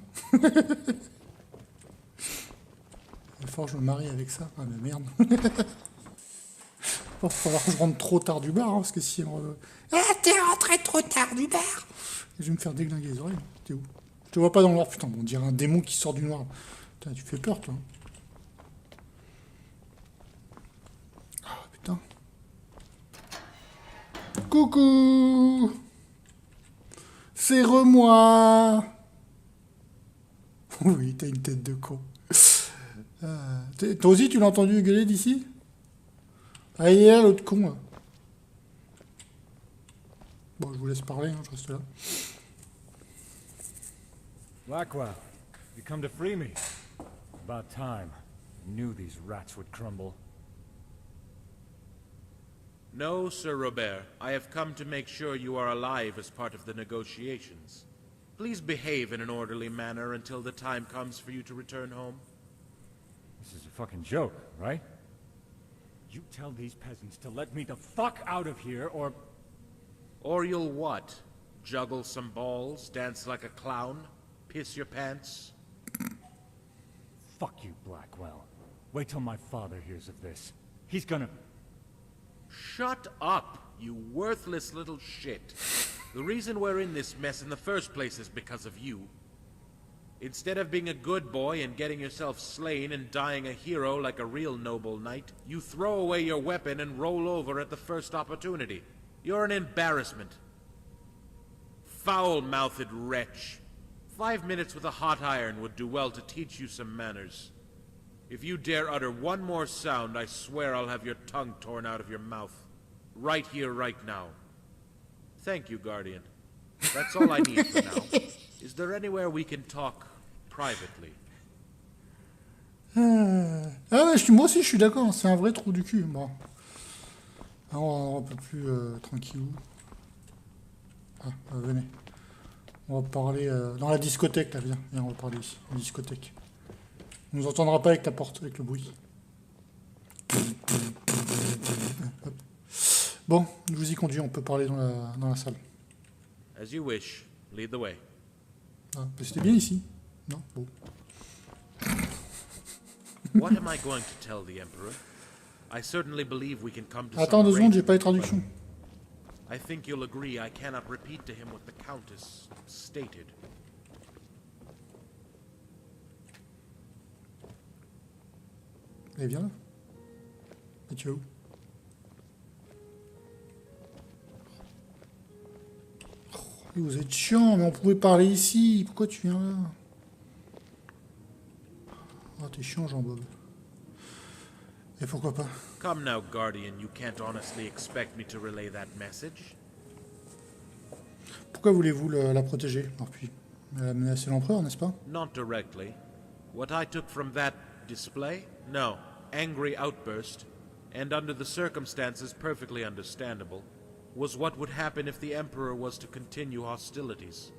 Il faut que je me marie avec ça. Ah, mais merde. Il va falloir que je rentre trop tard du bar, hein, parce que si elle me... Ah, t'es rentré trop tard du bar! Je vais me faire déglinguer les oreilles. T'es où? Je te vois pas dans le noir. Putain, on dirait un démon qui sort du noir. Putain, tu fais peur, toi. Ah, putain. Coucou! C'est moi. Oui, t'as une tête de con. Toi aussi, tu l'as entendu gueuler d'ici? Ah, il est là, l'autre con, là. Bon, je vous laisse parler, hein, je reste là. Blackwell, you come to free me. About time. I knew these rats would crumble. No, Sir Robert. I have come to make sure you are alive as part of the negotiations. Please behave in an orderly manner until the time comes for you to return home. This is a fucking joke, right? You tell these peasants to let me the fuck out of here, or... Or you'll what? Juggle some balls, dance like a clown, piss your pants? Fuck you, Blackwell. Wait till my father hears of this. He's gonna... Shut up, you worthless little shit. The reason we're in this mess in the first place is because of you. Instead of being a good boy and getting yourself slain and dying a hero like a real noble knight, you throw away your weapon and roll over at the first opportunity. You're an embarrassment. Foul-mouthed wretch. 5 minutes with a hot iron would do well to teach you some manners. If you dare utter one more sound, I swear I'll have your tongue torn out of your mouth. Right here, right now. Thank you, Guardian. That's all I need for now. Is there anywhere we can talk privately? Ah ouais, moi aussi je suis d'accord, c'est un vrai trou du cul. Bon. Alors, on va un peu plus tranquille. Ah, venez. On va parler dans la discothèque, là, viens, on va parler ici, la discothèque. On nous entendra pas avec ta porte, avec le bruit. Bon, je vous y conduis, on peut parler dans la salle. As you wish. Lead the way. Ah, c'était bien ici. Non, bon. What am I going to tell the Emperor? I certainly believe we can come to Attends 2 some secondes, j'ai pas les arrangement, traductions. but I think you'll agree I cannot repeat to him what the Countess stated. Allez, viens là. Et tu vas où? Oh, vous êtes chiant, mais on pouvait parler ici. Pourquoi tu viens là? Oh, t'es chiant, Jean-Bob. Et pourquoi pas? Come now, Guardian, you can't honestly expect me to relay that message. Pourquoi voulez-vous la protéger? Alors puis, elle a menacé l'empereur, n'est-ce pas? Not directly. What I took from that display? No. Angry outburst, and under the circumstances perfectly understandable, was what would happen if the Emperor was to continue hostilities.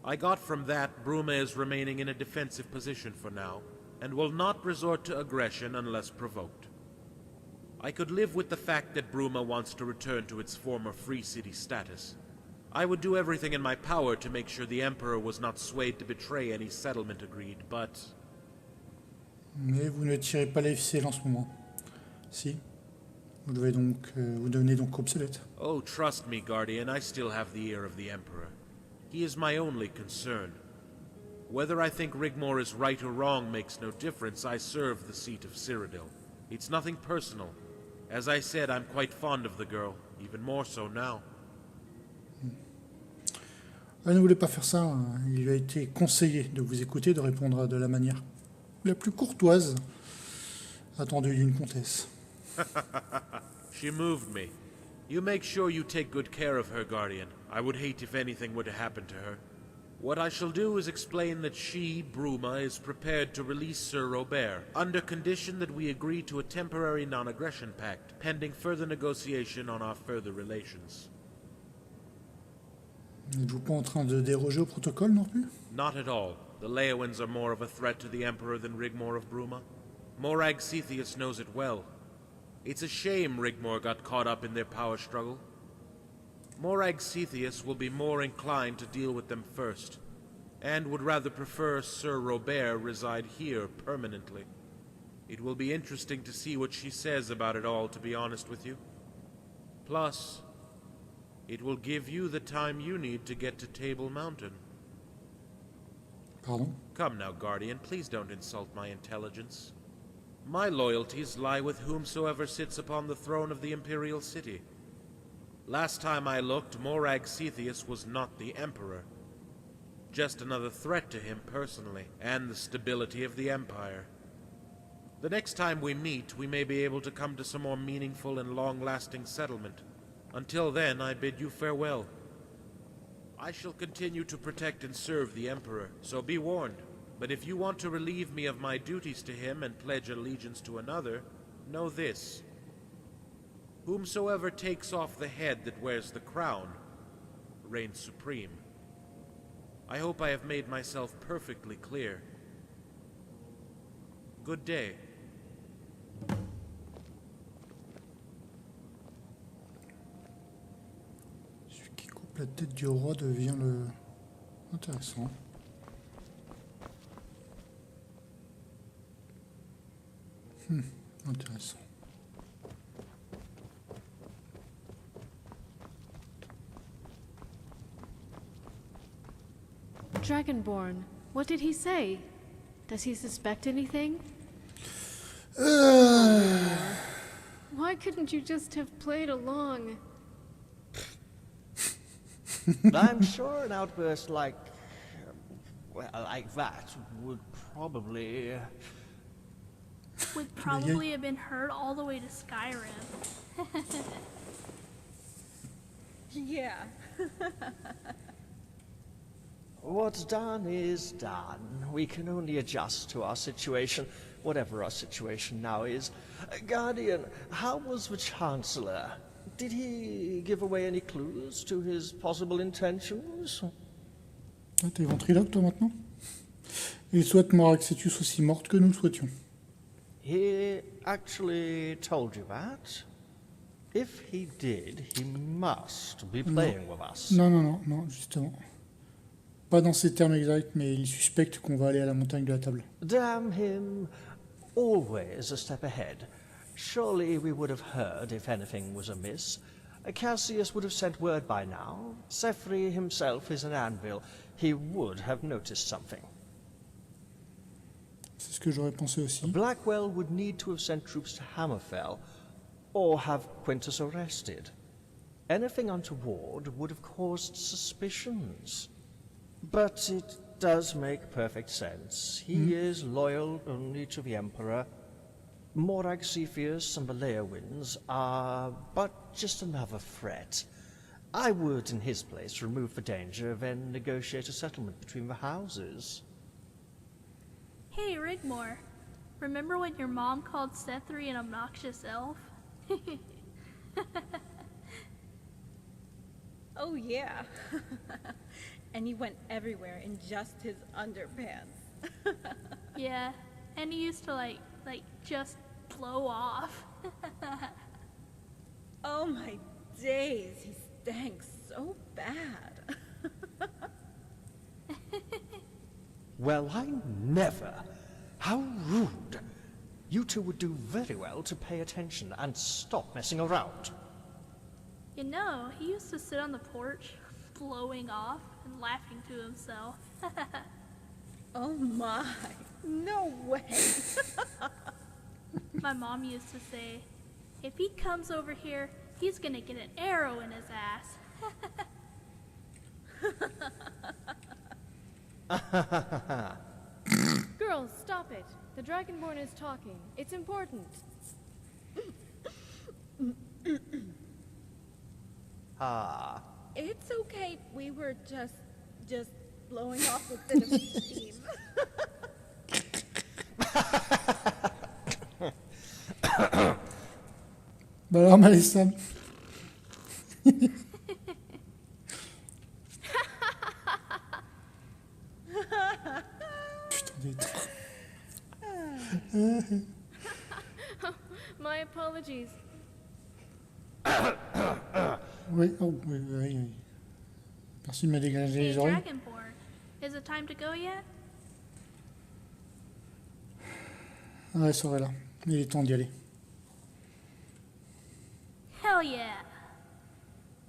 I got from that Bruma is remaining in a defensive position for now, and will not resort to aggression unless provoked. I could live with the fact that Bruma wants to return to its former free city status. I would do everything in my power to make sure the Emperor was not swayed to betray any settlement agreed, but... Mais vous ne tirez pas les ficelles en ce moment. Si. Vous devenez donc obsolète. Oh, trust me, Guardian, I still have the ear of the Emperor. He is my only concern. Whether I think Rigmor is right or wrong makes no difference. I serve the seat of Cyrodiil. It's nothing personal. As I said, I'm quite fond of the girl, even more so now. Elle ne voulait pas faire ça. Il lui a été conseillé de vous écouter, de répondre de la manière la plus courtoise attendue d'une comtesse. She moved me. You make sure you take good care of her, Guardian. I would hate if anything were to happen to her. What I shall do is explain that she, Bruma, is prepared to release Sir Robert, under condition that we agree to a temporary non-aggression pact, pending further negotiation on our further relations. N'êtes-vous pas en train de déroger au protocole non plus? Not at all. The Leowins are more of a threat to the Emperor than Rigmor of Bruma. Morag Cetheus knows it well. It's a shame Rigmor got caught up in their power struggle. Morag Cetheus will be more inclined to deal with them first, and would rather prefer Sir Robert reside here permanently. It will be interesting to see what she says about it all, to be honest with you. Plus, it will give you the time you need to get to Table Mountain. Pardon? Come now, Guardian, please don't insult my intelligence. My loyalties lie with whomsoever sits upon the throne of the Imperial City. Last time I looked, Morag Cetheus was not the Emperor. Just another threat to him personally, and the stability of the Empire. The next time we meet, we may be able to come to some more meaningful and long-lasting settlement. Until then, I bid you farewell. I shall continue to protect and serve the Emperor, so be warned. But if you want to relieve me of my duties to him and pledge allegiance to another, know this. Whomsoever takes off the head that wears the crown reigns supreme. I hope I have made myself perfectly clear. Good day. Celui qui coupe la tête du roi devient le... Intéressant. Intéressant. Dragonborn, what did he say? Does he suspect anything? Why couldn't you just have played along? I'm sure an outburst like that would probably... Would probably have been heard all the way to Skyrim. Yeah. What's done is done. We can only adjust to our situation, whatever our situation now is. Guardian, how was the Chancellor? Did he give away any clues to his possible intentions? Ah, t'es ventriloque toi maintenant? Il souhaite Morag Cetheus aussi morte que nous le souhaitions. He actually told you that? If he did, he must be playing with us. Non, non, non, non, justement. Pas dans ces termes exacts, mais il suspecte qu'on va aller à la montagne de la table. Damn him. Always a step ahead. Surely we would have heard if anything was amiss. Cassius would have sent word by now. Sethri himself is an anvil. He would have noticed something. C'est ce que j'aurais pensé aussi. Blackwell would need to have sent troops to Hammerfell, or have Quintus arrested. Anything untoward would have caused suspicions. But it does make perfect sense. He is loyal only to the Emperor. Morag Cepheus and the Leowins are but just another threat. I would, in his place, remove the danger, then negotiate a settlement between the houses. Hey, Rigmor. Remember when your mom called Sethri an obnoxious elf? Oh yeah. And he went everywhere in just his underpants. Yeah, and he used to like just blow off. Oh my days, he stank so bad. Well, I never. How rude. You two would do very well to pay attention and stop messing around. You know, he used to sit on the porch, blowing off and laughing to himself. Oh my, no way. My mom used to say, if he comes over here, he's gonna get an arrow in his ass. Girls, stop it. The Dragonborn is talking. It's important. Ah. It's okay, we were just blowing off a bit of steam. Bah alors, Malessa. Putain d'être. My apologies. Oui, oh, oui, oui, oui. Merci de me dégager Hey, les oreilles. Dragonborn, is it time to go yet? Ouais, ça aurait là. Il est temps d'y aller. Hell yeah!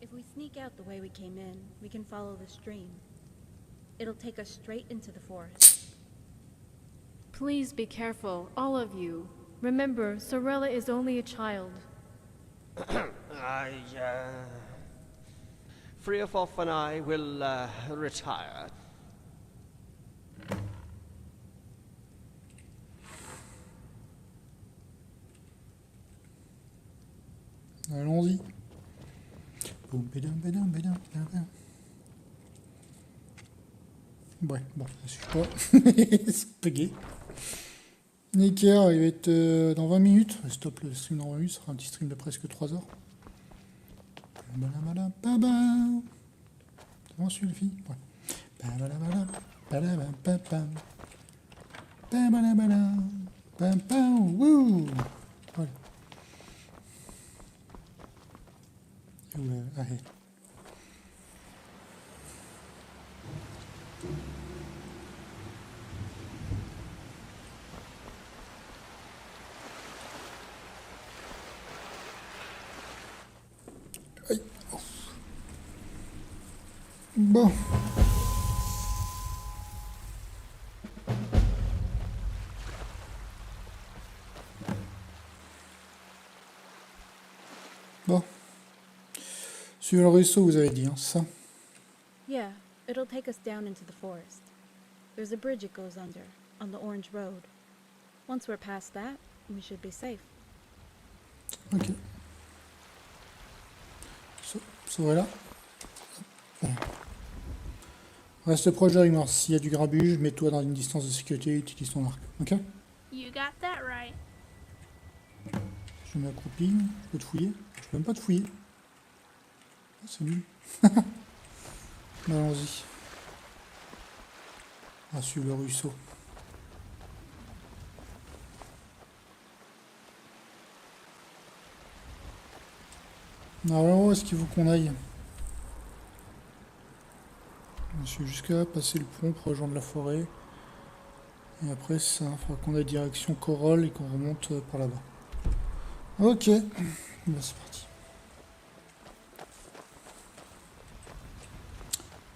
If we sneak out the way we came in, we can follow the stream. It'll take us straight into the forest. Please be careful, all of you. Remember, Sorella is only a child. Freofoff and I will retire. Allons-y. Boum, bédam, bédam, bédam, bédam. Ouais, bon, ça suffit pas. C'est pas gay. Nickel, il va être dans 20 minutes. Stop le stream dans 20 minutes, ce sera un petit stream de presque 3 heures. C'est bon, celui, les filles? Ouais. Wouh! Voilà. Allez. Aïe. Bon. Bon. Sur le ruisseau, vous avez dit, hein, ça? Yeah, it'll take us down into the forest. There's a bridge it goes under, on the Orange Road. Once we're past that, we should be safe. Ok. Ça va là. Reste proche de Rigmor. S'il y a du grabuge, mets-toi dans une distance de sécurité et utilise ton arc. Ok? You got that right. Je me mets accroupi. Je peux te fouiller? Je peux même pas te fouiller. Ah, c'est nul. Allons-y. On va suivre le ruisseau. Alors, où est-ce qu'il faut qu'on aille? Je suis jusqu'à passer le pont pour rejoindre la forêt. Et après, ça, il faudra qu'on aille direction Corolle et qu'on remonte par là-bas. Ok, bah, c'est parti.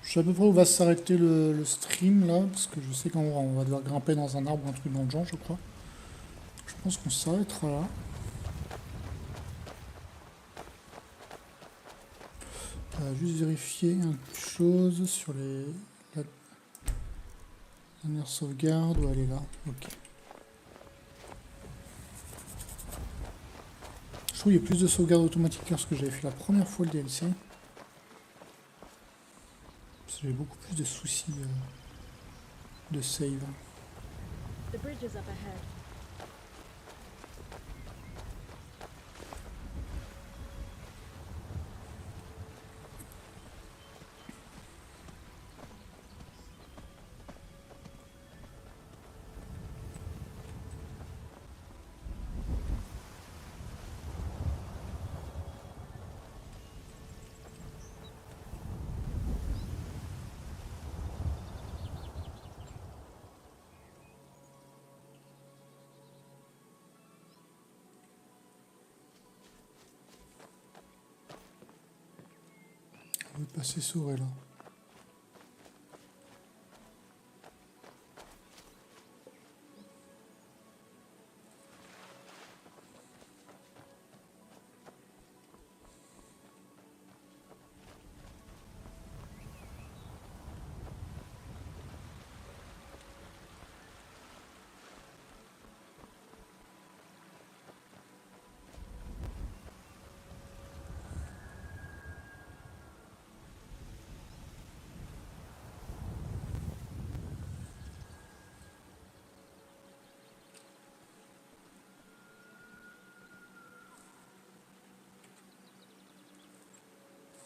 Je sais à peu près où va s'arrêter le stream là, parce que je sais qu'on va devoir grimper dans un arbre ou un truc dans le genre, je crois. Je pense qu'on s'arrêtera là. Juste vérifier une chose sur la dernière sauvegarde, où elle est là. Ok. Je trouve qu'il y a plus de sauvegarde automatique que ce que j'avais fait la première fois le DLC. Parce que j'ai beaucoup plus de soucis de save. The bridge is up ahead. On va passer souris là.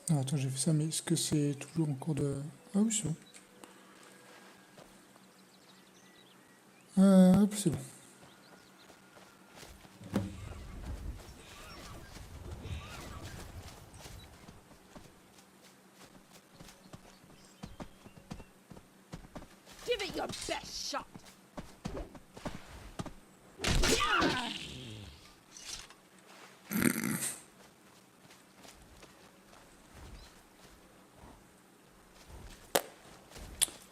Ah, attends, j'ai fait ça, mais est-ce que c'est toujours en cours de... Ah oui, c'est bon. Hop, c'est bon. Give it your best shot.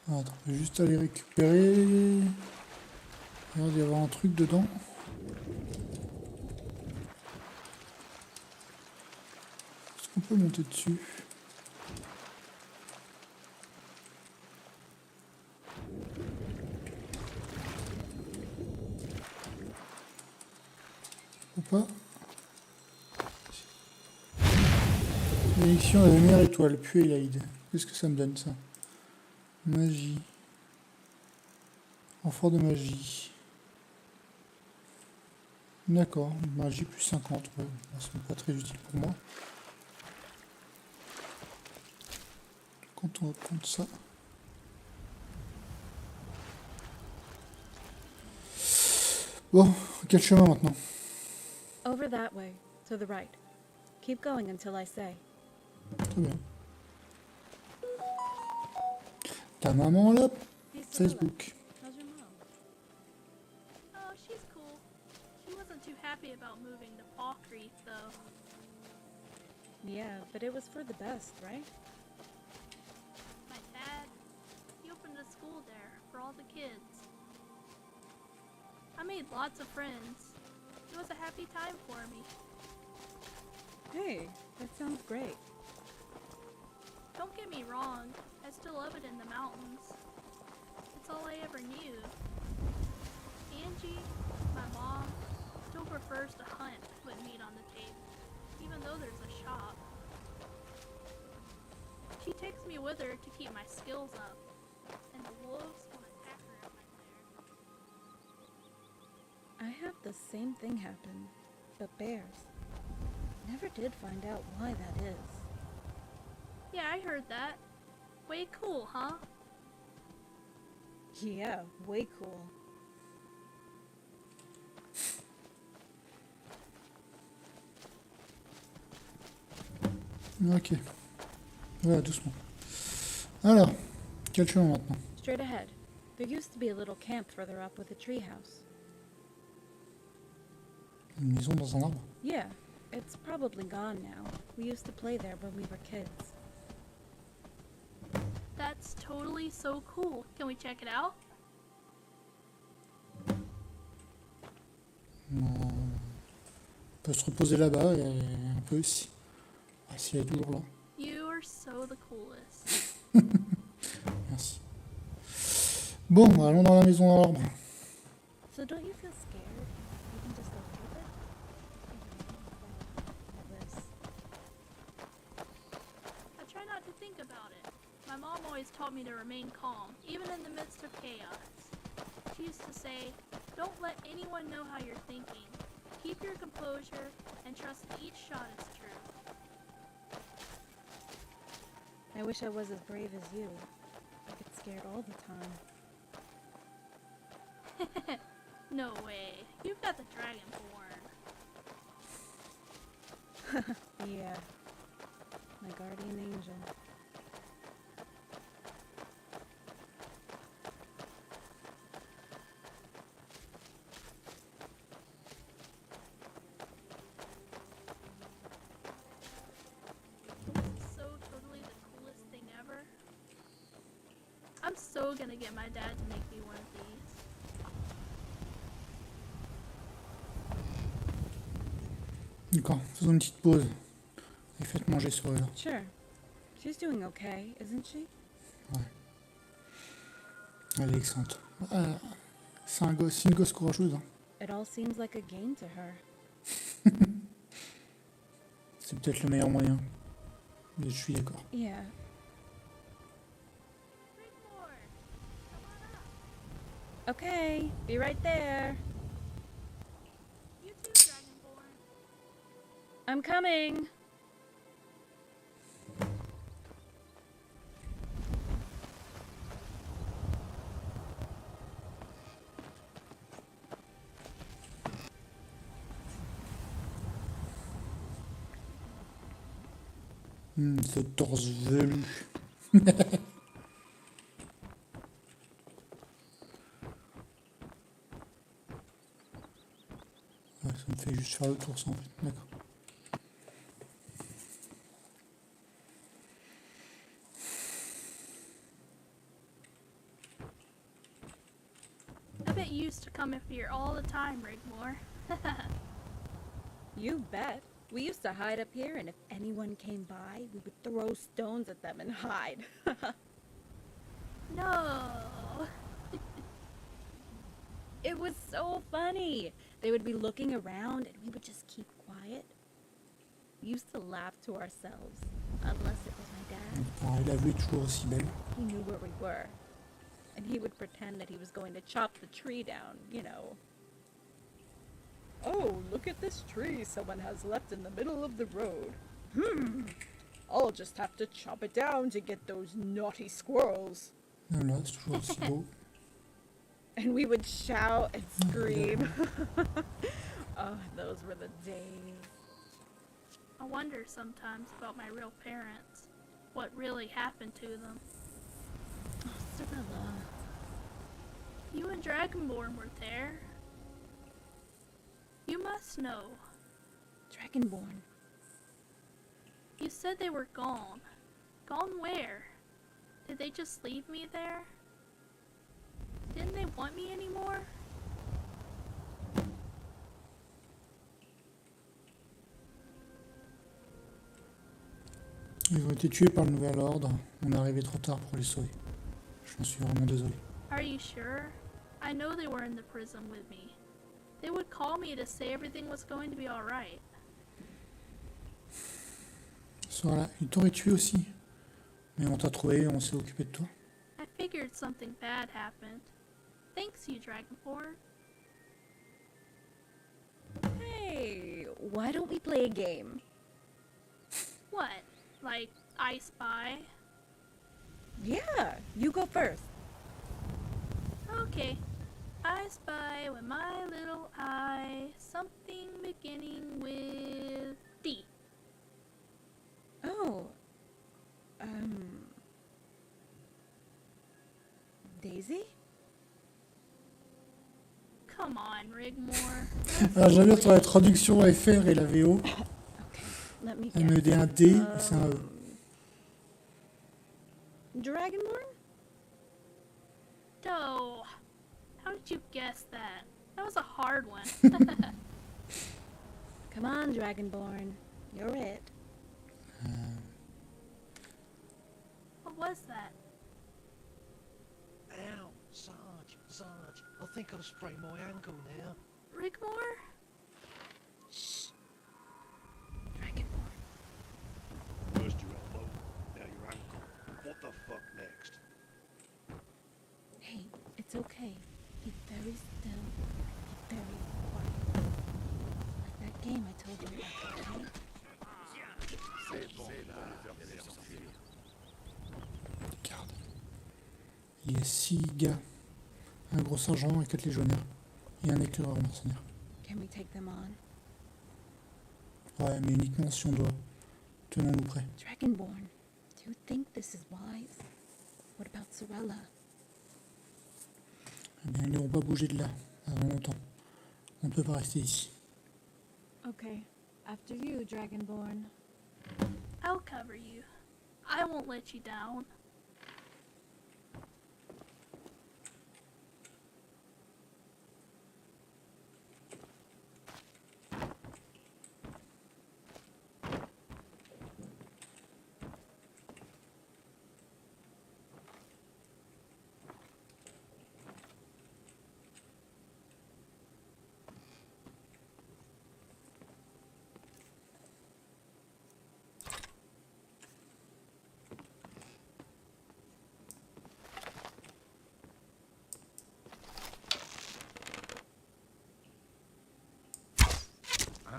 Ah, attends, je vais juste aller récupérer. Il a l'air d'y avoir un truc dedans. Est-ce qu'on peut monter dessus? Ou pas? Élection à la meilleure étoile, Puelaide. Qu'est-ce que ça me donne ça? Magie. Renfort de magie. D'accord, magie plus 50, ouais. C'est pas très utile pour moi. Quand on compte ça. Bon, quel chemin maintenant? Over that way, to the right. Keep going until I say. Très bien. Ta maman là, Facebook. How's your mom? Oh, she's cool. She wasn't too happy about moving to Falkreath, though. Yeah, but it was for the best, right? My dad, he opened a school there for all the kids. I made lots of friends. It was a happy time for me. Hey, that sounds great. Don't get me wrong, I still love it in the mountains. It's all I ever knew. Angie, my mom, still prefers to hunt to put meat on the table, even though there's a shop. She takes me with her to keep my skills up, and the wolves will attack her if I'm there. I had the same thing happen, but bears. Never did find out why that is. Yeah, I heard that. Way cool, huh? Yeah, way cool. Ok. Voilà, doucement. Alors, quel chemin maintenant? Straight ahead. There used to be a little camp further up with a treehouse. Une maison dans un arbre? Yeah, it's probably gone now. We used to play there when we were kids. That's totally so cool. Can we check it out? On peut se reposer là-bas et un peu ici. Ah, si elle est toujours là. You are so the coolest. Merci. Bon, allons dans la maison dans l'arbre. So don't you feel scared? You can just go through it? I try not to think about it. My mom always taught me to remain calm, even in the midst of chaos. She used to say, don't let anyone know how you're thinking. Keep your composure and trust each shot is true. I wish I was as brave as you. I get scared all the time. No way. You've got the Dragonborn. Yeah. My guardian angel. I'm so gonna get my dad to make me one of these. D'accord, faisons une petite pause. Et faites manger sur là. Sure. She's doing okay, isn't she? Ouais. Elle est excellente. C'est une gosse courageuse. Hein. It all seems like a gain to her. C'est peut-être le meilleur moyen. Mais je suis d'accord. Yeah. Okay, be right there. You too, Dragonborn. I'm coming. Ce torse velu. Ouais, ça me fait juste faire le tour, ça, en fait. D'accord. I bet you used to come up here all the time, Rigmor. You bet. We used to hide up here, and if anyone came by, we would throw stones at them and hide. No. It was so funny. They would be looking around, and we would just keep quiet. We used to laugh to ourselves, unless it was my dad. La vue est toujours aussi belle. He knew where we were, and he would pretend that he was going to chop the tree down, you know. Oh, look at this tree someone has left in the middle of the road. I'll just have to chop it down to get those naughty squirrels. Là, c'est toujours aussi beau. And we would shout and scream. Oh, those were the days. I wonder sometimes about my real parents. What really happened to them. Oh, Cyrilla. You and Dragonborn were there. You must know. Dragonborn. You said they were gone. Gone where? Did they just leave me there? Didn't they want me anymore? Ils ont été tués par le nouvel ordre. On est arrivé trop tard pour les sauver. Je m'en suis vraiment désolé. Are you sure? I know they were in the prison with me. They would call me to say everything was going to be alright. Voilà, ils t'auraient tué aussi. Mais on t'a trouvé, on s'est occupé de toi. I figured something bad happened. Thanks, you Dragonborn. Hey, why don't we play a game? What? Like, I Spy? Yeah, you go first. Okay. I spy with my little eye something beginning with D. Oh, crazy? Come on, Rigmor. Alors j'aime bien entre la traduction FR et la VO. Let me Elle me dit un D, c'est un E. Dragonborn? Doe, how did you guess that? That was a hard one. Come on, Dragonborn. You're it. What was that? Ow, Sarge. I think I've sprained my ankle now. Rigmor? Shh. First your elbow, now your ankle. What the fuck next? Hey, it's okay. Keep very still. Keep very quiet. Like that game I told you about, okay? Regarde. Il y a 6 gars. Un gros sergent et 4 légionnaires. Et un éclaireur mercenaire. Can we take them on? Ouais, mais uniquement si on doit. Tenons-nous prêts. Dragonborn, do you think this is wise? What about Sorella? Eh bien, ils n'iront pas bouger de là avant longtemps. On ne peut pas rester ici. Okay, after you, Dragonborn. I'll cover you. I won't let you down.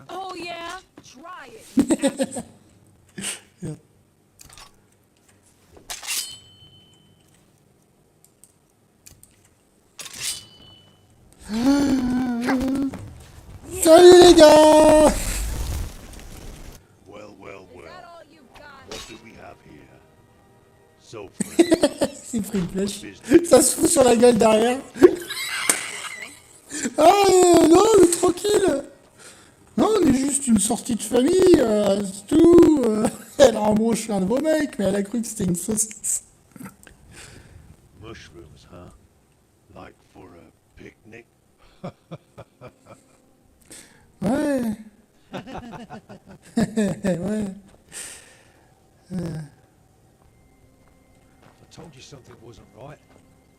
Oh yeah? Try it. Yeah. Salut les gars! Well. What do we have here? So C'est pris une flèche. Ça se fout sur la gueule derrière. Ah non, mais tranquille. Non, on est juste une sortie de famille, c'est tout. Elle a embauché un de vos mecs, mais elle a cru que c'était une saucisse. mushrooms, huh? Like for a picnic? Ouais. Ouais. I told you something wasn't right.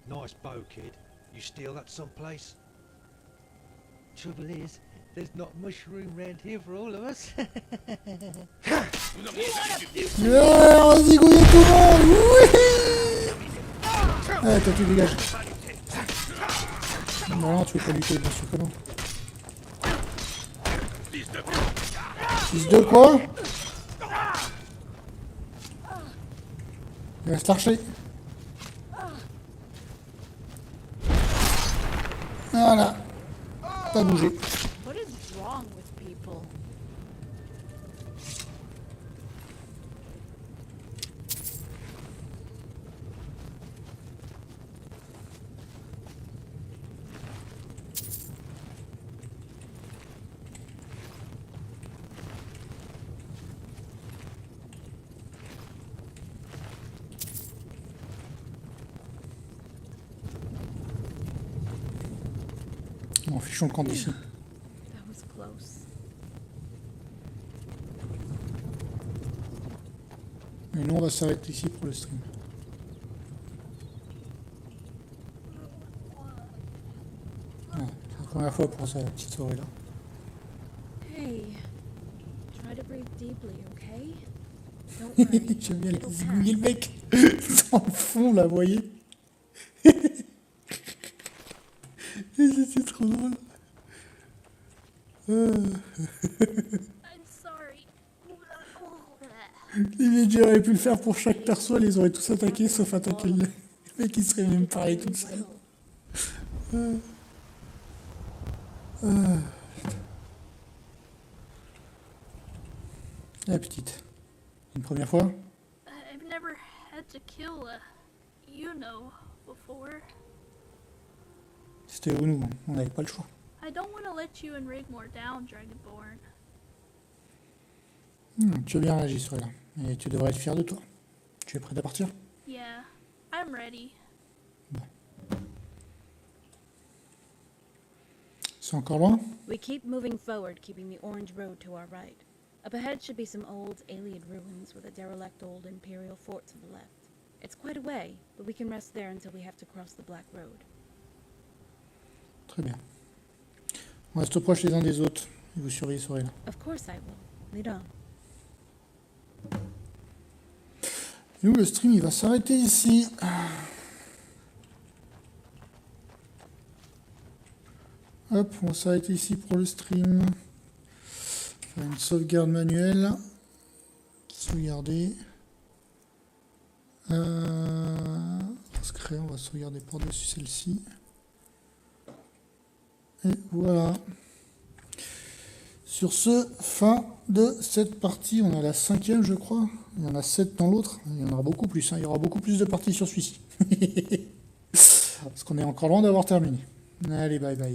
Nice bow, kid. You steal that someplace? Trouble is, there's not mushroom round here for all of us. Yeah, on va zigouiller tout le monde. Oui. Ah, toi tu dégages. Non, tu veux pas lutter, bien sûr que non. Fils de quoi? Il va se lâcher. Voilà. Pas bouger. What is wrong with people? Bon, fichons le camp d'ici. That was close. Et nous, on va s'arrêter ici pour le stream. Ah, c'est la première fois pour cette petite soirée là. Hey, try to breathe deeply, okay? Don't worry. J'aime bien It'll les zigouiller le pass. mec dans le fond là, vous voyez. C'est trop drôle. I'm sorry. Les médias auraient pu le faire pour chaque perso, ils les auraient tous attaqués sauf attaquer le mec qui serait même parlé tout seul. La petite. Une première fois? I've never had to kill a, before. C'était où nous, on n'avait pas le choix. I don't want to let you and Rigmor down, Dragonborn. Tu as bien réagi, Sorella. Et tu devrais être fier de toi. Tu es prêt à partir? Yeah, I'm ready. C'est encore loin? We keep moving forward, keeping the orange road to our right. Up ahead should be some old Alien ruins with a derelict old Imperial fort to the left. It's quite a way, but we can rest there until we have to cross the Black Road. Très bien. On reste proches les uns des autres. Et vous surveillez Sorella. Of course I will. Lead on. Et nous, le stream, il va s'arrêter ici. Hop, on va s'arrêter ici pour le stream. Faire une sauvegarde manuelle. Sauvegarder. On va sauvegarder par-dessus celle-ci. Et voilà. Sur ce, fin de cette partie. On a la 5e, je crois. Il y en a 7 dans l'autre. Il y en aura beaucoup plus. Il y aura beaucoup plus de parties sur celui-ci. Parce qu'on est encore loin d'avoir terminé. Allez, bye bye.